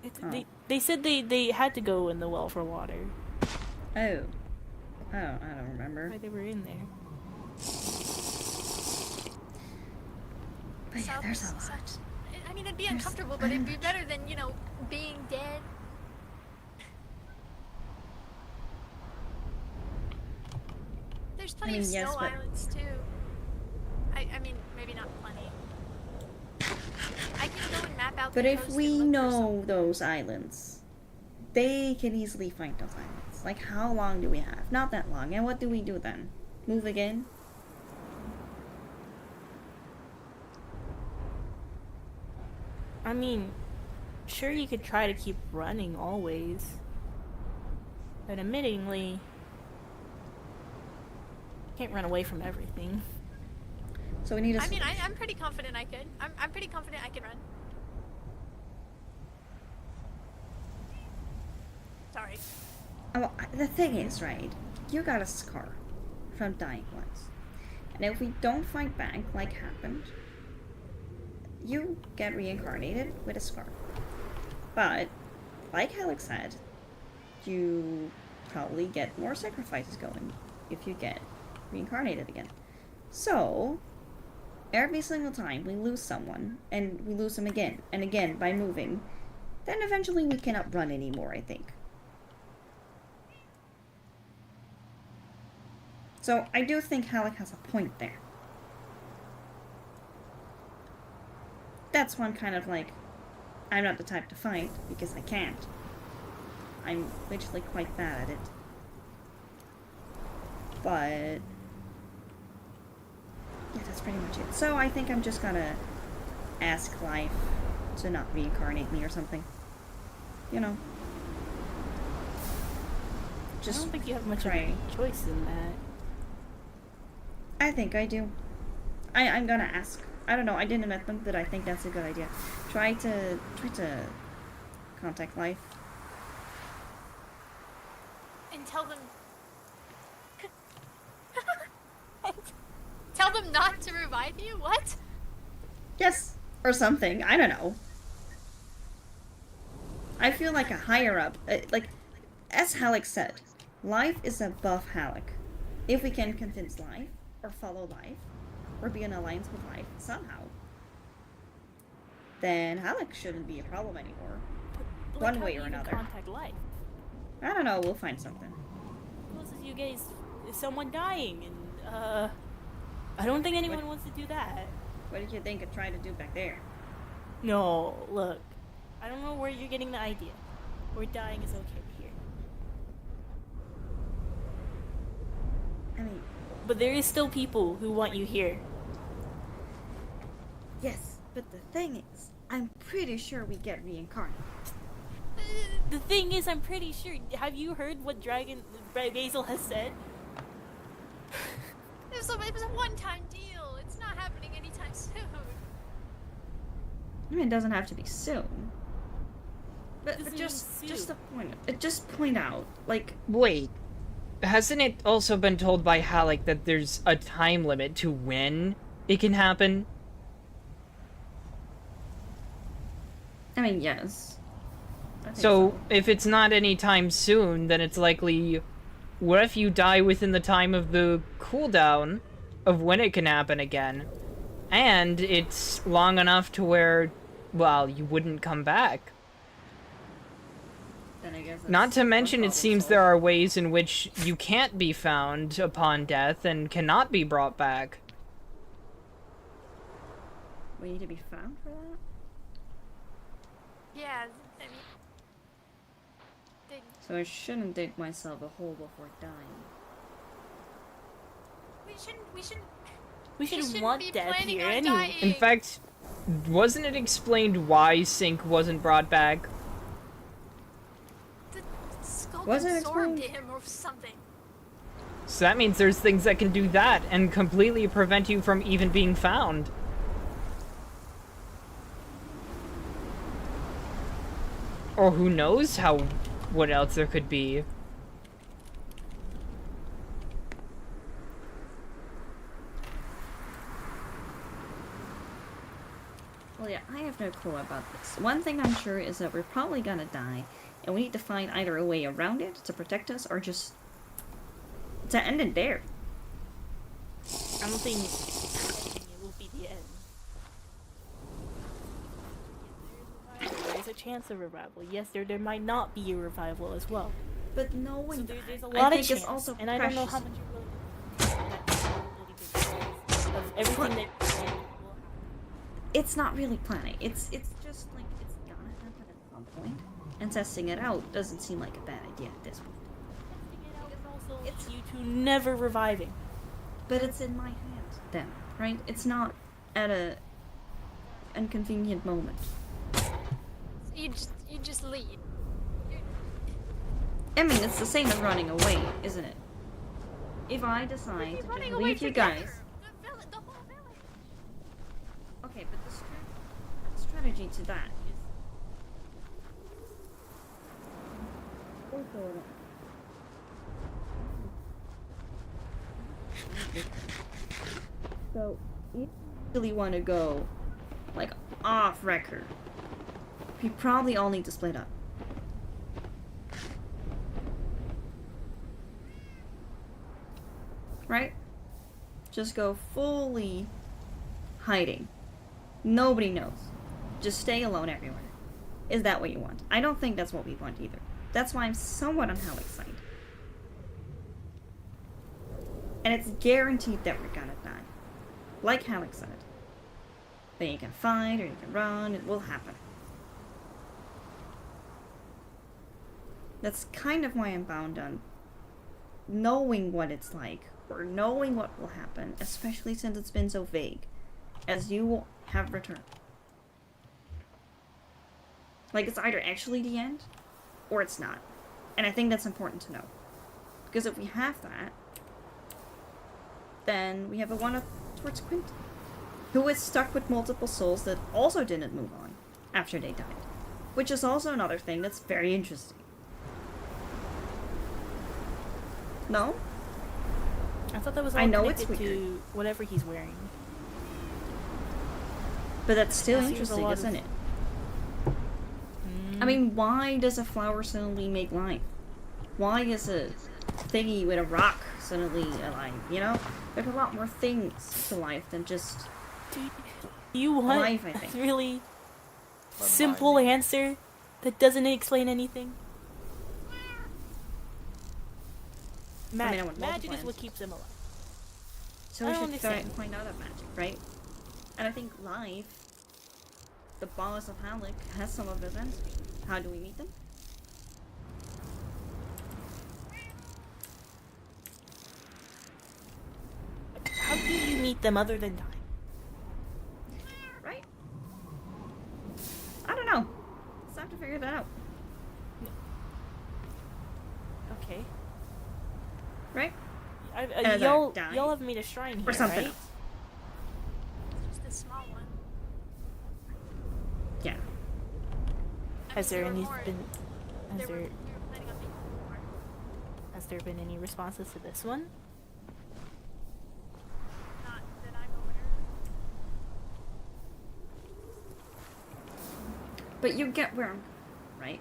Moved out? They said they had to go in the well for water. Oh. Oh, I don't remember. Why they were in there. But yeah, South there's is a lot. such. I mean, it'd be uncomfortable, but it'd be better than, being dead. There's plenty of yes, snow but- islands too. I mean, maybe not plenty. I can go and map out But the if coast we and look for know those islands, they can easily find those islands. Like, how long do we have? Not that long. And what do we do then? Move again? I mean, sure you could try to keep running always. But admittingly, you can't run away from everything. So we need a... I mean, I'm pretty confident I could. I'm pretty confident I can run. Sorry. Well, the thing is, right? You got a scar from dying once. And if we don't fight back, like happened, you get reincarnated with a scar. But, like Alex said, you probably get more sacrifices going if you get reincarnated again. So, every single time we lose someone, and we lose them again and again by moving, then eventually we cannot run anymore, I think. So, I do think Halleck has a point there. that's one kind of like, I'm not the type to fight because I can't. I'm literally quite bad at it. But yeah, that's pretty much it. So I think I'm just gonna ask life to not reincarnate me or something. You know. I Just don't think you have much of pray. a choice in that. I think I do. I'm gonna ask. I don't know, I didn't met them, but I think that's a good idea. Try to contact life. And tell them. Tell them not to revive you? What? Yes, or something. I don't know. I feel like a higher up, like, as Halleck said, life is above Halleck. If we can convince life, or follow life, or be in alliance with life somehow, then Halleck shouldn't be a problem anymore. But, One how way do or you even another. contact life? I don't know, we'll find something. Closest you guys is someone dying, and I don't think anyone wants to do that. What did you think of trying to do back there? No, look, I don't know where you're getting the idea. Or dying is okay here. I mean, But there is still people who want you here. yes, but the thing is, I'm pretty sure we get reincarnated. The thing is, I'm pretty sure. Have you heard what Basil has said? It was a one-time deal. It's not happening anytime soon. I mean, it doesn't have to be soon. But Doesn't just mean soon. just point out, like, Wait, hasn't it also been told by Halleck that there's a time limit to when it can happen? I mean, yes. I think So, if it's not anytime soon, then it's likely... What if you die within the time of the cooldown of when it can happen again? And it's long enough to where, well, you wouldn't come back. Then I guess that's Not to one mention, it problem seems solved. there are ways in which you can't be found upon death and cannot be brought back. We need to be found for that? Yeah, I mean, So I shouldn't dig myself a hole before dying. we shouldn't. We We should shouldn't want be death planning here on anyway. dying. In fact, wasn't it explained why Sync wasn't brought back? The skull Was it absorbed explained? him or something. So that means there's things that can do that and completely prevent you from even being found. Or who knows what else there could be. Well, yeah, I have no clue about this. One thing I'm sure is that we're probably gonna die, and we need to find either a way around it to protect us or just to end it there. I don't think it will be the end. There's a chance of revival. Yes, there might not be a revival as well. But knowing So that, there's a I lot of think chance, is also and I don't know how precious. much you're willing to take that probability of everything that will happen. It's not really planning. It's just like it's gonna happen at some point, and testing it out doesn't seem like a bad idea at this point. Testing it out is also you two never reviving. But it's in my hands then, right? It's not at a inconvenient moment. You just leave. I mean, it's the same as running away, isn't it? If I decide to Running just away leave you together. guys, The whole village. okay, but the strategy to that is so you really want to go like off record. We probably all need to split up. Right? Just go fully hiding. Nobody knows. Just stay alone everywhere. Is that what you want? I don't think that's what we want either. That's why I'm somewhat on Halleck's side. And it's guaranteed that we're gonna die. Like Halleck said. Then you can fight or you can run. It will happen. That's kind of why I'm bound on knowing what it's like, or knowing what will happen, especially since it's been so vague, as you have returned. Like, it's either actually the end, or it's not. And I think that's important to know. Because if we have that, then we have a one-up towards Quentin, who is stuck with multiple souls that also didn't move on after they died. Which is also another thing that's very interesting. No? I thought that was all I know it's connected weird. to whatever he's wearing. But that's still That seems a interesting, lot isn't of- it? I mean, why does a flower suddenly make life? Why is a thingy with a rock suddenly alive, you know? There's a lot more things to life than just... Do you want Life, I think. a really My simple mind. answer that doesn't explain anything? I want multiple magic is what answers. keeps him alive. So I we don't should try understand. and find out of magic, right? And I think life, the boss of Halleck, has some of those answers. How do we meet them? How do you meet them other than dying? Right? I don't know. It's time to figure that out. Okay. Right? Y'all, Either die y'all have made a shrine here, Or something right? else. Just a small one. Yeah. Has there were any more. been? Has We there were planning on making more. has there been any responses to this one? Not that I'm aware of. But you get where I'm going, right?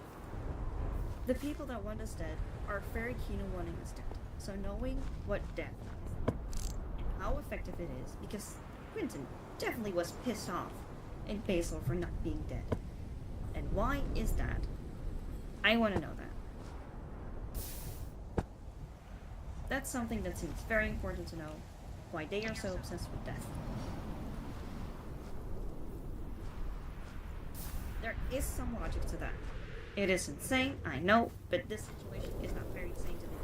The people that want us dead are very keen on wanting us dead. So knowing what death is and how effective it is, because Quentin definitely was pissed off at Basil for not being dead. And why is that? I want to know that. That's something that seems very important to know. Why they are so obsessed with death. There is some logic to that. It is insane, I know, but this situation is not very insane to me.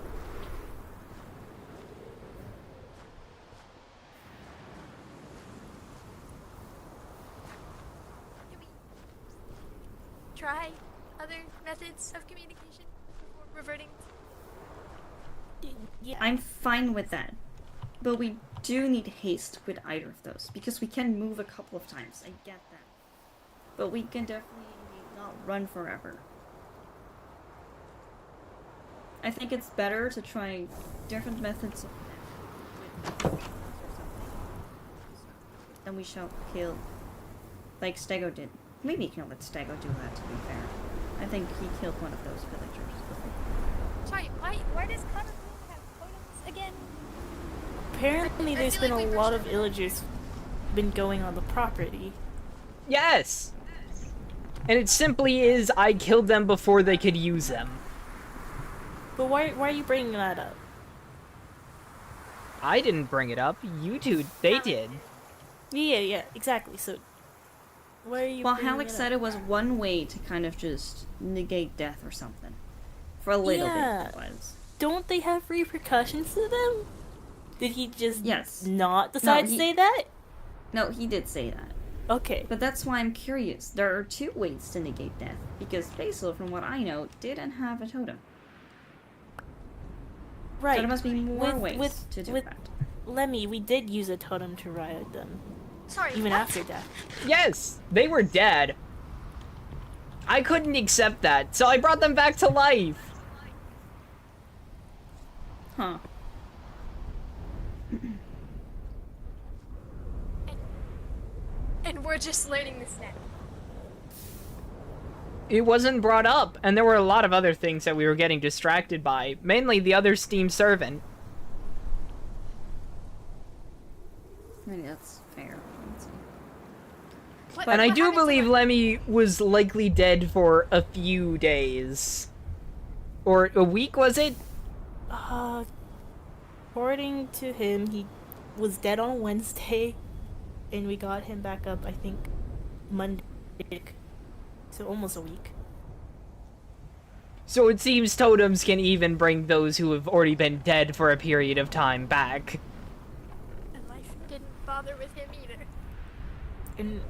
Can we try other methods of communication before reverting? Yeah. I'm fine with that. But we do need haste with either of those, because we can move a couple of times, I get that. But we can definitely not run forever. I think it's better to try different methods of with or something. Then we shall kill, like Stego did. Maybe you can let Stego do that, to be fair. I think he killed one of those villagers before. Sorry, why does Connor have totems again? Apparently, I there's feel been like a we lot of brushed villagers been going on the property. Yes! And it simply is, I killed them before they could use them. But why are you bringing that up? I didn't bring it up. You two, they did. Yeah, exactly. So, why are you? Well, bringing Halleck it said up? it was one way to kind of just negate death or something. For a little Yeah. bit, it was. Don't they have repercussions to them? Did he just Yes. not decide to he- say that? No, he did say that. Okay. But that's why I'm curious. There are two ways to negate death, because Basil, from what I know, didn't have a totem. Right. So there must be more With- ways with- to do with- that. Lemmy, we did use a totem to ride them, Sorry, even what? after death. Yes! They were dead. I couldn't accept that, so I brought them back to life. Huh. And we're just learning this now. It wasn't brought up, and there were a lot of other things that we were getting distracted by, mainly the other Steam servant. Maybe that's fair. Let's see. What, And I what do happened to believe the- Lemmy was likely dead for a few days. Or a week, was it? According to him, he was dead on Wednesday. and we got him back up, I think, Monday. So almost a week. So it seems totems can even bring those who have already been dead for a period of time back. And life didn't bother with him either. And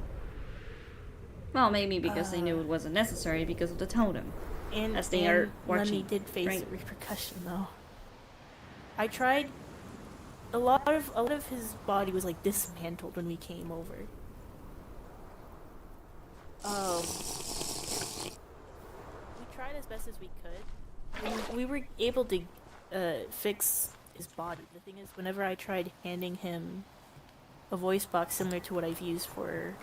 Well, maybe because they knew it wasn't necessary because of the totem. As they are watching. Lemmy did face right? a repercussion though. I tried. A lot of his body was like dismantled when we came over. We tried as best as we could. And we were able to fix his body. The thing is, whenever I tried handing him a voice box similar to what I've used for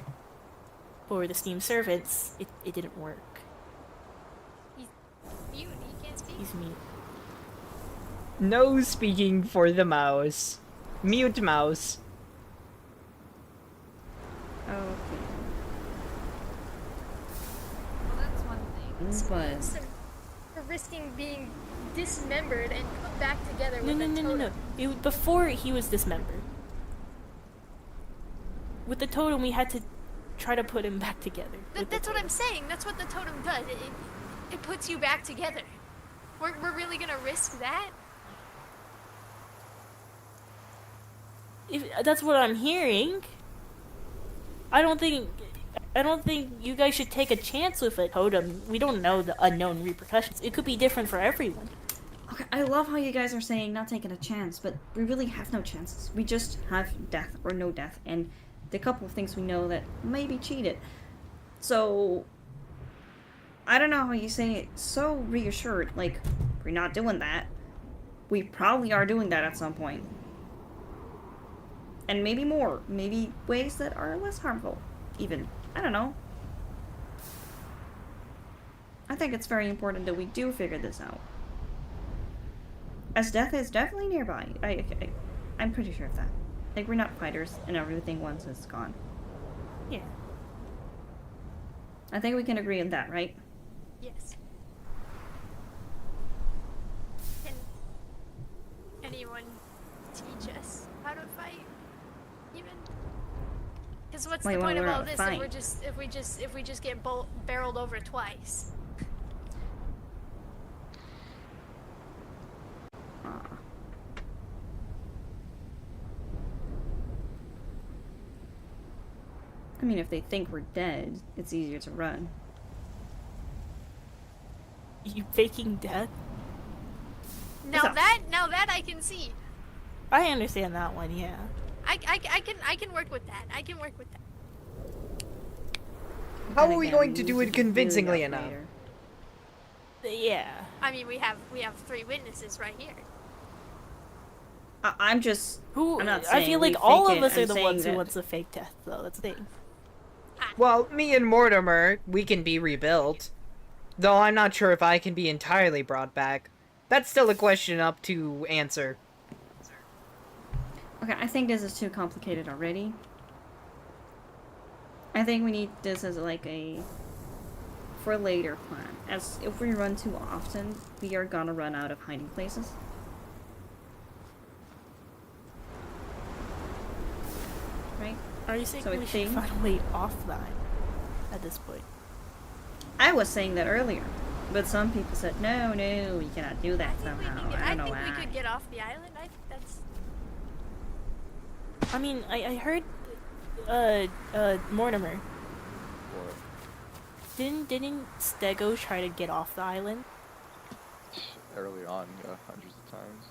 the Steam servants, it didn't work. He's mute, he can't speak. He's mute. No speaking for the mouse. Mute mouse. Okay. Well, that's one thing. But So, we're risking being dismembered and put back together No, with no, a no, no, totem. no. Before he was dismembered. With the totem, we had to try to put him back together. with the That's what I'm totem. saying. That's what the totem does. It puts you back together. We're really gonna risk that? That's what I'm hearing. I don't think you guys should take a chance with a totem. We don't know the unknown repercussions. It could be different for everyone. okay, I love how you guys are saying not taking a chance, but we really have no chances. We just have death or no death, and the couple of things we know that may be cheated. So I don't know how you say it so reassured, like, we're not doing that. We probably are doing that at some point. And maybe more. Maybe ways that are less harmful, even. I don't know. I think it's very important that we do figure this out. As death is definitely nearby. I'm pretty sure of that. Like, we're not fighters, and everything once is gone. Yeah. I think we can agree on that, right? Yes. Can anyone teach us how to fight? Even? Because what's Why the you wanna point of learn all how to this fight? if we just get barreled over twice? I mean, if they think we're dead, it's easier to run. You faking death? Now that? that I can see. I understand that one, yeah. I can work with that. I can work with that. How Then are we again, going to use do it it convincingly really enough? later. Yeah. I mean, we have 3 witnesses right here. I'm just. Who? I'm not I saying feel we like all fake of it, us are I'm the saying ones who that- wants to fake death, though. That's the thing. Well, me and Mortimer, we can be rebuilt. Though I'm not sure if I can be entirely brought back. That's still a question up to answer. Okay, I think this is too complicated already. I think we need this as like a for later plan. As if we run too often, we are gonna run out of hiding places. Right? Are you saying So I we should think- find a way off that at this point? I was saying that earlier, but some people said no, you cannot do that I think we somehow. can get, I I don't know think why. we could get off the island. I think that's I mean, I heard, Mortimer. Or Didn't Stego try to get off the island? early on, yeah, hundreds of times.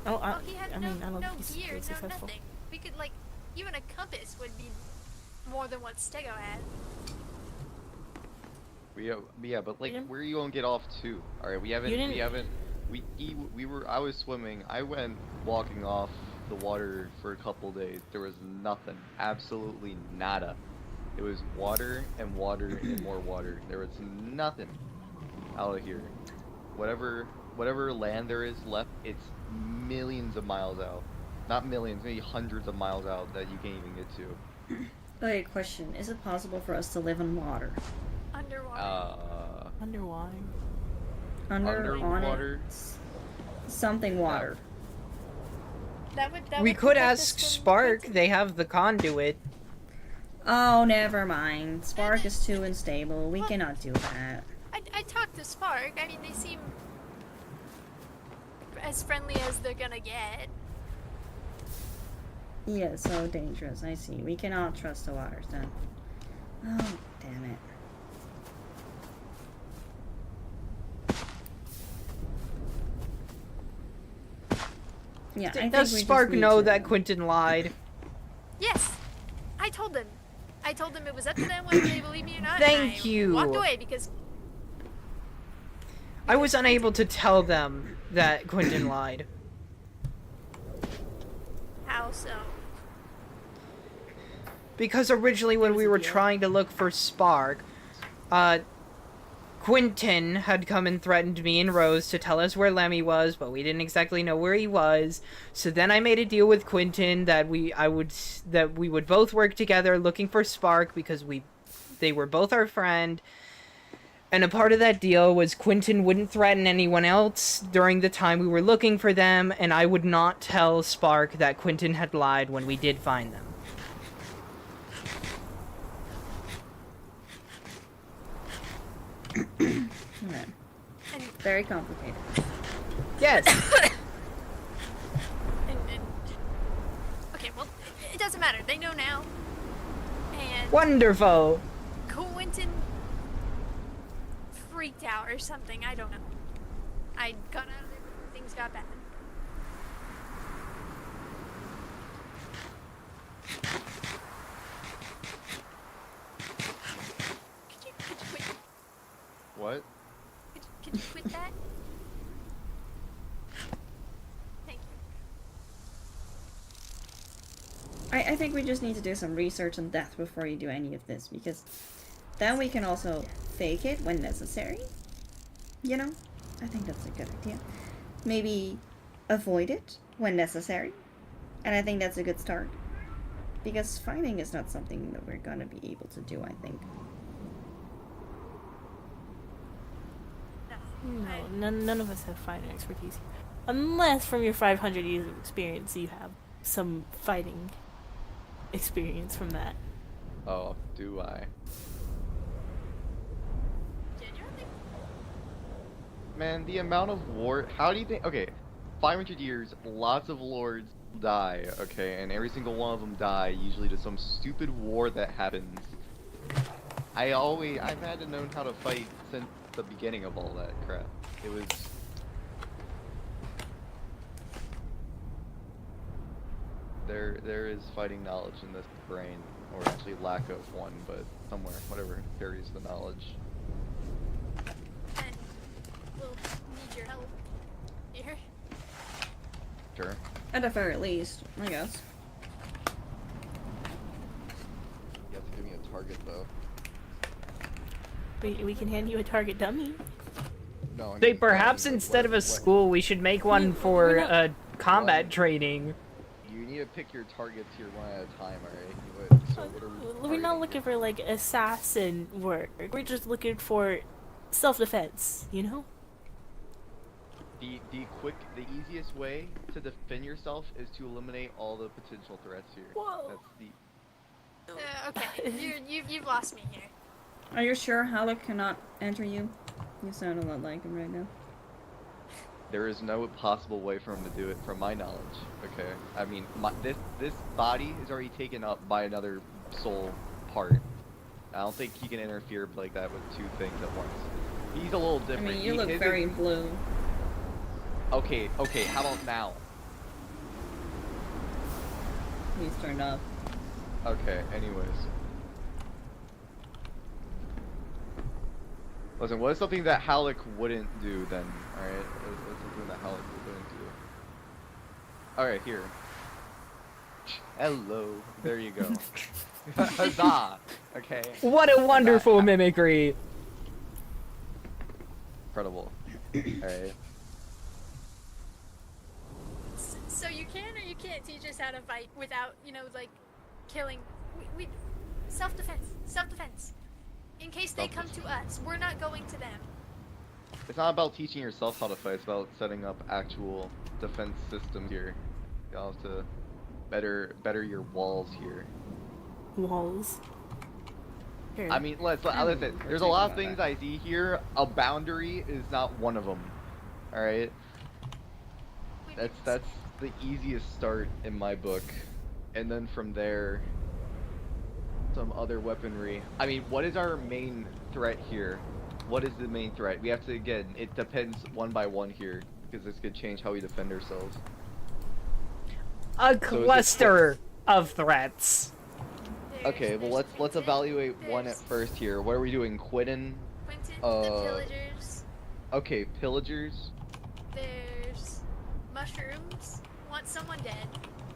Oh, well, he had I no mean, I don't no think he's gear, very no successful. nothing. We could like even a compass would be more than what Stego had. Yeah, but like, didn't- where are you gonna get off to? All right, we haven't, didn't- we were. I was swimming. I went walking off the water for a couple days. There was nothing, absolutely nada. It was water and water and more water. There was nothing out of here. Whatever land there is left, it's millions of miles out. Not millions, maybe hundreds of miles out that you can't even get to. Okay, question: is it possible for us to live in water? Underwater. Underwater. Under, on it, Underwater? something water. That We would could protect us ask from Spark. Quentin. They have the conduit. Oh, never mind. Spark is too unstable. We cannot do that. I talked to Spark. I mean, they seem as friendly as they're gonna get. Yeah, so dangerous. I see. We cannot trust the waters then. Oh, damn it. Yeah, I think Does we just Spark need know to- that Quentin lied? Yes, I told them. I told them it was up to them whether they believe me or not. Thank and I you. Walked away because I was unable to tell them that Quentin lied. how so? Because originally when we were trying to look for Spark, Quentin had come and threatened me and Rose to tell us where Lemmy was, but we didn't exactly know where he was. So then I made a deal with Quentin that we would both work together looking for Spark because they were both our friend. And a part of that deal was Quentin wouldn't threaten anyone else during the time we were looking for them, and I would not tell Spark that Quentin had lied when we did find them. Okay. And, Very complicated. Yes. and okay, well, it doesn't matter. They know now. And Wonderful. Quentin freaked out or something. I don't know. I got out of there before things got bad. Could you quit? What? Could you quit that? Thank you. I think we just need to do some research on death before you do any of this, because then we can also fake it when necessary. You know? I think that's a good idea. Maybe avoid it when necessary. And I think that's a good start. Because fighting is not something that we're gonna be able to do, I think. No, none of us have fighting expertise. Unless from your 500 years of experience you have some fighting experience from that. Oh, do I? Genuinely? Man, the amount of war. How do you think? Okay, 500 years, lots of lords die, okay, and every single one of them die usually to some stupid war that happens. I've had to know how to fight since the beginning of all that crap. It was. There is fighting knowledge in this brain, or actually lack of one, but somewhere, whatever carries the knowledge. And we'll need your help here. Sure. At the very least, I guess. You have to give me a target though. We can hand you a target dummy. No. I They mean, perhaps what- instead of a what- school, we should make one for we're not- combat training. You need to pick your targets here one at a time, alright? So what are we We're not targeting looking here? for like assassin work. We're just looking for self-defense, you know? The easiest way to defend yourself is to eliminate all the potential threats here. Whoa. That's the Okay, you've lost me here. Are you sure Halleck cannot enter you? You sound a lot like him right now. There is no possible way for him to do it, from my knowledge. Okay, I mean, this body is already taken up by another soul part. I don't think he can interfere like that with two things at once. He's a little I different. mean, you He look isn't- very blue. Okay. How about now? He's turned up. Okay. Anyways. Listen, what is something that Halleck wouldn't do then? Alright? What's something that Halleck wouldn't do? Alright, here. Hello. There you go. Huzzah! Okay. What a wonderful mimicry! Incredible. Alright. So you can or you can't teach us how to fight without, like, killing. We self-defense. In case they come to us, we're not going to them. It's not about teaching yourself how to fight, it's about setting up actual defense systems here. You'll have to better your walls here. Walls. Here. I mean, listen. There's a lot of things I see here. A boundary is not one of them. All right. That's the easiest start in my book, and then from there, some other weaponry. I mean, what is our main threat here? What is the main threat? We have to, again, it depends one by one here, because this could change how we defend ourselves. A cluster of threats. Okay, well let's Quentin, evaluate one at there's first here. What are we doing? Quentin? Quentin, the pillagers. Okay, pillagers. There's mushrooms. Want someone dead.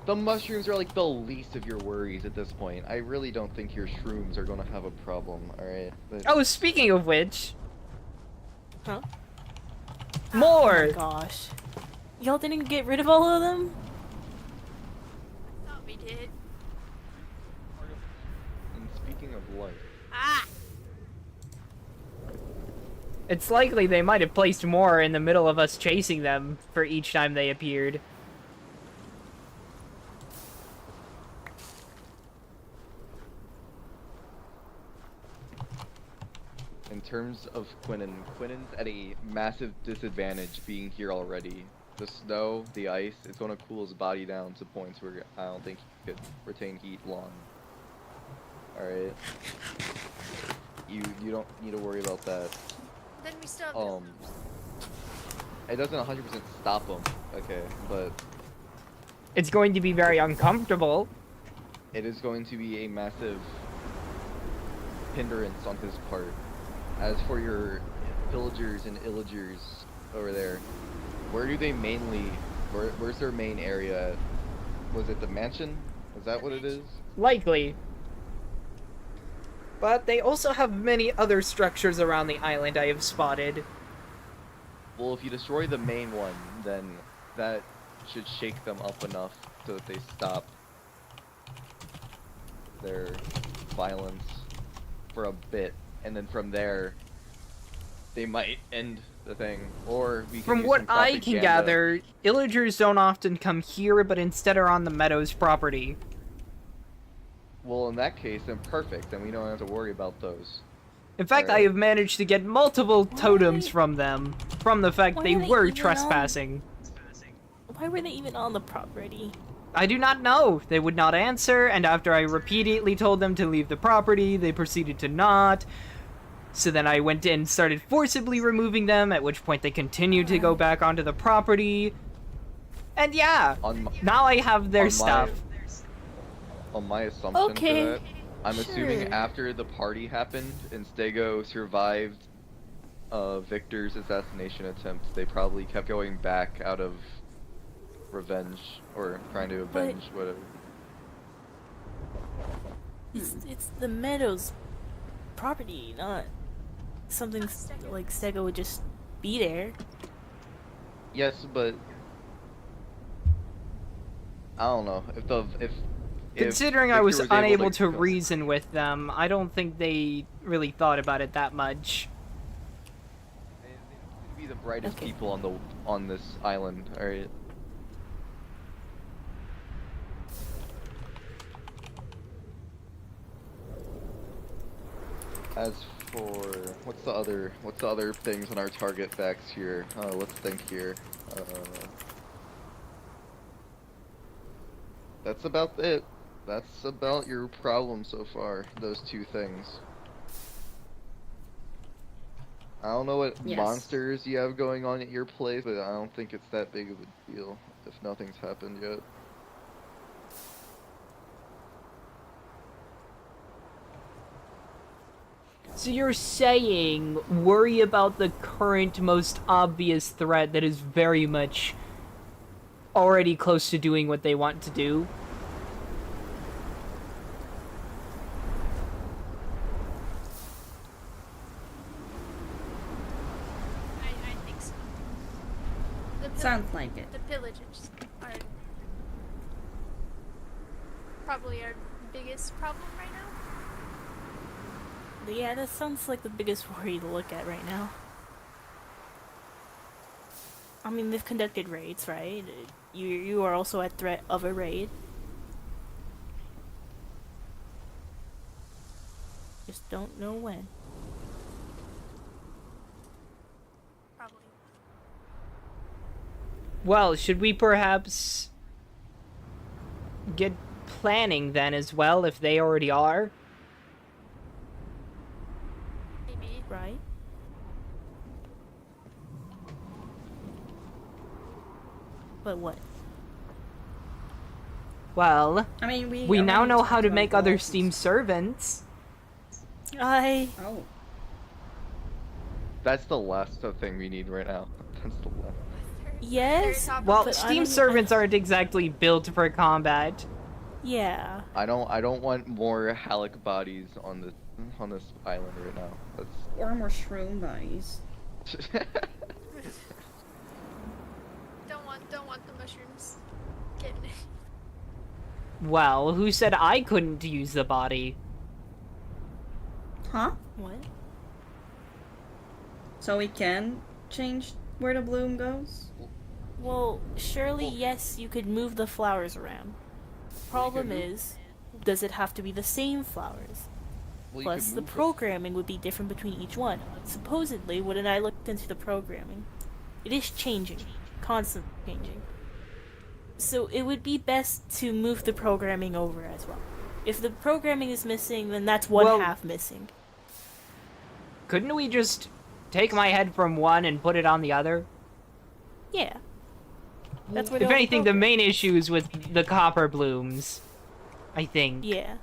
The mushrooms are like the least of your worries at this point. I really don't think your shrooms are gonna have a problem, alright? Oh, speaking of which, Huh? more! Oh my gosh. Y'all didn't get rid of all of them? I thought we did. And speaking of life, Ah! It's likely they might have placed more in the middle of us chasing them for each time they appeared. in terms of Quinnin's at a massive disadvantage being here already. The snow, the ice, it's gonna cool his body down to points where I don't think he could retain heat long. Alright. You don't need to worry about that. Then we still have It doesn't 100% stop him, okay, but It's going to be very uncomfortable. it is going to be a massive hindrance on his part. As for your villagers and illagers over there, where do they mainly, where's their main area? Was it the mansion? Is that what it is? Likely. But they also have many other structures around the island I have spotted. Well, if you destroy the main one, then that should shake them up enough so that they stop their violence for a bit, and then from there they might end the thing, or we can From use what some I can propaganda. gather, illagers don't often come here, but instead are on the Meadows property. Well, in that case, then perfect, then we don't have to worry about those. In fact, I Alright. have managed to get multiple totems from them, from the fact Why they are they were even on- trespassing. Why were they even on the property? I do not know. They would not answer, and after I repeatedly told them to leave the property, they proceeded to not. So then I went in and started forcibly removing them, at which point they continued to go back onto the property. And yeah, On my, now I have their on stuff. on my assumption Okay, for that, I'm assuming sure. after the party happened and Stego survived Victor's assassination attempt, they probably kept going back out of revenge, or trying to avenge whatever. It's the Meadows property, not something like Stego would just be there. Yes, but I don't know if Considering I was Victor able unable to go- reason with them, I don't think they really thought about it that much. They seem to be the brightest Okay. people on this island. All right. As for what's the other things on our target facts here? Let's think here. That's about it. That's about your problem so far. Those two things. I don't know what Yes. monsters you have going on at your place, but I don't think it's that big of a deal if nothing's happened yet. So you're saying worry about the current most obvious threat that is very much already close to doing what they want to do? I think so. Sounds like it. The pillagers are probably our biggest problem right now. But yeah, that sounds like the biggest worry to look at right now. I mean, they've conducted raids, right? You are also at threat of a raid. Just don't know when. Probably. Well, should we perhaps get planning then as well, if they already are? Maybe. Right? But what? Well, I mean, we now already know talked how to about make other bosses. Steam servants. Oh. That's the last thing we need right now. That's the last. Yes, Well, but I Steam don't- servants aren't exactly built for combat. Yeah. I don't want more Halleck bodies on this island right now. That's Or more shroom bodies. Don't want the mushrooms getting it. Well, who said I couldn't use the body? Huh? What? So we can change where the bloom goes? Well, surely Well- yes, you could move the flowers around. Problem move- is, does it have to be the same flowers? Well, you Plus, could the move programming would be different between each one. Supposedly, when I looked into the programming, it is changing, constantly changing. So it would be best to move the programming over as well. If the programming is missing, then that's one Well- half missing. Couldn't we just take my head from one and put it on the other? Yeah. That's where If all the anything, the program- main issue is with the copper blooms, I think. Yeah.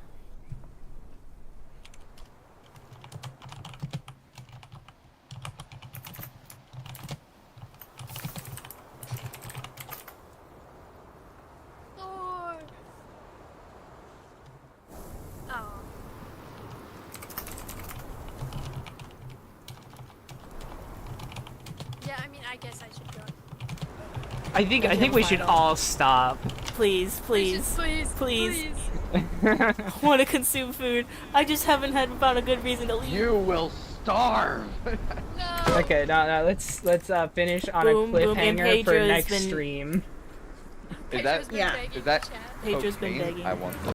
Lord. Oh. Yeah, I mean, I guess I should go. I think we should all stop. Please, please, Please. please. Want to consume food. I just haven't found a good reason to leave. You will starve. No. Okay, now let's finish on Boom, a boom, and cliffhanger for Pedro's next been- stream. Is that Pedro's been yeah, begging is that in chat. Pedro's been cocaine? begging. I want this.